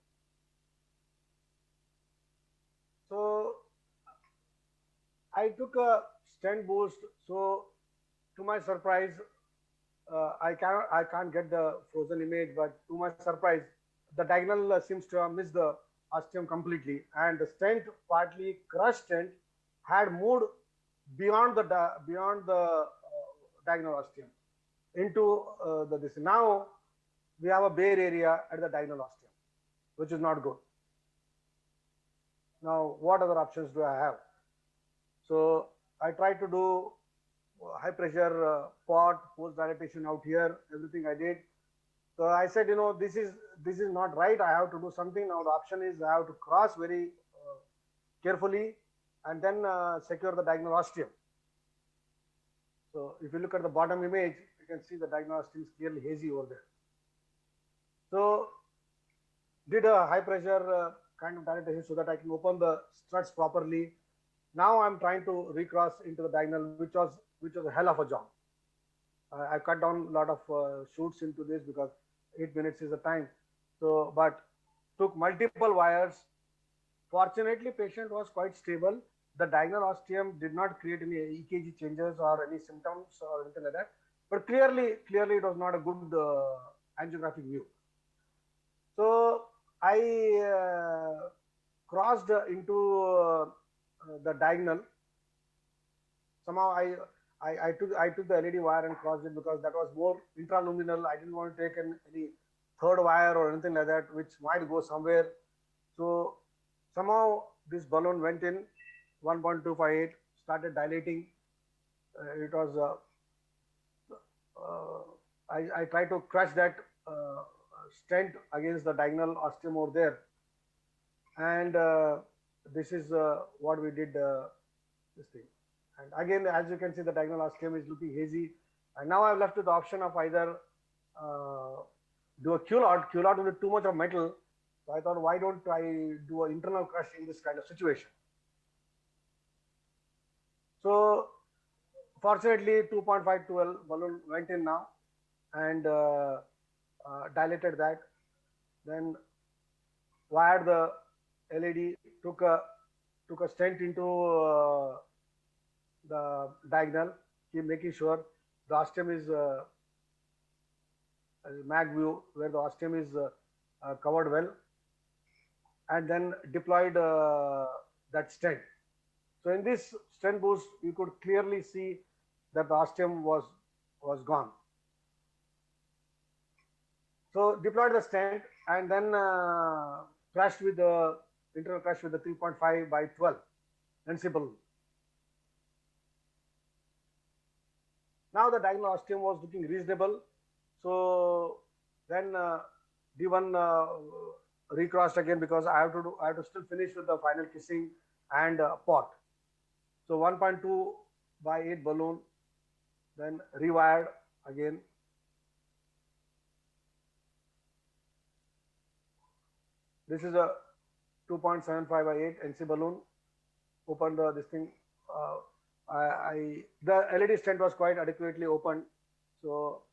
Speaker 15: So I took a stent boost. So to my surprise, I can't get the frozen image, but to my surprise, the diagonal seems to have missed the ostium completely, and the stent, partly crushed stent, had moved beyond the diagonal ostium into this. Now we have a bare area at the diagonal ostium, which is not good. Now, what other options do I have? So I tried to do high pressure pot, post dilatation out here, everything I did. So I said, this is not right. I have to do something. Now the option is I have to cross very carefully and then secure the diagonal ostium. So if you look at the bottom image, you can see the diagonal ostium is clearly hazy over there. So did a high pressure kind of dilatation so that I can open the struts properly. Now I'm trying to recross into the diagonal, which was a hell of a job. I cut down a lot of shoots into this because 8 minutes is the time. So, but took multiple wires. Fortunately, patient was quite stable. The diagonal ostium did not create any EKG changes or any symptoms or anything like that. But clearly it was not a good angiographic view. So I crossed into the diagonal. Somehow I took the LED wire and crossed it because that was more intraluminal. I didn't want to take any third wire or anything like that, which might go somewhere. So somehow this balloon went in 1.258, started dilating. It was I tried to crush that stent against the diagonal ostium over there, and this is what we did. This thing. And again, as you can see, the diagonal ostium is looking hazy. And now I've left with the option of either do a Q-lot. Q-lot will be too much of metal. So I thought, why don't I do an internal crush in this kind of situation? So fortunately, 2.512 balloon went in now and dilated that. Then wired the LED, took a stent into the diagonal, keep making sure the ostium is mag view where the ostium is covered well, and then deployed that stent. So in this stent boost, you could clearly see that the ostium was gone. So deployed the stent and then crashed with the internal crash with the 3.5 by 12 NC balloon. Now the diagonal ostium was looking reasonable. So then D1 recrossed again because I have to still finish with the final kissing and pot. So 1.2 by 8 balloon, then rewired again. This is a 2.75 by 8 NC balloon. Opened this thing. The LED stent was quite adequately opened. So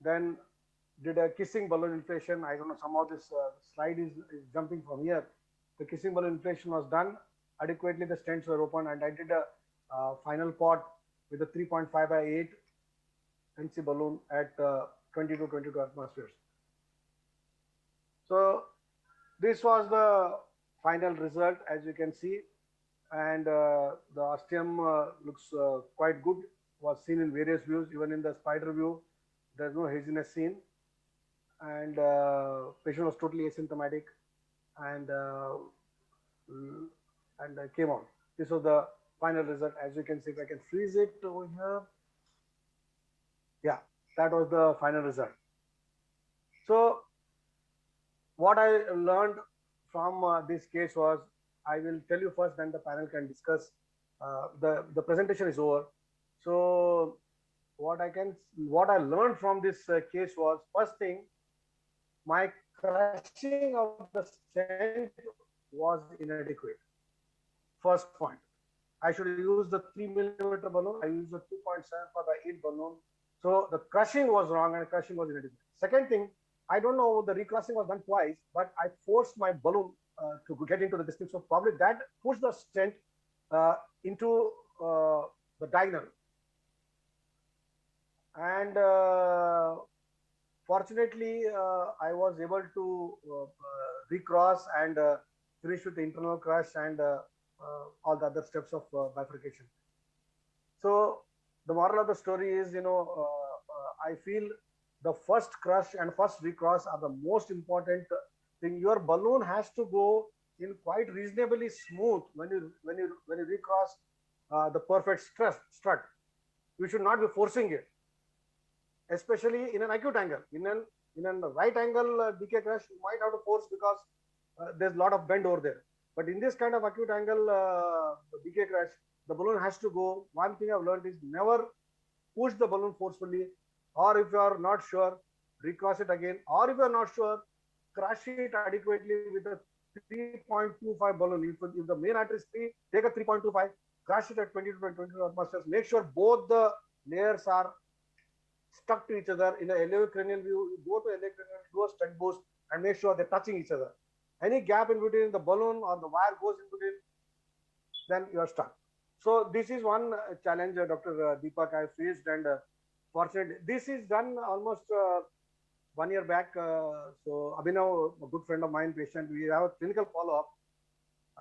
Speaker 15: then did a kissing balloon inflation. I don't know, somehow this slide is jumping from here. The kissing balloon inflation was done adequately. The stents were open, and I did a final pot with a 3.5 by 8 NC balloon at 20 to 22 atmospheres. So this was the final result, as you can see, and the ostium looks quite good. Was seen in various views, even in the spider view. There's no haziness seen, and patient was totally asymptomatic, and came on. This was the final result. As you can see, if I can freeze it over here, yeah, that was the final result. So what I learned from this case was, I will tell you first, then the panel can discuss. The presentation is over. So what I learned from this case was, first thing, my crushing of the stent was inadequate. First point, I should use the 3 millimeter balloon. I used the 2.75 by 8 balloon. So the crushing was wrong and crushing was inadequate. Second thing, I don't know, the recrossing was done twice, but I forced my balloon to get into the distance. So probably that pushed the stent into the diagonal. And fortunately, I was able to recross and finish with the internal crush and all the other steps of bifurcation. So the moral of the story is, I feel the first crush and first recross are the most important thing. Your balloon has to go in quite reasonably smooth when you recross the perfect strut. You should not be forcing it, especially in an acute angle. In a right angle DK crush, you might have to force because there's a lot of bend over there. But in this kind of acute angle DK crush, the balloon has to go. One thing I've learned is never push the balloon forcefully, or if you are not sure, recross it again, or if you are not sure, crush it adequately with a 3.25 balloon. If the main artery is 3, take a 3.25, crush it at 20 to 22 atmospheres. Make sure both the layers are stuck to each other. In a cranial view, you go to cranial, do a stent boost, and make sure they're touching each other. Any gap in between, the balloon or the wire goes in between, then you are stuck. So this is one challenge Dr. Deepak I faced, and fortunately, this is done almost 1 year back. So Abhinav, a good friend of mine, patient, we have a clinical follow-up.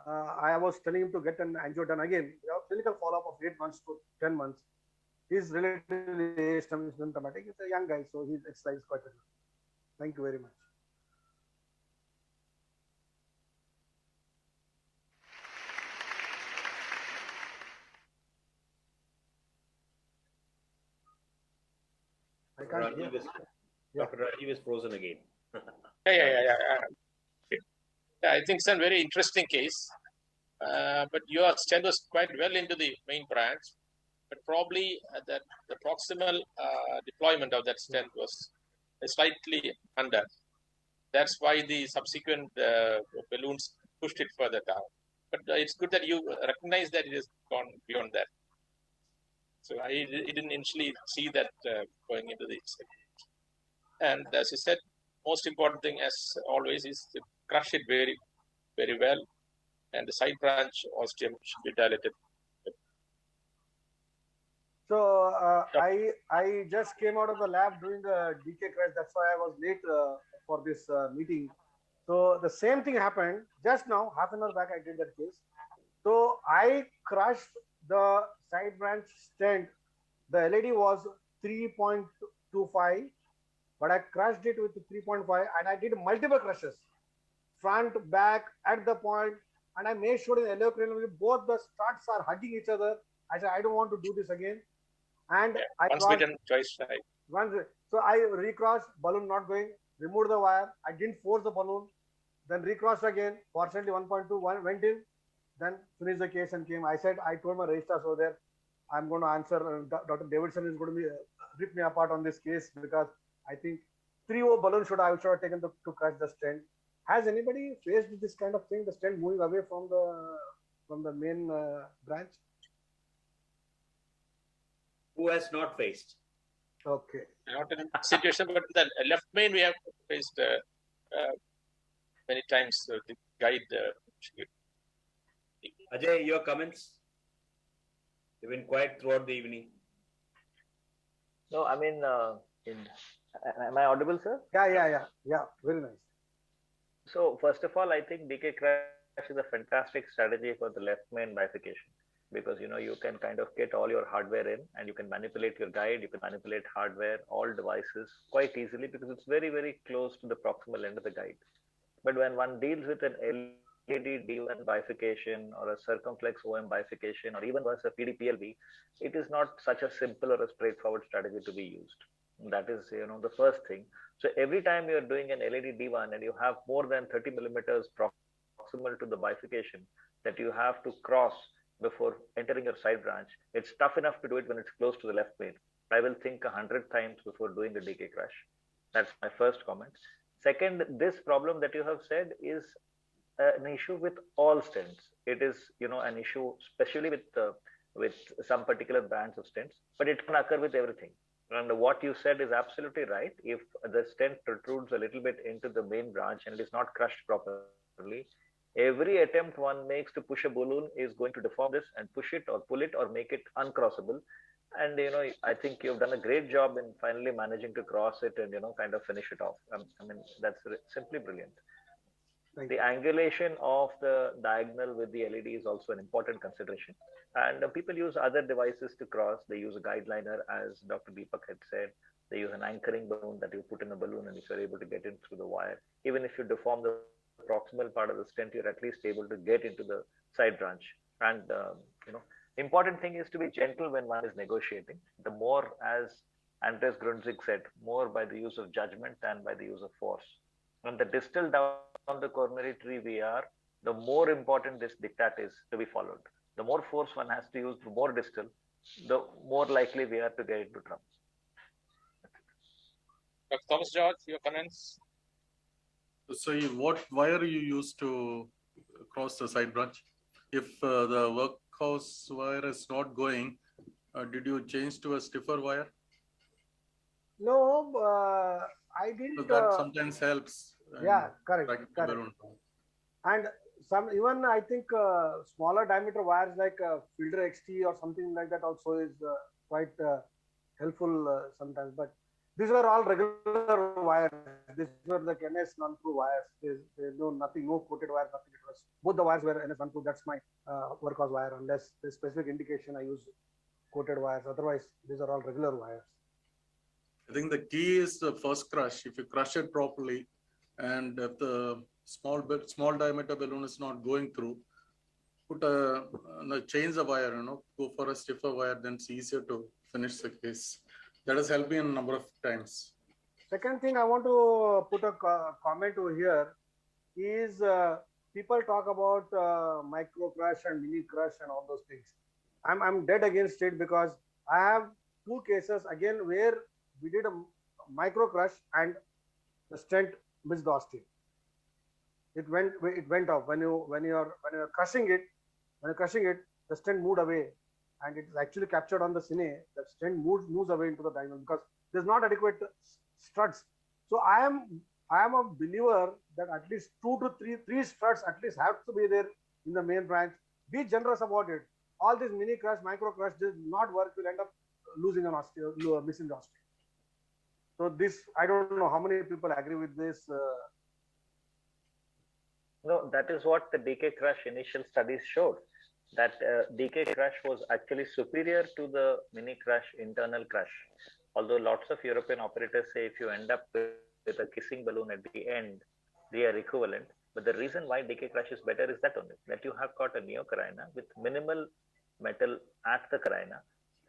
Speaker 15: I was telling him to get an angio done again. We have a clinical follow-up of 8 months to 10 months. He's relatively asymptomatic. He's a young guy, so his exercise is quite good. Thank you very much.
Speaker 9: Dr. Rajiv is frozen again.
Speaker 4: Yeah. I think it's a very interesting case. But your stent was quite well into the main branch, but probably the proximal deployment of that stent was slightly under. That's why the subsequent balloons pushed it further down. But it's good that you recognize that it has gone beyond that. So I didn't initially see that going into the segment. And as you said, most important thing, as always, is to crush it very, very well. And the side branch ostium should be dilated.
Speaker 15: So I just came out of the lab doing the DK crush. That's why I was late for this meeting. So the same thing happened just now, half an hour back I did that case. So I crushed the side branch stent. The LED was 3.25, but I crushed it with 3.5 and I did multiple crushes, front, back, at the point, and I made sure in the yellow crane both the struts are hugging each other. I said, I don't want to do this again. And
Speaker 4: Yeah.
Speaker 15: I
Speaker 4: Once
Speaker 15: crossed,
Speaker 4: bitten, twice shy.
Speaker 15: so I recrossed, balloon not going, removed the wire. I didn't force the balloon, then recrossed again. Fortunately, 1.2 went in, then finished the case and came. I said, I told my registrars over there, I'm going to answer. Dr. Davidson is going to be rip me apart on this case because I think 3-0 balloon I should have taken to crush the stent. Has anybody faced this kind of thing? The stent moving away from the main branch?
Speaker 9: Who has not faced?
Speaker 15: Okay.
Speaker 4: Not in situation, but in the left main we have faced many times the guide.
Speaker 9: Ajay, your comments? You've been quiet throughout the evening.
Speaker 13: No, I mean, am I audible, sir?
Speaker 15: Yeah. Very nice.
Speaker 13: So first of all, I think DK Crush is a fantastic strategy for the left main bifurcation because you can kind of get all your hardware in and you can manipulate your guide, you can manipulate hardware, all devices quite easily because it's very, very close to the proximal end of the guide. But when one deals with an LED D1 bifurcation or a circumflex OM bifurcation or even worse a PDPLB, it is not such a simple or a straightforward strategy to be used. That is the first thing. So every time you're doing an LED D1 and you have more than 30 millimeters proximal to the bifurcation that you have to cross before entering your side branch, it's tough enough to do it when it's close to the left main. I will think 100 times before doing the DK crush. That's my first comment. Second, this problem that you have said is an issue with all stents. It is an issue especially with some particular brands of stents, but it can occur with everything. And what you said is absolutely right. If the stent protrudes a little bit into the main branch and it is not crushed properly, every attempt one makes to push a balloon is going to deform this and push it or pull it or make it uncrossable. And I think you've done a great job in finally managing to cross it and kind of finish it off. I mean, that's simply brilliant. The angulation of the diagonal with the LED is also an important consideration. And people use other devices to cross. They use a guide liner, as Dr. Deepak had said. They use an anchoring balloon that you put in a balloon and if you're able to get in through the wire. Even if you deform the proximal part of the stent, you're at least able to get into the side branch. And, important thing is to be gentle when one is negotiating. The more, as Andres Grundzig said, more by the use of judgment than by the use of force. And the distal down the coronary tree we are, the more important this diktat is to be followed. The more force one has to use, the more distal, the more likely we are to get into trouble.
Speaker 4: Dr. Thomas George, your comments?
Speaker 12: So what wire you use to cross the side branch? If the workhouse wire is not going, did you change to a stiffer wire?
Speaker 15: No, I didn't.
Speaker 12: So that sometimes helps.
Speaker 15: Yeah, correct. And even I think smaller diameter wires like Filter XT or something like that also is quite helpful sometimes. But these were all regular wires. These were the NS non-through wires. There's no coated wire, nothing. It was both the wires were NS non-through. That's my workhorse wire. Unless there's specific indication, I use coated wires. Otherwise, these are all regular wires.
Speaker 12: I think the key is the first crush. If you crush it properly, and if the small diameter balloon is not going through, change the wire. Go for a stiffer wire. Then it's easier to finish the case. That has helped me a number of times.
Speaker 15: Second thing I want to put a comment over here is people talk about micro crush and mini crush and all those things. I'm dead against it because I have two cases again where we did a micro crush and the stent missed the ostium. It went off when you're crushing it. When you're crushing it, the stent moved away, and it is actually captured on the cine. The stent moves away into the diagonal because there's not adequate struts. So I am a believer that at least 2 to 3 struts at least have to be there in the main branch. Be generous about it. All this mini crush, micro crush does not work. You'll end up losing an ostium, missing the ostium. So this, I don't know how many people agree with this.
Speaker 13: No, that is what the DK crush initial studies showed. that DK Crush was actually superior to the Mini Crush internal crush. Although lots of European operators say if you end up with a kissing balloon at the end, they are equivalent. But the reason why DK Crush is better is that only, that you have got a neo carina with minimal metal at the carina,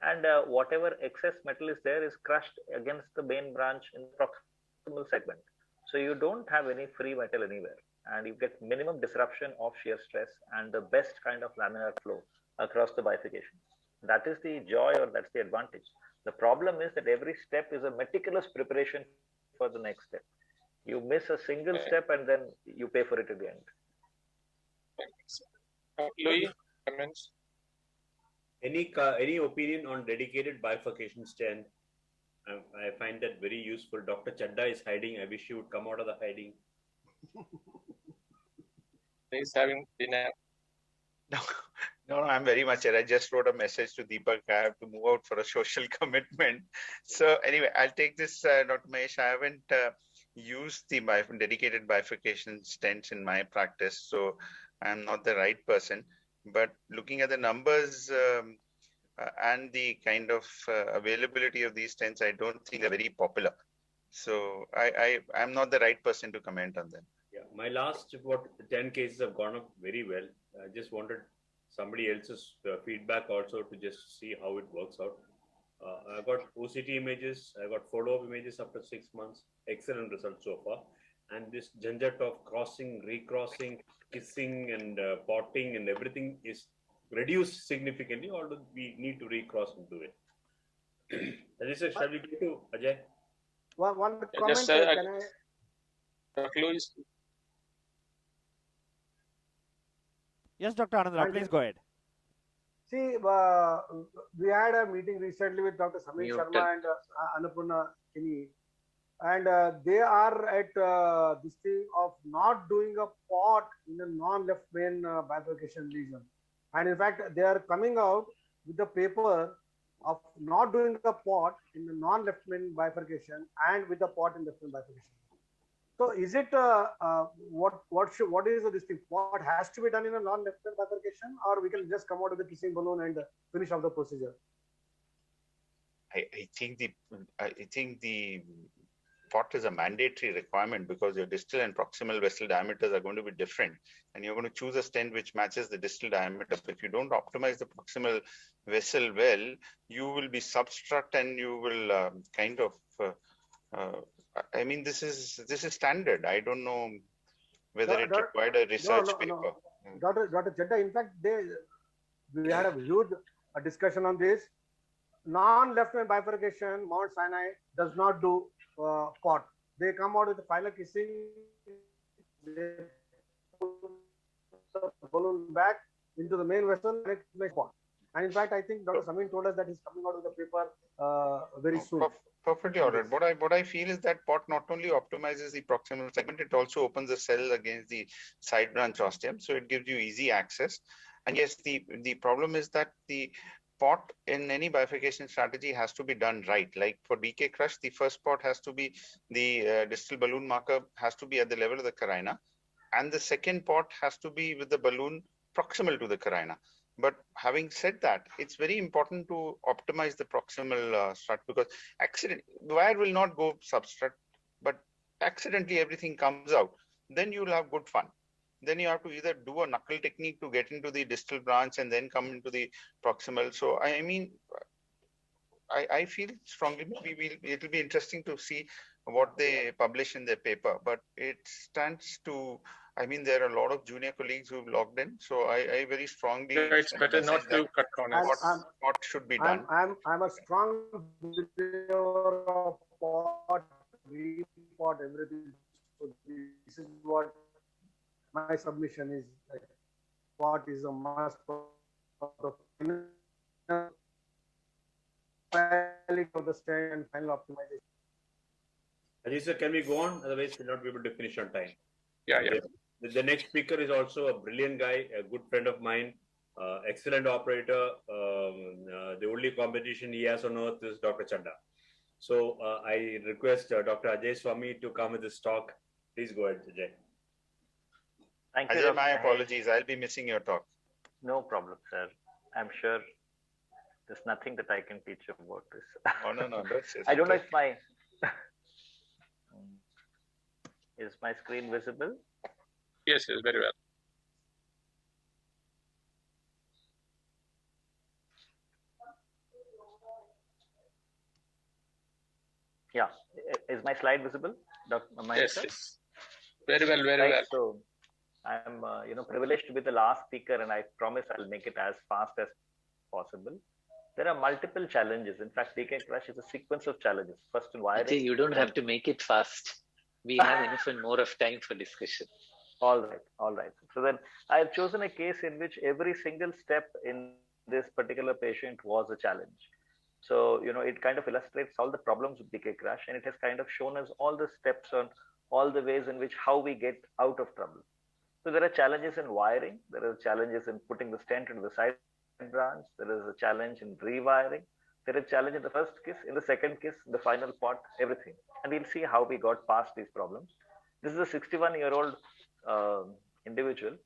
Speaker 13: and whatever excess metal is there is crushed against the main branch in the proximal segment. So you don't have any free metal anywhere, and you get minimum disruption of shear stress and the best kind of laminar flow across the bifurcation. That is the joy, or that's the advantage. The problem is that every step is a meticulous preparation for the next step. You miss a single step and then you pay for it at the end.
Speaker 4: Louis, comments?
Speaker 9: Any opinion on dedicated bifurcation stand? I find that very useful. Dr. Chadda is hiding. I wish he would come out of the hiding.
Speaker 4: He's having dinner.
Speaker 14: No, I'm very much here. I just wrote a message to Deepak. I have to move out for a social commitment. So anyway, I'll take this, Dr. Mahesh. I haven't used the dedicated bifurcation stents in my practice, so I'm not the right person. But looking at the numbers and the kind of availability of these stents, I don't think they're very popular. So I'm not the right person to comment on them.
Speaker 9: Yeah, my last 10 cases have gone up very well. I just wanted somebody else's feedback also to just see how it works out. I got OCT images, I got follow-up images after 6 months, excellent results so far. And this janjat of crossing, recrossing, kissing and potting and everything is reduced significantly, although we need to recross and do it. Ajay, shall we go to Ajay?
Speaker 15: One comment,
Speaker 4: Just,
Speaker 15: can I?
Speaker 4: Louis.
Speaker 1: Yes, Dr. Anandra, please go ahead.
Speaker 15: See, we had a meeting recently with Dr. Samir Sharma and Annapurna Kini, and they are at this thing of not doing a pot in a non-left main bifurcation lesion. And in fact, they are coming out with the paper of not doing a pot in the non-left main bifurcation and with the pot in left main bifurcation. So is it what is this thing? What has to be done in a non-left main bifurcation, or we can just come out with the kissing balloon and finish off the procedure?
Speaker 14: I think the pot is a mandatory requirement because your distal and proximal vessel diameters are going to be different, and you're going to choose a stent which matches the distal diameter. If you don't optimize the proximal vessel well, you will be substruct and you will kind of. I mean, this is standard. I don't know whether it required a research paper.
Speaker 15: No. Dr. Chadda, in fact, we had a huge discussion on this. Non-left main bifurcation, Mount Sinai does not do pot. They come out with the final kissing, they put the balloon back into the main vessel and it makes pot. And in fact, I think Dr. Samin told us that he's coming out with the paper very soon.
Speaker 14: Perfectly all right. What I feel is that pot not only optimizes the proximal segment, it also opens the cell against the side branch ostium, so it gives you easy access. And yes, the problem is that the pot in any bifurcation strategy has to be done right. Like for DK Crush, the first pot has to be the distal balloon marker has to be at the level of the carina, and the second pot has to be with the balloon proximal to the carina. But having said that, it's very important to optimize the proximal strut, because the wire will not go substrut, but accidentally everything comes out. Then you'll have good fun. Then you have to either do a knuckle technique to get into the distal branch and then come into the proximal. So I mean, I feel strongly it'll be interesting to see what they publish in their paper, but it stands to. I mean, there are a lot of junior colleagues who've logged in, so I very strongly.
Speaker 4: It's better not to cut corners.
Speaker 14: What should be done?
Speaker 15: I'm a strong believer of pot, repot, everything. So this is what my submission is. Like, pot is a must for the final of the stand and final optimization.
Speaker 9: Ajay sir, can we go on? Otherwise, we'll not be able to finish on time.
Speaker 4: Yeah.
Speaker 9: The next speaker is also a brilliant guy, a good friend of mine, excellent operator. The only competition he has on earth is Dr. Chadda. So I request Dr. Ajay Swami to come with this talk. Please go ahead, Ajay.
Speaker 13: Thank you.
Speaker 14: Ajay, my apologies. I'll be missing your talk.
Speaker 13: No problem, sir. I'm sure there's nothing that I can teach you about this.
Speaker 14: Oh, no, that's
Speaker 13: I don't know if my is my screen visible?
Speaker 4: Yes, yes, very well.
Speaker 13: Yeah, is my slide visible, Dr.
Speaker 4: Yes, yes. Very well, very well.
Speaker 13: So I'm, privileged to be the last speaker, and I promise I'll make it as fast as possible. There are multiple challenges. In fact, DK Crush is a sequence of challenges. First, in wiring.
Speaker 3: Ajay, you don't have to make it fast. We have enough and more of time for discussion.
Speaker 13: All right. So then I've chosen a case in which every single step in this particular patient was a challenge. So, it kind of illustrates all the problems with DK Crush, and it has kind of shown us all the steps on all the ways in which how we get out of trouble. So there are challenges in wiring. There are challenges in putting the stent into the side branch. There is a challenge in rewiring. There is a challenge in the first kiss, in the second kiss, the final part, everything. And we'll see how we got past these problems. This is a 61-year-old individual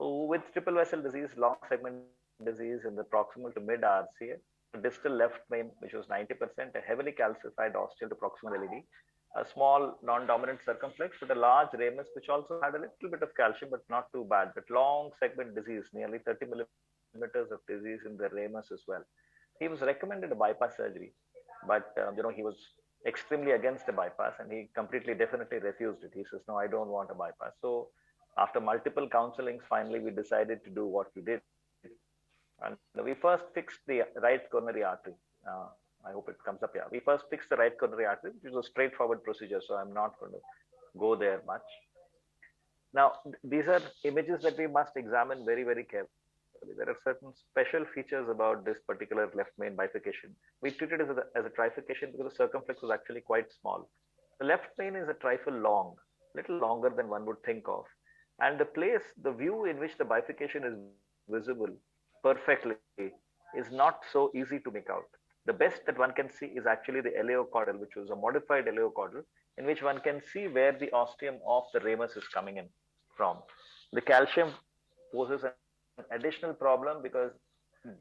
Speaker 13: who with triple vessel disease, long segment disease in the proximal to mid RCA, distal left main, which was 90%, a heavily calcified ostial to proximal LED, a small non-dominant circumflex with a large ramus, which also had a little bit of calcium, but not too bad, but long segment disease, nearly 30 millimeters of disease in the ramus as well. He was recommended a bypass surgery, but he was extremely against a bypass, and he completely definitely refused it. He says, no, I don't want a bypass. So after multiple counselings, finally we decided to do what we did. And we first fixed the right coronary artery. I hope it comes up here. We first fixed the right coronary artery, which was a straightforward procedure, so I'm not going to go there much. Now, these are images that we must examine very, very carefully. There are certain special features about this particular left main bifurcation. We treated it as a trifurcation because the circumflex was actually quite small. The left main is a trifle long, little longer than one would think of. And the view in which the bifurcation is visible perfectly is not so easy to make out. The best that one can see is actually the aleocaudal, which was a modified aleocaudal, in which one can see where the ostium of the ramus is coming in from. The calcium poses an additional problem because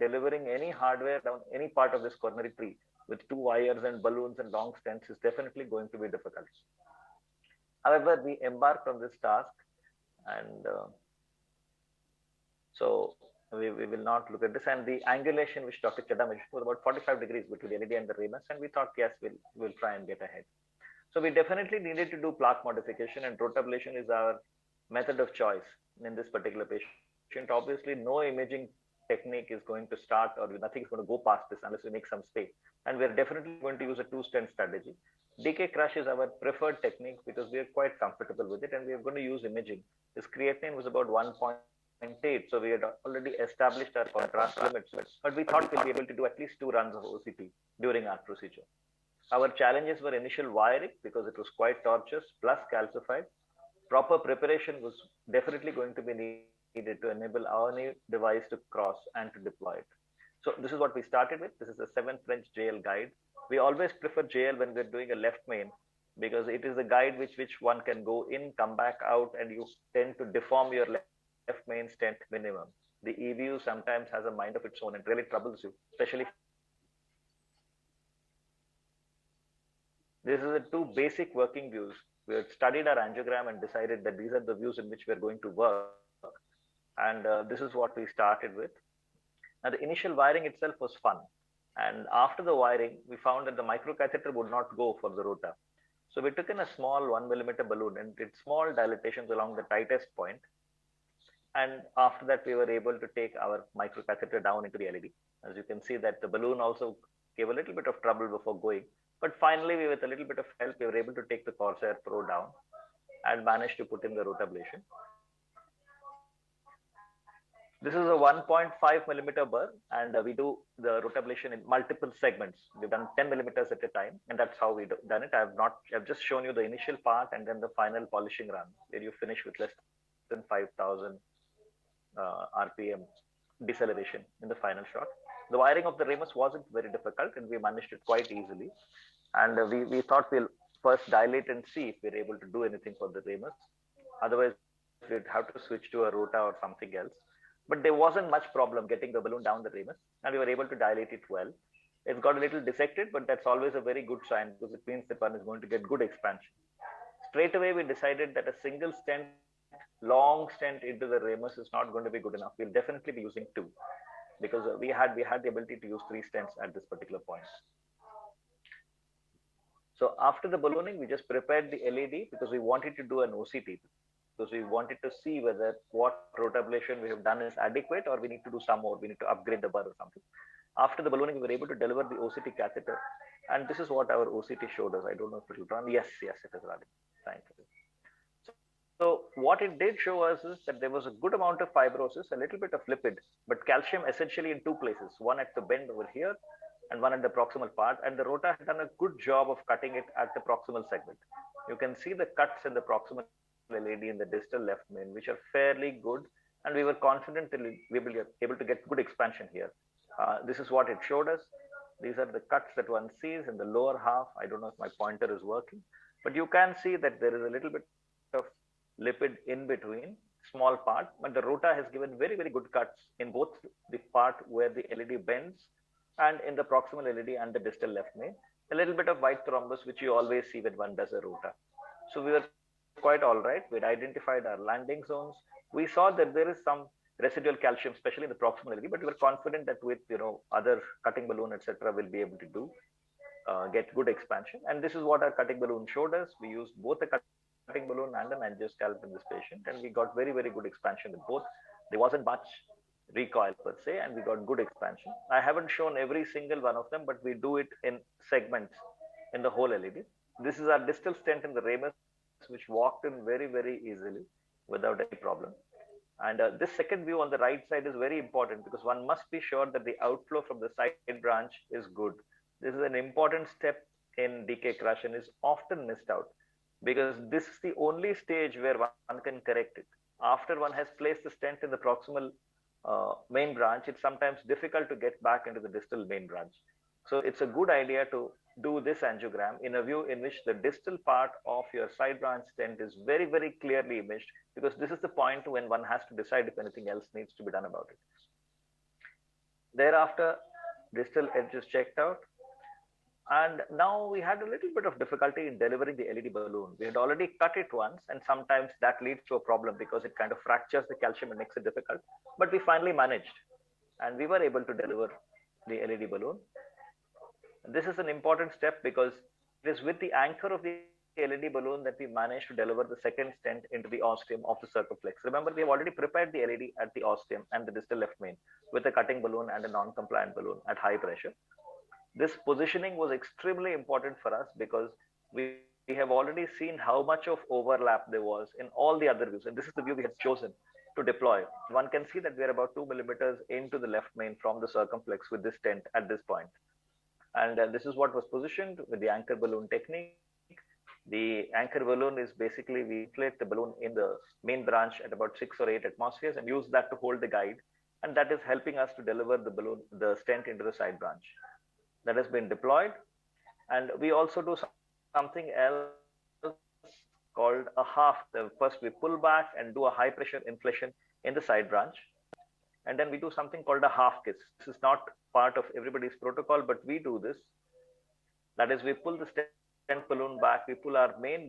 Speaker 13: delivering any hardware down any part of this coronary tree with 2 wires and balloons and long stents is definitely going to be difficult. However, we embarked on this task, and so we will not look at this. And the angulation which Dr. Chadha mentioned was about 45 degrees between the LED and the ramus, and we thought, yes, we'll try and get ahead. So we definitely needed to do plaque modification, and rotablation is our method of choice in this particular patient. Obviously, no imaging technique is going to start, or nothing is going to go past this unless we make some space. And we're definitely going to use a 2-stent strategy. DK Crush is our preferred technique because we are quite comfortable with it, and we are going to use imaging. This creatinine was about 1.8, so we had already established our contrast limits, but we thought we'll be able to do at least 2 runs of OCT during our procedure. Our challenges were initial wiring because it was quite tortuous, plus calcified. Proper preparation was definitely going to be needed to enable our new device to cross and to deploy it. So this is what we started with. This is a 7 French JL guide. We always prefer JL when we're doing a left main because it is a guide which one can go in, come back out, and you tend to deform your left main stent minimum. The EVU sometimes has a mind of its own and really troubles you, especially. This is the 2 basic working views. We had studied our angiogram and decided that these are the views in which we're going to work. And this is what we started with. Now, the initial wiring itself was fun. And after the wiring, we found that the microcatheter would not go for the rota. So we took in a small 1 millimeter balloon and did small dilatations along the tightest point. And after that, we were able to take our microcatheter down into the LED. As you can see that the balloon also gave a little bit of trouble before going. But finally, with a little bit of help, we were able to take the Corsair Pro down and managed to put in the rotablation. This is a 1.5 millimeter burr, and we do the rotablation in multiple segments. We've done 10 millimeters at a time, and that's how we've done it. I've just shown you the initial part and then the final polishing run, where you finish with less than 5,000 RPM deceleration in the final shot. The wiring of the ramus wasn't very difficult, and we managed it quite easily. And we thought we'll first dilate and see if we're able to do anything for the ramus. Otherwise, we'd have to switch to a rota or something else. but there wasn't much problem getting the balloon down the ramus, and we were able to dilate it well. It's got a little dissected, but that's always a very good sign because it means that one is going to get good expansion. Straight away, we decided that a single stent, long stent into the ramus is not going to be good enough. We'll definitely be using two because we had the ability to use 3 stents at this particular point. So after the ballooning, we just prepared the LED because we wanted to do an OCT because we wanted to see whether what rotablation we have done is adequate or we need to do some more. We need to upgrade the bar or something. After the ballooning, we were able to deliver the OCT catheter. And this is what our OCT showed us. I don't know if it will run. Yes, it is running. Thank you. So what it did show us is that there was a good amount of fibrosis, a little bit of lipid, but calcium essentially in 2 places, one at the bend over here and one at the proximal part. And the rota had done a good job of cutting it at the proximal segment. You can see the cuts in the proximal LED in the distal left main, which are fairly good. And we were confident that we will be able to get good expansion here. This is what it showed us. These are the cuts that one sees in the lower half. I don't know if my pointer is working, but you can see that there is a little bit of lipid in between, small part, but the rota has given very, very good cuts in both the part where the LED bends and in the proximal LED and the distal left main. A little bit of white thrombus, which you always see when one does a rota. So we were quite all right. We had identified our landing zones. We saw that there is some residual calcium, especially in the proximal LED, but we were confident that with other cutting balloon, etc., we'll be able to get good expansion. And this is what our cutting balloon showed us. We used both a cutting balloon and an angioscalp in this patient, and we got very, very good expansion with both. There wasn't much recoil per se, and we got good expansion. I haven't shown every single one of them, but we do it in segments in the whole LED. This is our distal stent in the ramus, which walked in very, very easily without any problem. And this second view on the right side is very important because one must be sure that the outflow from the side branch is good. This is an important step in DK crush and is often missed out because this is the only stage where one can correct it. After one has placed the stent in the proximal main branch, it's sometimes difficult to get back into the distal main branch. So it's a good idea to do this angiogram in a view in which the distal part of your side branch stent is very, very clearly imaged, because this is the point when one has to decide if anything else needs to be done about it. Thereafter, distal edge is checked out. And now we had a little bit of difficulty in delivering the LED balloon. We had already cut it once, and sometimes that leads to a problem because it kind of fractures the calcium and makes it difficult. But we finally managed, and we were able to deliver the LED balloon. This is an important step because it is with the anchor of the LED balloon that we managed to deliver the second stent into the ostium of the circumflex. Remember, we have already prepared the LED at the ostium and the distal left main with a cutting balloon and a non-compliant balloon at high pressure. This positioning was extremely important for us because we have already seen how much of overlap there was in all the other views. And this is the view we had chosen to deploy. One can see that we are about 2 millimeters into the left main from the circumflex with this stent at this point. And this is what was positioned with the anchor balloon technique. The anchor balloon is basically, we inflate the balloon in the main branch at about 6 or 8 atmospheres and use that to hold the guide. And that is helping us to deliver the balloon, the stent into the side branch. That has been deployed. And we also do something else called a half. First we pull back and do a high pressure inflation in the side branch. And then we do something called a half kiss. This is not part of everybody's protocol, but we do this. That is, we pull the stent balloon back, we pull our main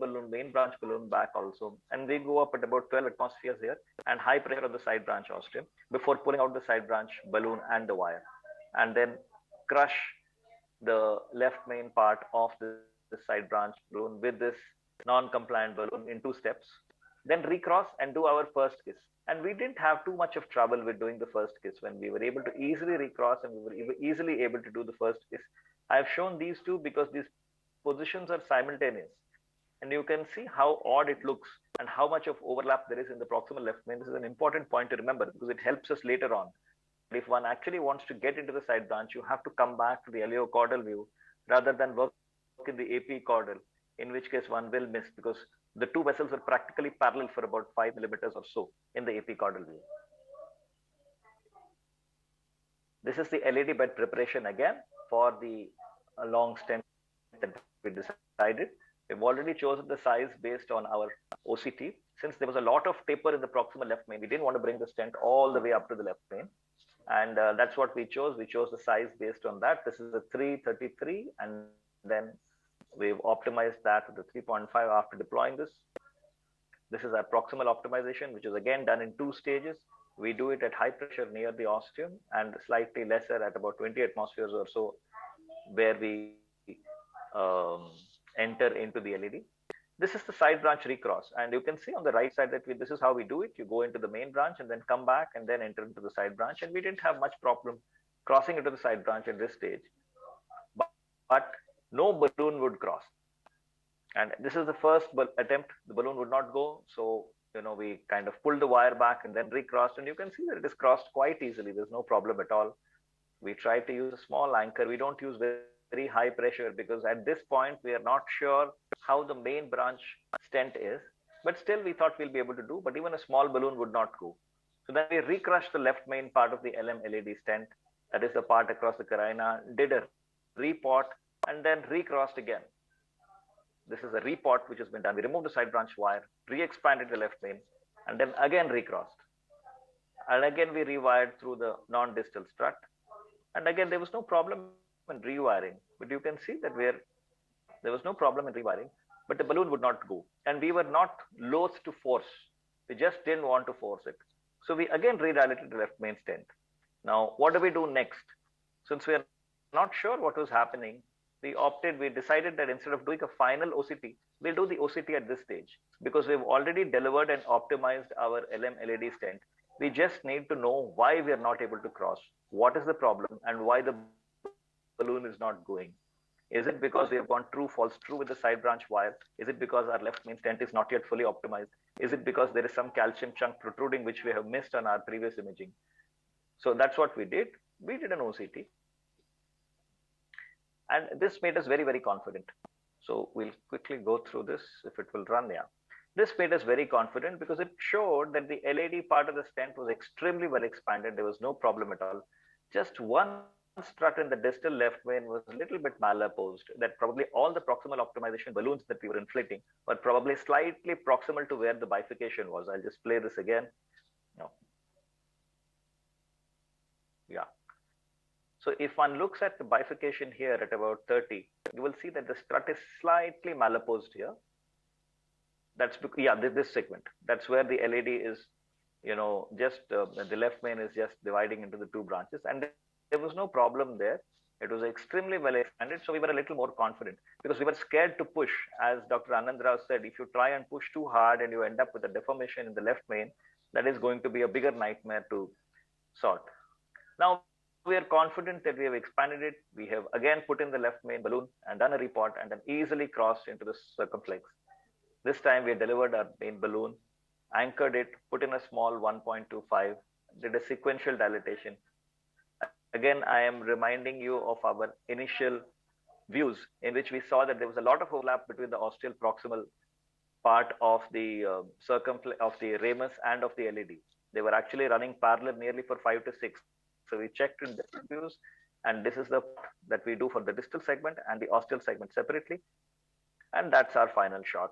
Speaker 13: branch balloon back also, and we go up at about 12 atmospheres here and high pressure on the side branch ostium before pulling out the side branch balloon and the wire, and then crush the left main part of the side branch balloon with this non-compliant balloon in 2 steps, then recross and do our first kiss. And we didn't have too much of trouble with doing the first kiss when we were able to easily recross and we were easily able to do the first kiss. I have shown these two because these positions are simultaneous. And you can see how odd it looks and how much of overlap there is in the proximal left main. This is an important point to remember because it helps us later on. If one actually wants to get into the side branch, you have to come back to the aleocaudal view rather than work in the epicaudal, in which case one will miss because the 2 vessels are practically parallel for about 5 millimeters or so in the epicaudal view. This is the LED bed preparation again for the long stent that we decided. We've already chosen the size based on our OCT. since there was a lot of taper in the proximal left main, we didn't want to bring the stent all the way up to the left main. And that's what we chose. We chose the size based on that. This is a 333, and then we've optimized that to the 3.5 after deploying this. This is our proximal optimization, which is again done in 2 stages. We do it at high pressure near the ostium and slightly lesser at about 20 atmospheres or so, where we enter into the LED. This is the side branch recross, and you can see on the right side that this is how we do it. You go into the main branch and then come back and then enter into the side branch, and we didn't have much problem crossing into the side branch at this stage, but no balloon would cross. And this is the first attempt. The balloon would not go, so we kind of pulled the wire back and then recrossed, and you can see that it is crossed quite easily. There's no problem at all. We tried to use a small anchor. We don't use very high pressure because at this point we are not sure how the main branch stent is, but still we thought we'll be able to do, but even a small balloon would not go. So then we recrushed the left main part of the LM LED stent, that is the part across the carina, did a repot and then recrossed again. This is a repot which has been done. We removed the side branch wire, re-expanded the left main, and then again recrossed. And again we rewired through the non-distal strut. And again, there was no problem in rewiring, but you can see that there was no problem in rewiring, but the balloon would not go. And we were not loath to force. We just didn't want to force it. So we again redilated the left main stent. Now, what do we do next? Since we are not sure what was happening, we decided that instead of doing a final OCT, we'll do the OCT at this stage because we've already delivered and optimized our LM LED stent. We just need to know why we are not able to cross, what is the problem, and why the balloon is not going. Is it because we have gone true, false true with the side branch wire? Is it because our left main stent is not yet fully optimized? Is it because there is some calcium chunk protruding which we have missed on our previous imaging? So that's what we did. We did an OCT. And this made us very, very confident. So we'll quickly go through this if it will run. Yeah. This made us very confident because it showed that the LED part of the stent was extremely well expanded. There was no problem at all. Just one strut in the distal left main was a little bit malapposed. That probably all the proximal optimization balloons that we were inflating were probably slightly proximal to where the bifurcation was. I'll just play this again. No. Yeah. So if one looks at the bifurcation here at about 30, you will see that the strut is slightly malapposed here. That's this segment. That's where the LED is, just the left main is just dividing into the 2 branches, and there was no problem there. It was extremely well expanded, so we were a little more confident because we were scared to push. As Dr. Anand Rao said, if you try and push too hard and you end up with a deformation in the left main, that is going to be a bigger nightmare to sort. Now we are confident that we have expanded it. We have again put in the left main balloon and done a repot and then easily crossed into the circumflex. This time we delivered our main balloon, anchored it, put in a small 1.25, did a sequential dilatation. Again, I am reminding you of our initial views in which we saw that there was a lot of overlap between the ostial proximal part of the of the ramus and of the LED. They were actually running parallel nearly for 5 to 6. So we checked in different views, and this is the that we do for the distal segment and the ostial segment separately. And that's our final shot.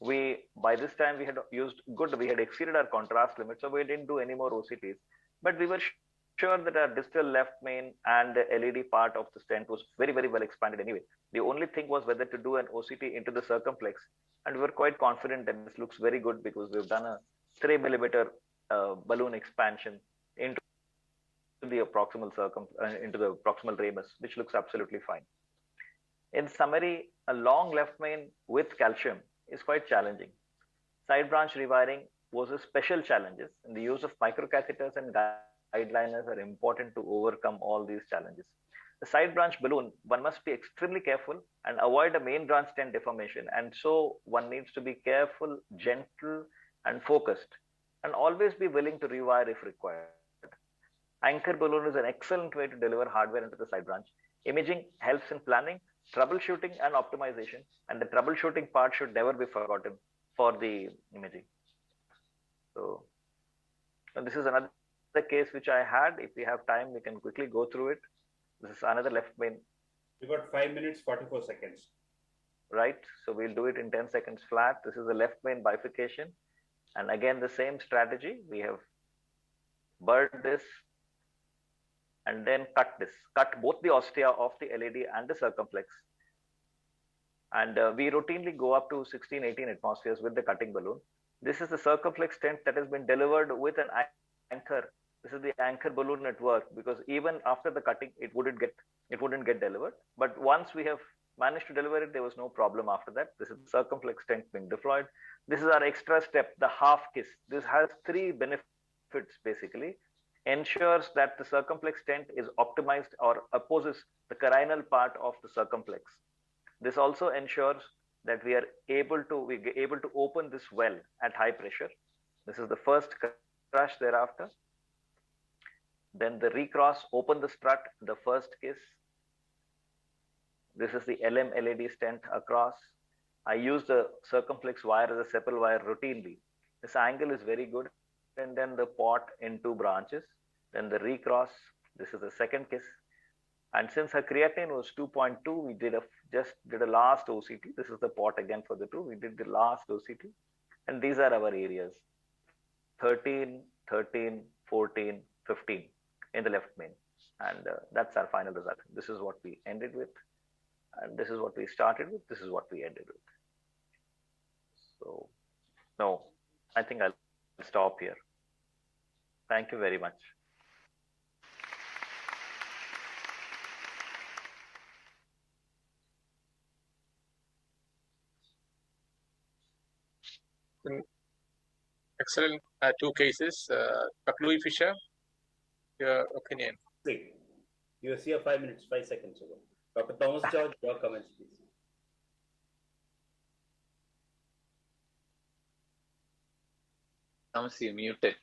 Speaker 13: By this time we had exceeded our contrast limit, so we didn't do any more OCTs, but we were sure that our distal left main and the LED part of the stent was very, very well expanded anyway. The only thing was whether to do an OCT into the circumflex, and we were quite confident that this looks very good because we've done a 3 millimeter balloon expansion into the proximal ramus, which looks absolutely fine. In summary, a long left main with calcium is quite challenging. Side branch rewiring poses special challenges, and the use of microcatheters and guideliners are important to overcome all these challenges. The side branch balloon, one must be extremely careful and avoid a main branch stent deformation, and so one needs to be careful, gentle, and focused, and always be willing to rewire if required. Anchor balloon is an excellent way to deliver hardware into the side branch. Imaging helps in planning, troubleshooting, and optimization, and the troubleshooting part should never be forgotten for the imaging. So, and this is another case which I had. If we have time, we can quickly go through it. This is another left main.
Speaker 9: We got 5 minutes, 44 seconds.
Speaker 13: Right. So we'll do it in 10 seconds flat. This is the left main bifurcation. And again, the same strategy. We have burred this and then cut this. Cut both the ostia of the LED and the circumflex. And we routinely go up to 16, 18 atmospheres with the cutting balloon. This is the circumflex stent that has been delivered with an anchor. This is the anchor balloon at work, because even after the cutting, it wouldn't get delivered. But once we have managed to deliver it, there was no problem after that. This is the circumflex stent being deployed. This is our extra step, the half kiss. This has 3 benefits basically. Ensures that the circumflex stent is optimized or opposes the carinal part of the circumflex. This also ensures that we are able to open this well at high pressure. This is the first crush thereafter. Then the recross, open the strut, the first kiss. This is the LM LED stent across. I use the circumflex wire as a sepal wire routinely. This angle is very good. And then the pot in 2 branches. Then the recross. This is the second kiss. And since her creatinine was 2.2, we just did a last OCT. This is the pot again for the 2. We did the last OCT. And these are our areas. 13, 13, 14, 15 in the left main. And that's our final result. This is what we ended with. And this is what we started with. This is what we ended with. So, no, I think I'll stop here. Thank you very much.
Speaker 4: Excellent 2 cases. Dr. Louis Fisher, your opinion.
Speaker 9: You see 5 minutes, 5 seconds ago. Dr. Thomas George, your comments, please.
Speaker 3: Thomas, you're muted.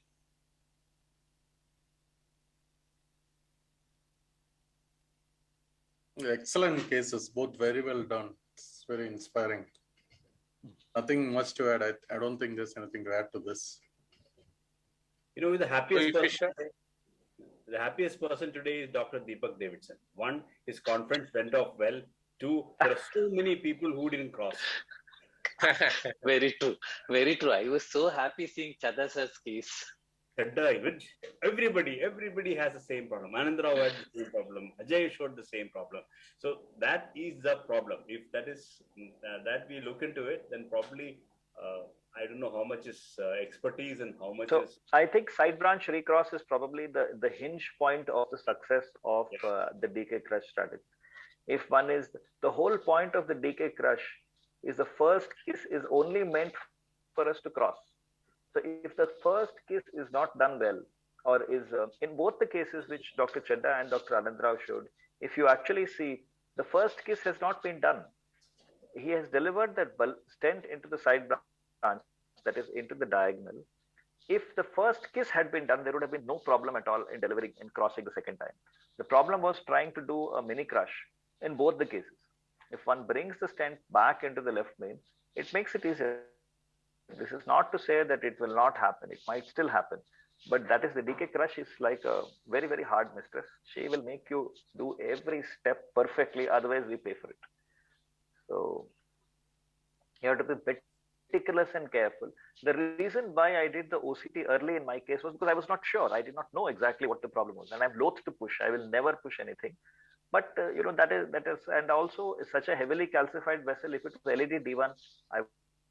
Speaker 12: Excellent cases, both very well done. It's very inspiring. Nothing much to add. I don't think there's anything to add to this.
Speaker 9: You know, the happiest person today is Dr. Deepak Davidson. 1, his conference went off well. 2, there are so many people who didn't cross.
Speaker 3: Very true. Very true. I was so happy seeing Chadasa's case.
Speaker 9: Everybody has the same problem. Anandrao had the same problem. Ajay showed the same problem. So that is the problem. If that is that we look into it, then probably I don't know how much is expertise and how much is.
Speaker 13: I think side branch recross is probably the hinge point of the success of the DK Crush strategy. If one is the whole point of the DK Crush is the first kiss is only meant for us to cross. So if the first kiss is not done well, or is in both the cases which Dr. Chedda and Dr. Anandrao showed, if you actually see, the first kiss has not been done. He has delivered that stent into the side branch, that is into the diagonal. If the first kiss had been done, there would have been no problem at all in delivering and crossing the second time. The problem was trying to do a mini crush in both the cases. If one brings the stent back into the left main, it makes it easier. This is not to say that it will not happen. It might still happen. But that is the DK Crush is like a very, very hard mistress. She will make you do every step perfectly. Otherwise, we pay for it. So you have to be meticulous and careful. The reason why I did the OCT early in my case was because I was not sure. I did not know exactly what the problem was. And I'm loath to push. I will never push anything. But that is, and also such a heavily calcified vessel. If it was LED D1, I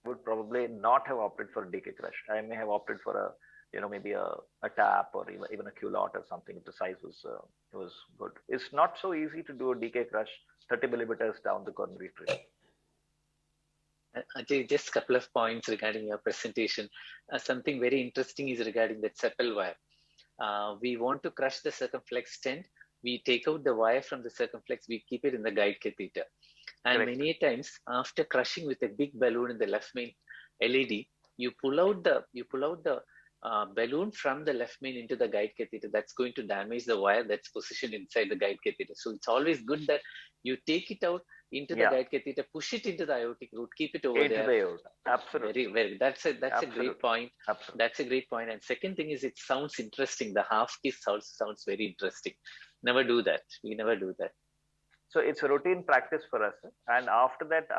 Speaker 13: would probably not have opted for a DK Crush. I may have opted for a, maybe a tap or even a culotte or something if the size was good. It's not so easy to do a DK Crush 30 millimeters down the coronary tree.
Speaker 3: Ajay, just a couple of points regarding your presentation. Something very interesting is regarding that sepal wire. We want to crush the circumflex stent. We take out the wire from the circumflex, we keep it in the guide catheter. And
Speaker 13: Correct.
Speaker 3: many times after crushing with a big balloon in the left main LED, you pull out the balloon from the left main into the guide catheter. That's going to damage the wire that's positioned inside the guide catheter. So it's always good that you take it out into the guide catheter, push it into the aortic root, keep it over
Speaker 13: into
Speaker 3: there.
Speaker 13: The aorta. Absolutely.
Speaker 3: Very. That's a great point.
Speaker 13: Absolutely.
Speaker 3: That's a great point. And second thing is, it sounds interesting. The half kiss sounds very interesting. Never do that. We never do that.
Speaker 13: So it's a routine practice for us. And after that,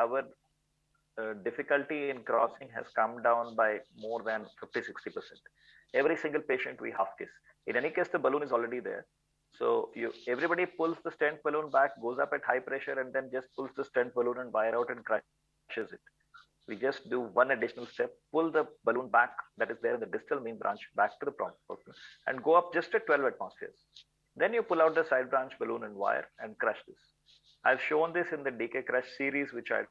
Speaker 13: difficulty in crossing has come down by more than 50-60%. Every single patient we half kiss. In any case, the balloon is already there. So everybody pulls the stent balloon back, goes up at high pressure, and then just pulls the stent balloon and wire out and crushes it. We just do one additional step, pull the balloon back that is there in the distal main branch back to the prompt and go up just at 12 atmospheres. Then you pull out the side branch balloon and wire and crush this. I've shown this in the DK Crush series, which I've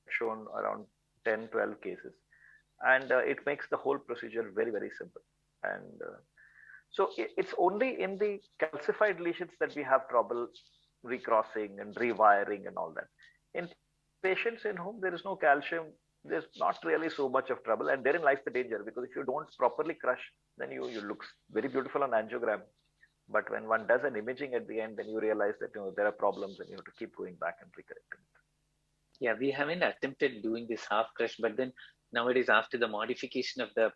Speaker 13: shown around 10, 12 cases. And it makes the whole procedure very, very simple. And so it's only in the calcified lesions that we have trouble recrossing and rewiring and all that. In patients in whom there is no calcium, there's not really so much of trouble. And therein lies the danger, because if you don't properly crush, then you look very beautiful on angiogram. But when one does an imaging at the end, then you realize that there are problems and you have to keep going back and recorrecting it.
Speaker 3: Yeah, we haven't attempted doing this half crush, but then nowadays, after the modification of the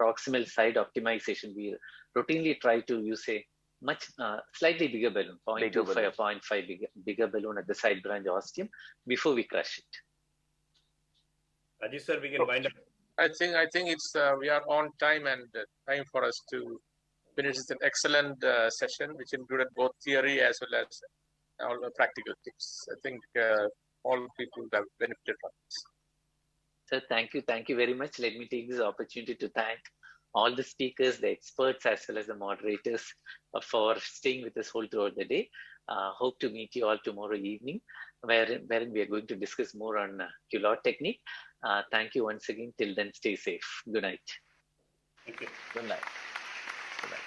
Speaker 3: proximal side optimization, we routinely try to use a much slightly bigger balloon, 0.25 or 0.5 bigger balloon at the side branch ostium before we crush it.
Speaker 9: Rajesh sir, we can wind up.
Speaker 4: I think it's we are on time and time for us to finish this excellent session, which included both theory as well as all the practical tips. I think all people have benefited from this.
Speaker 3: Sir, thank you very much. Let me take this opportunity to thank all the speakers, the experts, as well as the moderators for staying with us whole throughout the day. Hope to meet you all tomorrow evening, wherein we are going to discuss more on culotte technique. Thank you once again. Till then, stay safe. Good night.
Speaker 9: Thank you.
Speaker 13: Good night. Good night.